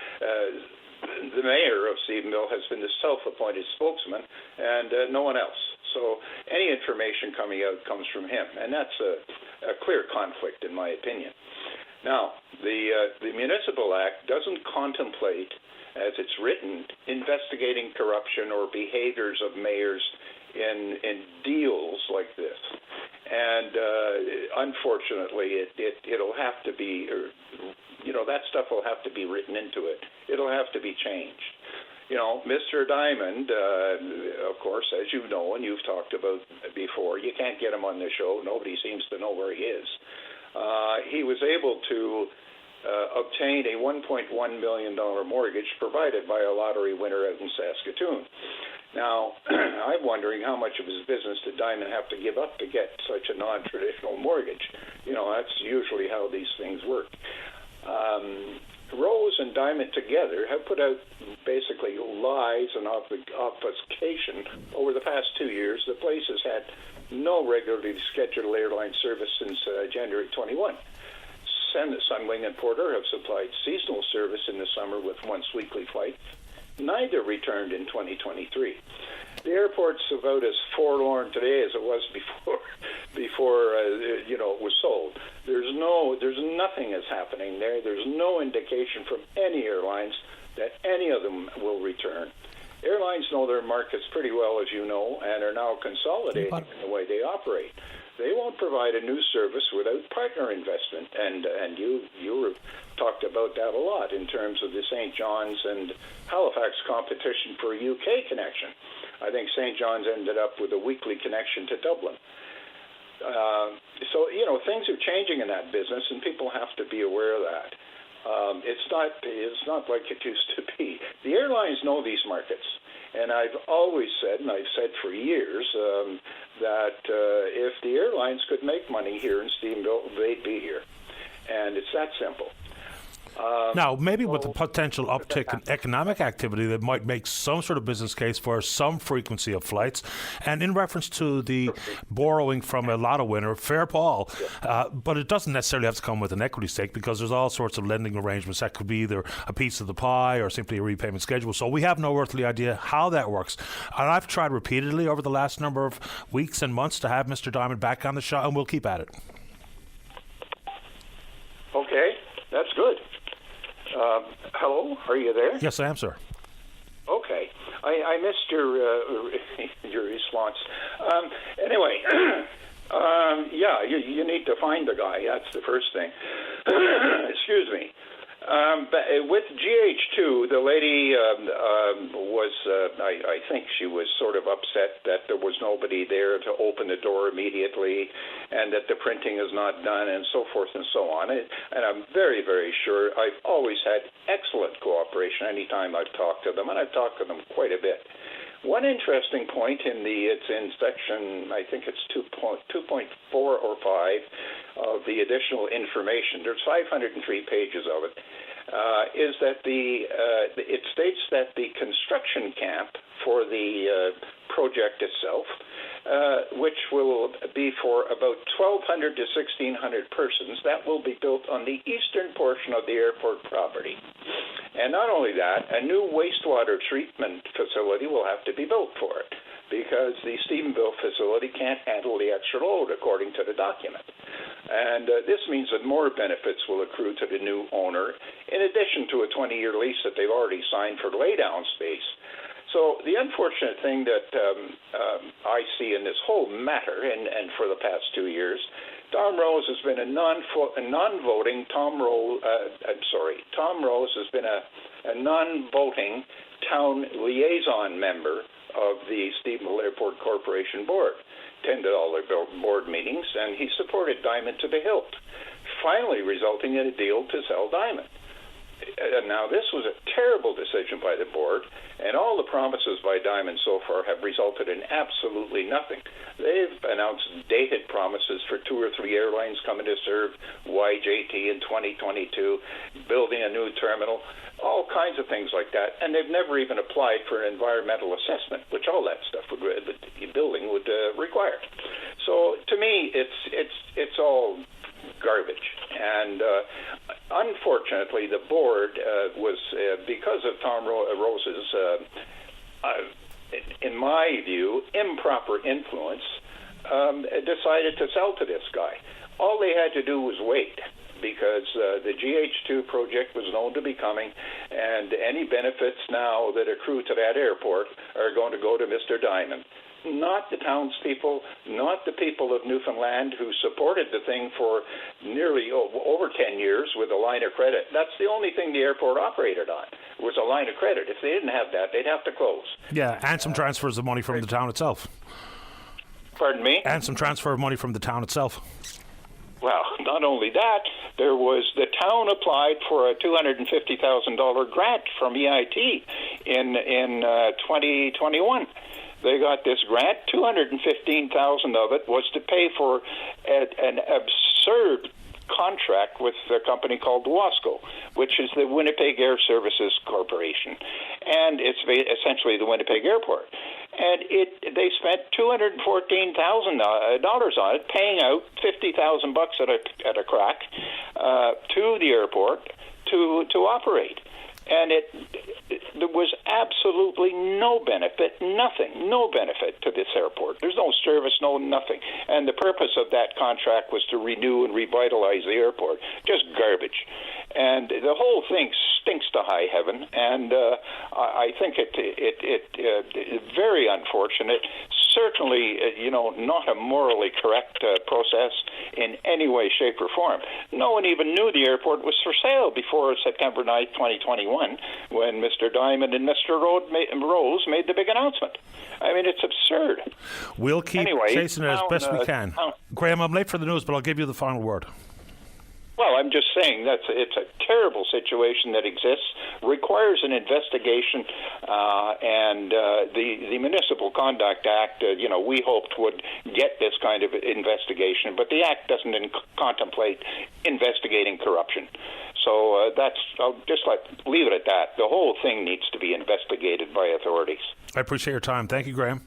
the mayor of Stephenville has been the self-appointed spokesman and no one else. So any information coming out comes from him, and that's a clear conflict in my opinion. Now, the Municipal Act doesn't contemplate, as it's written, investigating corruption or behaviors of mayors in deals like this. And unfortunately, it'll have to be, that stuff will have to be written into it. It'll have to be changed. Mr. Diamond, of course, as you know and you've talked about before, you can't get him on the show. Nobody seems to know where he is. He was able to obtain a $1.1 million mortgage provided by a lottery winner out in Saskatoon. Now, I'm wondering how much of his business did Diamond have to give up to get such a non-traditional mortgage. That's usually how these things work. Rose and Diamond together have put out basically lies and obfuscation over the past 2 years. The place has had no regularly scheduled airline service since January 21. Sunwing and Porter have supplied seasonal service in the summer with once-weekly flights. Neither returned in 2023. The airport's about as forlorn today as it was before it was sold. There's nothing is happening there. There's no indication from any airlines that any of them will return. Airlines know their markets pretty well, as you know, and are now consolidating in the way they operate. They won't provide a new service without partner investment, and you talked about that a lot in terms of the St. John's and Halifax competition for a UK connection. I think St. John's ended up with a weekly connection to Dublin. So things are changing in that business, and people have to be aware of that. It's not like it used to be. The airlines know these markets. And I've always said, and I've said for years, that if the airlines could make money here in Stephenville, they'd be here. And it's that simple. Now, maybe with the potential uptick in economic activity, that might make some sort of business case for some frequency of flights. And in reference to the borrowing from a lotto winner, fair ball, but it doesn't necessarily have to come with an equity stake, because there's all sorts of lending arrangements that could be either a piece of the pie or simply a repayment schedule. So we have no earthly idea how that works. And I've tried repeatedly over the last number of weeks and months to have Mr. Diamond back on the show, and we'll keep at it. Okay, that's good. Hello, are you there? Yes, I am, sir. Okay, I missed your response. Anyway, you need to find the guy. That's the first thing. Excuse me. But with GH2, the lady was, I think she was sort of upset that there was nobody there to open the door immediately, and that the printing is not done, and so forth and so on. And I'm very, very sure I've always had excellent cooperation anytime I've talked to them, and I've talked to them quite a bit. One interesting point it's in section, I think it's 2.4 or 5 of the additional information. There's 503 pages of it. Is that it states that the construction camp for the project itself, which will be for about 1,200 to 1,600 persons, that will be built on the eastern portion of the airport property. And not only that, a new wastewater treatment facility will have to be built for it, because the Stephenville facility can't handle the extra load, according to the document. And this means that more benefits will accrue to the new owner, in addition to a 20-year lease that they've already signed for laydown space. So the unfortunate thing that I see in this whole matter, and for the past 2 years, Tom Rose has been a non-voting Tom Rose has been a non-voting town liaison member of the Stephenville Airport Corporation Board. Attended all their board meetings, and he supported Diamond to the hilt, finally resulting in a deal to sell Diamond. Now, this was a terrible decision by the board, and all the promises by Diamond so far have resulted in absolutely nothing. They've announced dated promises for 2 or 3 airlines coming to serve YJT in 2022, building a new terminal, all kinds of things like that, and they've never even applied for an environmental assessment, which all that stuff the building would require. So, to me, it's all garbage. And unfortunately, the board was, because of Tom Rose's, in my view, improper influence, decided to sell to this guy. All they had to do was wait, because the GH2 project was known to be coming, and any benefits now that accrue to that airport are going to go to Mr. Diamond. Not the townspeople, not the people of Newfoundland who supported the thing for nearly over 10 years with a line of credit. That's the only thing the airport operated on, was a line of credit. If they didn't have that, they'd have to close. Yeah, and some transfers of money from the town itself. Pardon me? And some transfer of money from the town itself. Well, not only that, there was the town applied for a $250,000 grant from EIT in 2021. They got this grant. $215,000 of it was to pay for an absurd contract with a company called WASCO, which is the Winnipeg Air Services Corporation, and it's essentially the Winnipeg Airport. And they spent $214,000 on it, paying out $50,000 at a crack to the airport to operate. And there was absolutely no benefit, no benefit to this airport. There's no service, no nothing. And the purpose of that contract was to renew and revitalize the airport. Just garbage. And the whole thing stinks to high heaven. And I think it's very unfortunate. Certainly, not a morally correct process in any way, shape, or form. No one even knew the airport was for sale before September 9th, 2021, when Mr. Diamond and Mr. Rose made the big announcement. I mean, it's absurd. We'll keep chasing it as best we can. Graham, I'm late for the news, but I'll give you the final word. Well, I'm just saying it's a terrible situation that exists, requires an investigation, and the Municipal Conduct Act, we hoped would get this kind of investigation, but the Act doesn't contemplate investigating corruption. So I'll just leave it at that. The whole thing needs to be investigated by authorities. I appreciate your time. Thank you, Graham.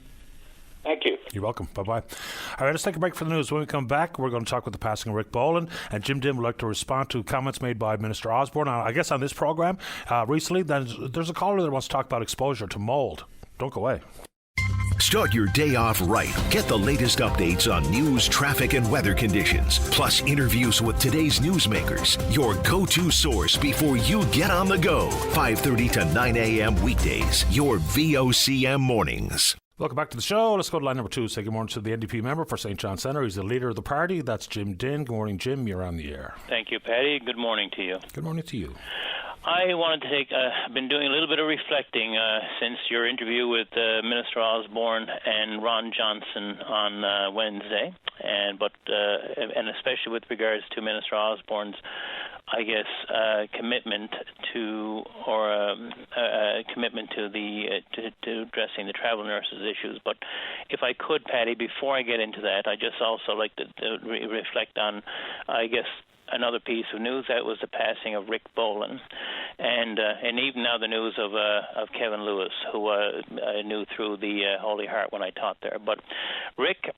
Thank you. You're welcome. Bye-bye. All right, let's take a break for the news. When we come back, we're going to talk with the passing of Rick Boland, and Jim Dim would like to respond to comments made by Minister Osborne. I guess on this program recently, there's a caller that wants to talk about exposure to mold. Don't go away. Start your day off right. Get the latest updates on news, traffic, and weather conditions, plus interviews with today's newsmakers. Your go-to source before you get on the go. 5:30 to 9 a.m. weekdays. Your VOCM mornings. Welcome back to the show. Let's go to line number 2. Say good morning to the NDP member for St. John Centre. He's the leader of the party. That's Jim Din. Good morning, Jim. You're on the air. Thank you, Paddy. Good morning to you. Good morning to you. I wanted to been doing a little bit of reflecting since your interview with Minister Osborne and Ron Johnson on Wednesday, and especially with regards to Minister Osborne's, I guess, commitment to to addressing the travel nurses issues. But if I could, Paddy, before I get into that, I just also like to reflect on, I guess, another piece of news. That was the passing of Rick Boland, and even now the news of Kevin Lewis, who I knew through the Holy Heart when I taught there. But Rick,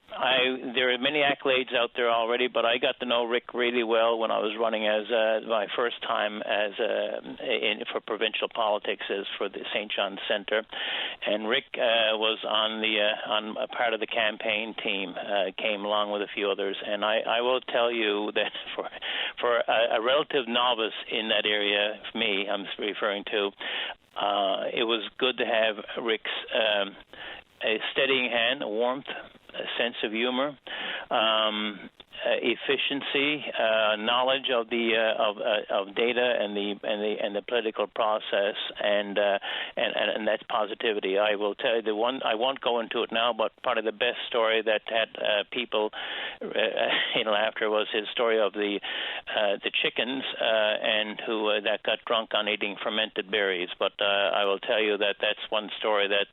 there are many accolades out there already, but I got to know Rick really well when I was running as my first time for provincial politics as for the St. John Centre, and Rick was on a part of the campaign team, came along with a few others, and I will tell you that for a relative novice in that area, for me, I'm referring to, it was good to have Rick's a steadying hand, a warmth, a sense of humor, efficiency, knowledge of the of data and the political process, and that's positivity. I will tell you the one. I won't go into it now, but part of the best story that had people in laughter was his story of the chickens and who that got drunk on eating fermented berries. But I will tell you that that's one story that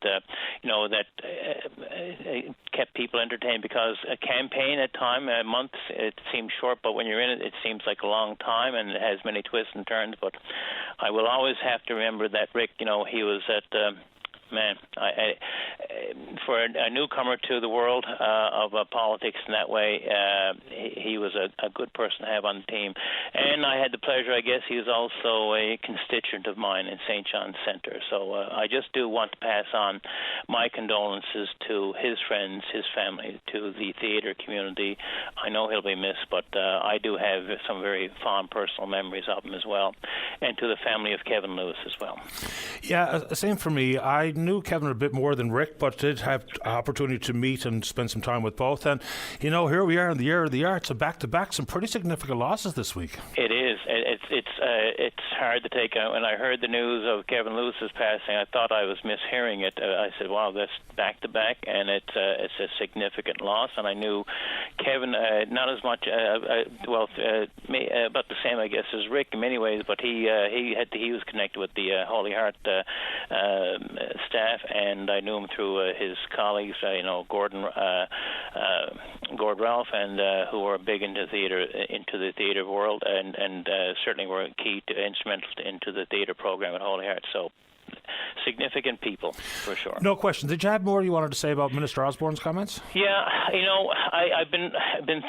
kept people entertained, because a campaign at time, a month, it seems short, but when you're in it, it seems like a long time, and it has many twists and turns. But I will always have to remember that Rick, he was at for a newcomer to the world of politics in that way, he was a good person to have on the team. And I had the pleasure, I guess he was also a constituent of mine in St. John Centre. So I just do want to pass on my condolences to his friends, his family, to the theatre community. I know he'll be missed, but I do have some very fond personal memories of him as well, and to the family of Kevin Lewis as well. Yeah, same for me. I knew Kevin a bit more than Rick, but did have opportunity to meet and spend some time with both. And, here we are in the year of the arts, so back-to-back, some pretty significant losses this week. It is. It's hard to take. When I heard the news of Kevin Lewis's passing, I thought I was mishearing it. I said, wow, that's back-to-back, and it's a significant loss. And I knew Kevin, not as much, about the same, I guess, as Rick in many ways, but he was connected with the Holy Heart staff, and I knew him through his colleagues, Gordon Gord Ralph, and who were big into the theatre world, and certainly were instrumental into the theatre program at Holy Heart. So significant people, for sure. No question. Did you have more you wanted to say about Minister Osborne's comments? Yeah, I've been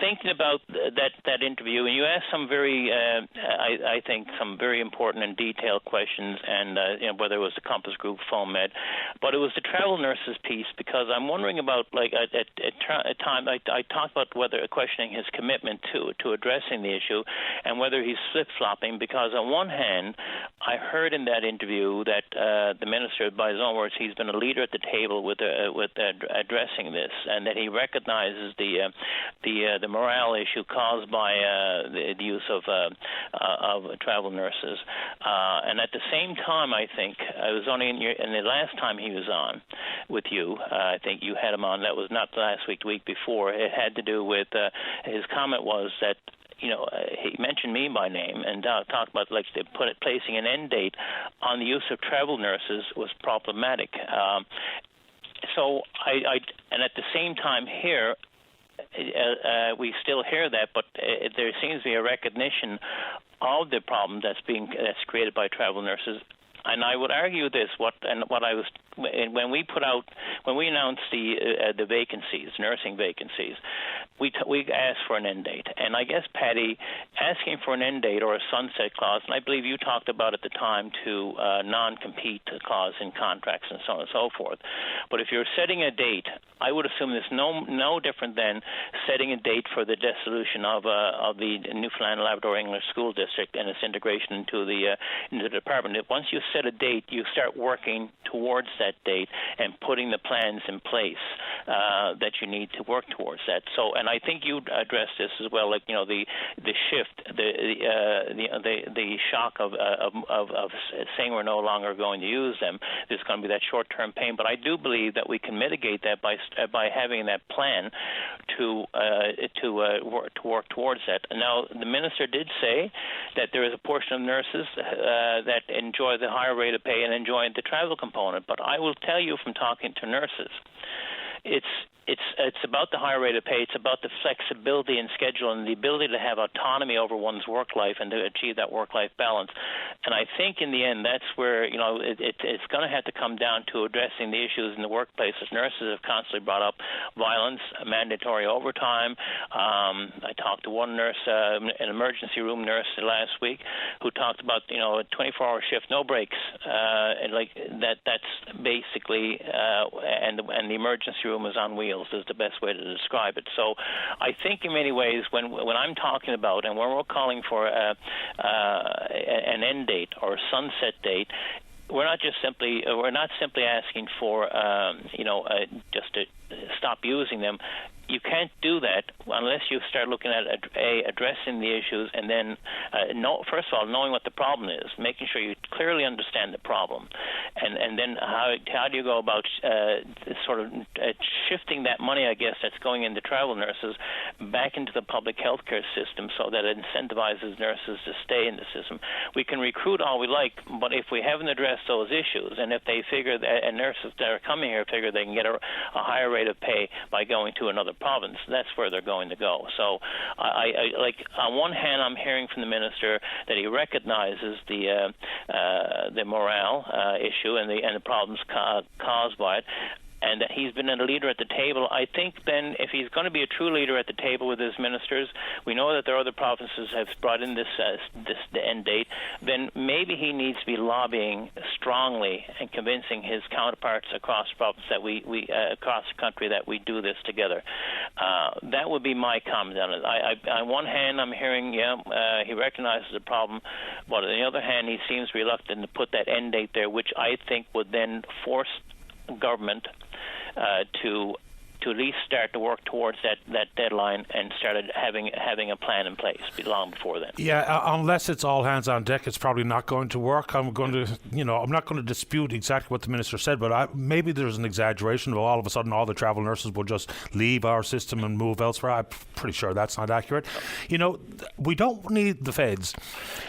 thinking about that interview, and you asked some very, I think, some very important and detailed questions, and whether it was the Compass Group, FOAMed, but it was the travel nurses piece, because I'm wondering about, like, at time I talked about whether questioning his commitment to addressing the issue, and whether he's flip-flopping, because on one hand, I heard in that interview that the minister, by his own words, he's been a leader at the table with addressing this, and that he recognizes the morale issue caused by the use of travel nurses. And at the same time, I think it was only in the last time he was on with you. I think you had him on. That was not last week, the week before. It had to do with his comment was that, he mentioned me by name and talked about placing an end date on the use of travel nurses was problematic. So and at the same time here, we still hear that, but there seems to be a recognition of the problem that's created by travel nurses. And I would argue this: when we announced the vacancies, nursing vacancies, we asked for an end date, and I guess, Patty, asking for an end date or a sunset clause, and I believe you talked about at the time to non-compete clause in contracts and so on and so forth. But if you're setting a date, I would assume it's no different than setting a date for the dissolution of the Newfoundland and Labrador English School District and its integration into the department. Once you set a date, you start working towards that date and putting the plans in place that you need to work towards that. So, and I think you addressed this as well, like the shift, the shock of saying we're no longer going to use them. There's going to be that short-term pain, but I do believe that we can mitigate that by having that plan to work towards that. Now, the minister did say that there is a portion of nurses that enjoy the higher rate of pay and enjoy the travel component, but I will tell you from talking to nurses, it's about the higher rate of pay. It's about the flexibility in schedule and the ability to have autonomy over one's work life and to achieve that work-life balance. And I think in the end, that's where it's going to have to come down to addressing the issues in the workplace. As nurses have constantly brought up violence, mandatory overtime. I talked to one nurse, an emergency room nurse last week, who talked about a 24-hour shift, no breaks, and like that. That's basically and the emergency room is on wheels. Is the best way to describe it. So I think in many ways when I'm talking about and when we're calling for an end date or a sunset date, we're not simply asking for just to stop using them. You can't do that unless you start looking at addressing the issues, and then first of all, knowing what the problem is, making sure you clearly understand the problem, and then how do you go about shifting that money, I guess, that's going into travel nurses back into the public health care system so that it incentivizes nurses to stay in the system. We can recruit all we like, but if we haven't addressed those issues, and if they figure that, and nurses that are coming here figure they can get a higher rate of pay by going to another province, that's where they're going to go. So I on one hand, I'm hearing from the minister that he recognizes the morale issue and the problems caused by it, and that he's been a leader at the table. I think then if he's going to be a true leader at the table with his ministers, we know that there are other provinces have brought in this the end date, then maybe he needs to be lobbying strongly and convincing his counterparts across the province that we across the country that we do this together. That would be my comment on it. On one hand, I'm hearing, he recognizes the problem, but on the other hand, he seems reluctant to put that end date there, which I think would then force government to at least start to work towards that deadline and started having a plan in place long before then. Yeah, unless it's all hands on deck, it's probably not going to work. I'm not going to dispute exactly what the minister said, but maybe there's an exaggeration of all of a sudden all the travel nurses will just leave our system and move elsewhere. I'm pretty sure that's not accurate. We don't need the feds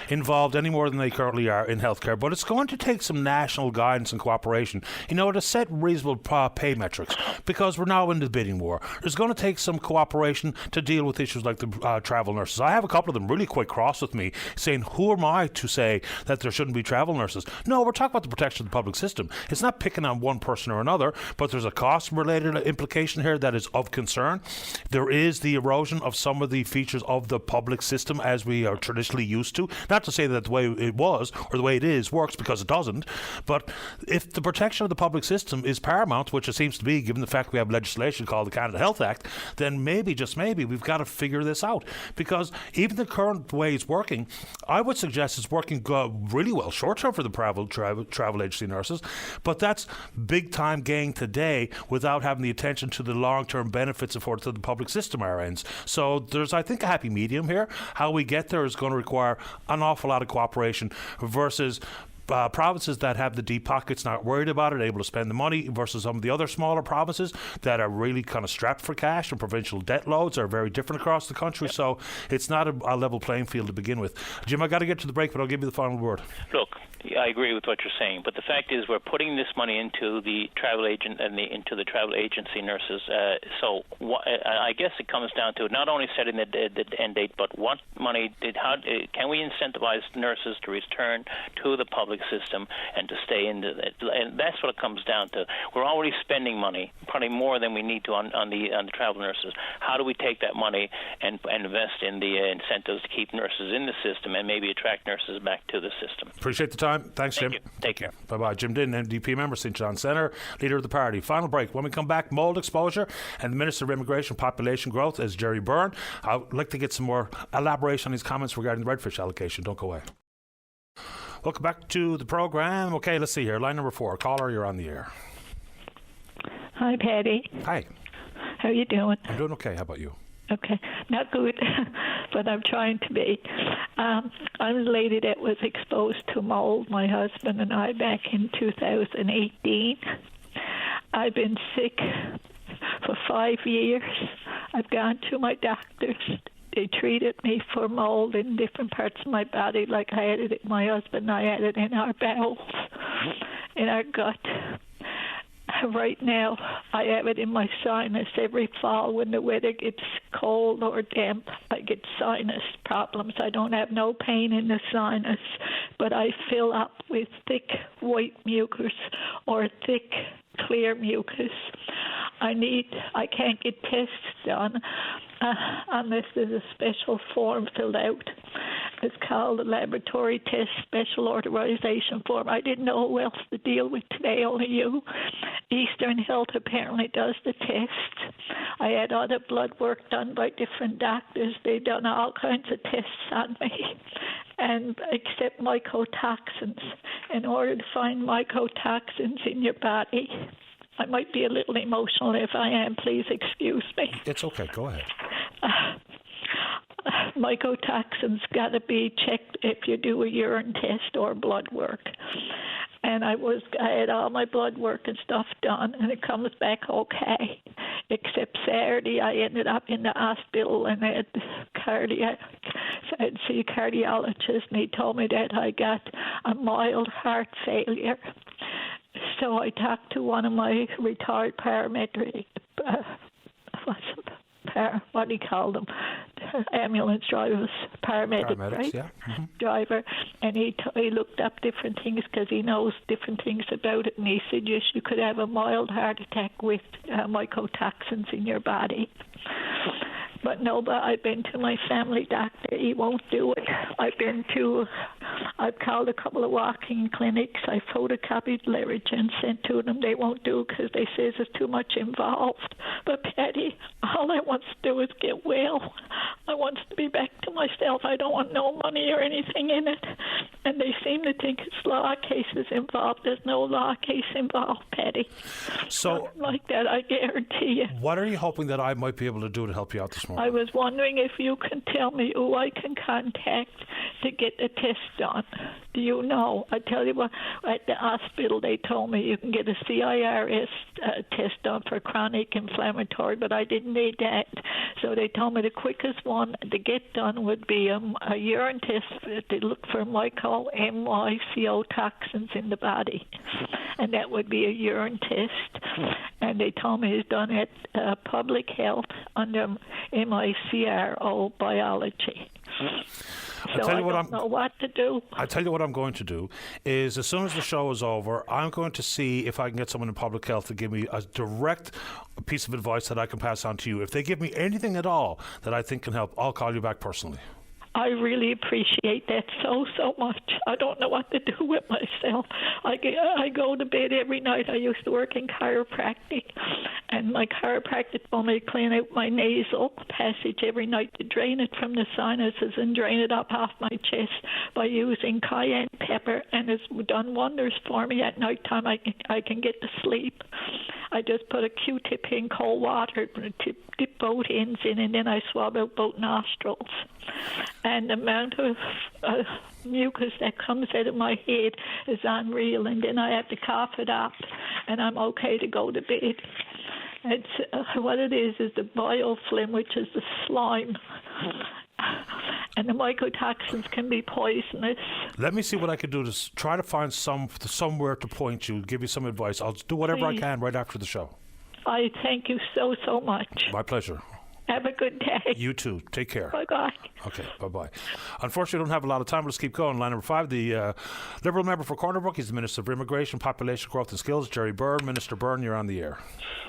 involved any more than they currently are in healthcare, but it's going to take some national guidance and cooperation, to set reasonable pay metrics, because we're now in the bidding war. There's going to take some cooperation to deal with issues like the travel nurses. I have a couple of them really quite cross with me, saying, who am I to say that there shouldn't be travel nurses? No, we're talking about the protection of the public system. It's not picking on one person or another, but there's a cost-related implication here that is of concern. There is the erosion of some of the features of the public system as we are traditionally used to. Not to say that the way it was or the way it is works, because it doesn't, but if the protection of the public system is paramount, which it seems to be given the fact we have legislation called the Canada Health Act, then maybe, just maybe, we've got to figure this out. Because even the current way it's working, I would suggest it's working really well short-term for the travel agency nurses, but that's big-time gain today without having the attention to the long-term benefits afforded to the public system our ends. So there's, I think, a happy medium here. How we get there is going to require an awful lot of cooperation versus provinces that have the deep pockets, not worried about it, able to spend the money, versus some of the other smaller provinces that are really kind of strapped for cash, and provincial debt loads are very different across the country. Yep. So it's not a level playing field to begin with. Jim, I got to get to the break, but I'll give you the final word. Look, I agree with what you're saying, but the fact is we're putting this money into the travel agent and into the travel agency nurses. I guess it comes down to not only setting the end date, but what money can we incentivize nurses to return to the public system and to stay into it? And that's what it comes down to. We're already spending money, probably more than we need to on the travel nurses. How do we take that money and invest in the incentives to keep nurses in the system and maybe attract nurses back to the system? Appreciate the time. Thanks, Jim. Thank you. Take care. Bye-bye. Jim Dinn, NDP member, St. John Centre, leader of the party. Final break. When we come back, mould exposure and the Minister of Immigration Population Growth is Jerry Byrne. I'd like to get some more elaboration on his comments regarding the redfish allocation. Don't go away. Welcome back to the program. Okay, let's see here. Line number 4. Caller, you're on the air. Hi, Paddy. Hi. How you doing? I'm doing okay. How about you? Okay. Not good, but I'm trying to be. I'm a lady that was exposed to mold, my husband and I, back in 2018. I've been sick for 5 years. I've gone to my doctors. They treated me for mold in different parts of my body, like I had it, my husband and I had it in our bowels, in our gut. Right now, I have it in my sinus. Every fall when the weather gets cold or damp, I get sinus problems. I don't have no pain in the sinus, but I fill up with thick white mucus or thick clear mucus. I can't get tests done unless there's a special form filled out. It's called a laboratory test special authorization form. I didn't know who else to deal with today, only you. Eastern Health apparently does the test. I had other blood work done by different doctors. They've done all kinds of tests on me, and except mycotoxins. In order to find mycotoxins in your body, I might be a little emotional. If I am, please excuse me. It's okay. Go ahead. Mycotoxins got to be checked if you do a urine test or blood work. And I had all my blood work and stuff done, and it comes back okay. Except Saturday, I ended up in the hospital, and I had I'd see a cardiologist, and he told me that I got a mild heart failure. So I talked to one of my retired paramedics, what do you call them? Ambulance drivers, paramedics, right? Yeah. Mm-hmm. Driver, and he looked up different things because he knows different things about it, and he said, yes, you could have a mild heart attack with mycotoxins in your body. But no, but I've been to my family doctor. He won't do it. I've called a couple of walk-in clinics. I photocopied literature and sent to them. They won't do it because they say there's too much involved. But Patty, all I want to do is get well. I want to be back to myself. I don't want no money or anything in it. And they seem to think it's law cases involved. There's no law case involved, Patty. So, nothing like that, I guarantee you. What are you hoping that I might be able to do to help you out this morning? I was wondering if you can tell me who I can contact to get the test done. Do you know? I tell you what, at the hospital they told me you can get a CIRS test done for chronic inflammatory, but I didn't need that. So they told me the quickest one to get done would be a urine test to look for myco toxins in the body. And that would be a urine test. And they told me it's done at Public Health under MICRO Biology. So I don't know what to do. I tell you what I'm going to do is, as soon as the show is over, I'm going to see if I can get someone in public health to give me a direct piece of advice that I can pass on to you. If they give me anything at all that I think can help, I'll call you back personally. I really appreciate that so much. I don't know what to do with myself. I go to bed every night. I used to work in chiropractic, and my chiropractic told me to clean out my nasal passage every night to drain it from the sinuses and drain it up off my chest by using cayenne pepper, and it's done wonders for me. At nighttime I can get to sleep. I just put a Q-tip in cold water, dip both ends in, and then I swab out both nostrils. And the amount of mucus that comes out of my head is unreal, and then I have to cough it up, and I'm okay to go to bed. It's what it is the biofilm, which is the slime. And the mycotoxins can be poisonous. Let me see what I can do to try to find somewhere to point you, give you some advice. I'll do whatever I can right after the show. I thank you so much. My pleasure. Have a good day. You too. Take care. Bye-bye. Okay, bye-bye. Unfortunately, we don't have a lot of time. Let's keep going. Line number 5, the Liberal member for Corner Brook. He's the Minister for Immigration, Population Growth and Skills, Jerry Byrne. Minister Byrne, you're on the air.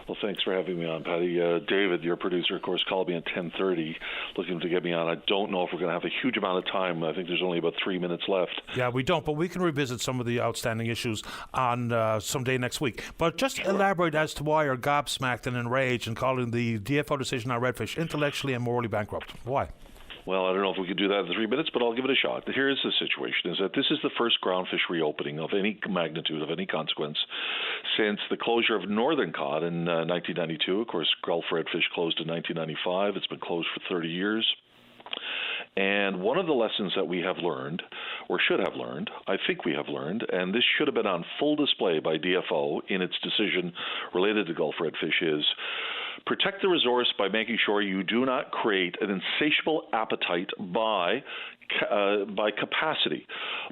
Well, thanks for having me on, Patty. David, your producer, of course, called me at 10:30 looking to get me on. I don't know if we're going to have a huge amount of time. I think there's only about 3 minutes left. Yeah, we don't, but we can revisit some of the outstanding issues on someday next week. But just elaborate as to why you're gobsmacked and enraged and calling the DFO decision on redfish intellectually and morally bankrupt. Why? Well, I don't know if we could do that in 3 minutes, but I'll give it a shot. Here is the situation, is that this is the first groundfish reopening of any magnitude, of any consequence, since the closure of northern cod in 1992. Of course, Gulf redfish closed in 1995. It's been closed for 30 years. And one of the lessons that we have learned, or should have learned, I think we have learned, and this should have been on full display by DFO in its decision related to Gulf redfish, is protect the resource by making sure you do not create an insatiable appetite by capacity,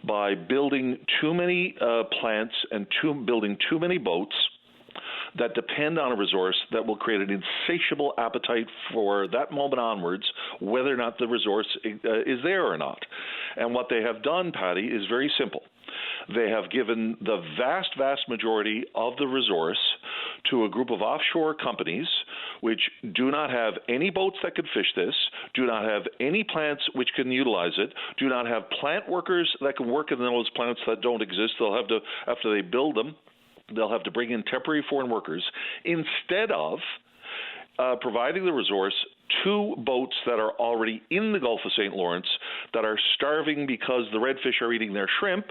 by building too many plants and building too many boats that depend on a resource that will create an insatiable appetite for that moment onwards, whether or not the resource is there or not. And what they have done, Patty, is very simple. They have given the vast majority of the resource to a group of offshore companies which do not have any boats that could fish this, do not have any plants which can utilize it, do not have plant workers that can work in those plants that don't exist. They'll have to, after they build them, they'll have to bring in temporary foreign workers instead of providing the resource to boats that are already in the Gulf of St. Lawrence that are starving because the redfish are eating their shrimp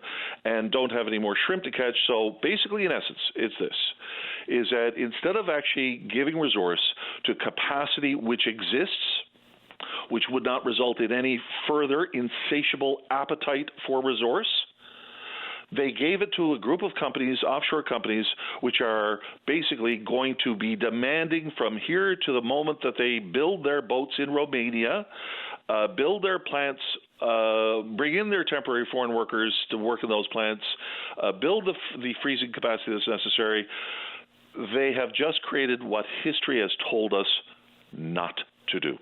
and don't have any more shrimp to catch. So basically, in essence, it's this, is that instead of actually giving resource to capacity which exists, which would not result in any further insatiable appetite for resource, they gave it to a group of companies, offshore companies, which are basically going to be demanding from here to the moment that they build their boats in Romania, build their plants, bring in their temporary foreign workers to work in those plants, build the freezing capacity that's necessary. They have just created what history has told us not to do.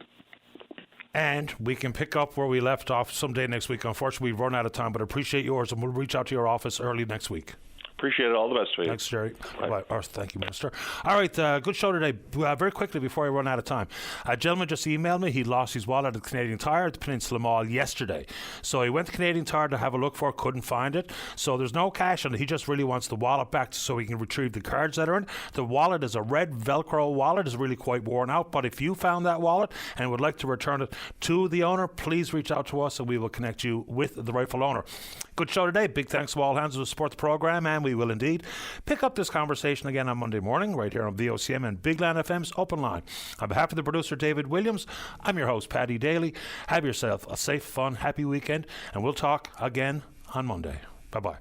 And we can pick up where we left off someday next week. Unfortunately, we've run out of time, but I appreciate yours, and we'll reach out to your office early next week. Appreciate it. All the best for you. Thanks, Jerry. Bye. Thank you, Minister. All right, good show today. Very quickly, before I run out of time, a gentleman just emailed me. He lost his wallet at the Canadian Tire at the Peninsula Mall yesterday. So he went to Canadian Tire to have a look for it, couldn't find it. So there's no cash on it. He just really wants the wallet back so he can retrieve the cards that are in. The wallet is a red Velcro wallet. It's really quite worn out. But if you found that wallet and would like to return it to the owner, please reach out to us and we will connect you with the rightful owner. Good show today. Big thanks to all hands who support the program, and we will indeed pick up this conversation again on Monday morning right here on VOCM and Big Land FM's Open Line. On behalf of the producer David Williams, I'm your host Paddy Daly. Have yourself a safe, fun, happy weekend, and we'll talk again on Monday. Bye-bye.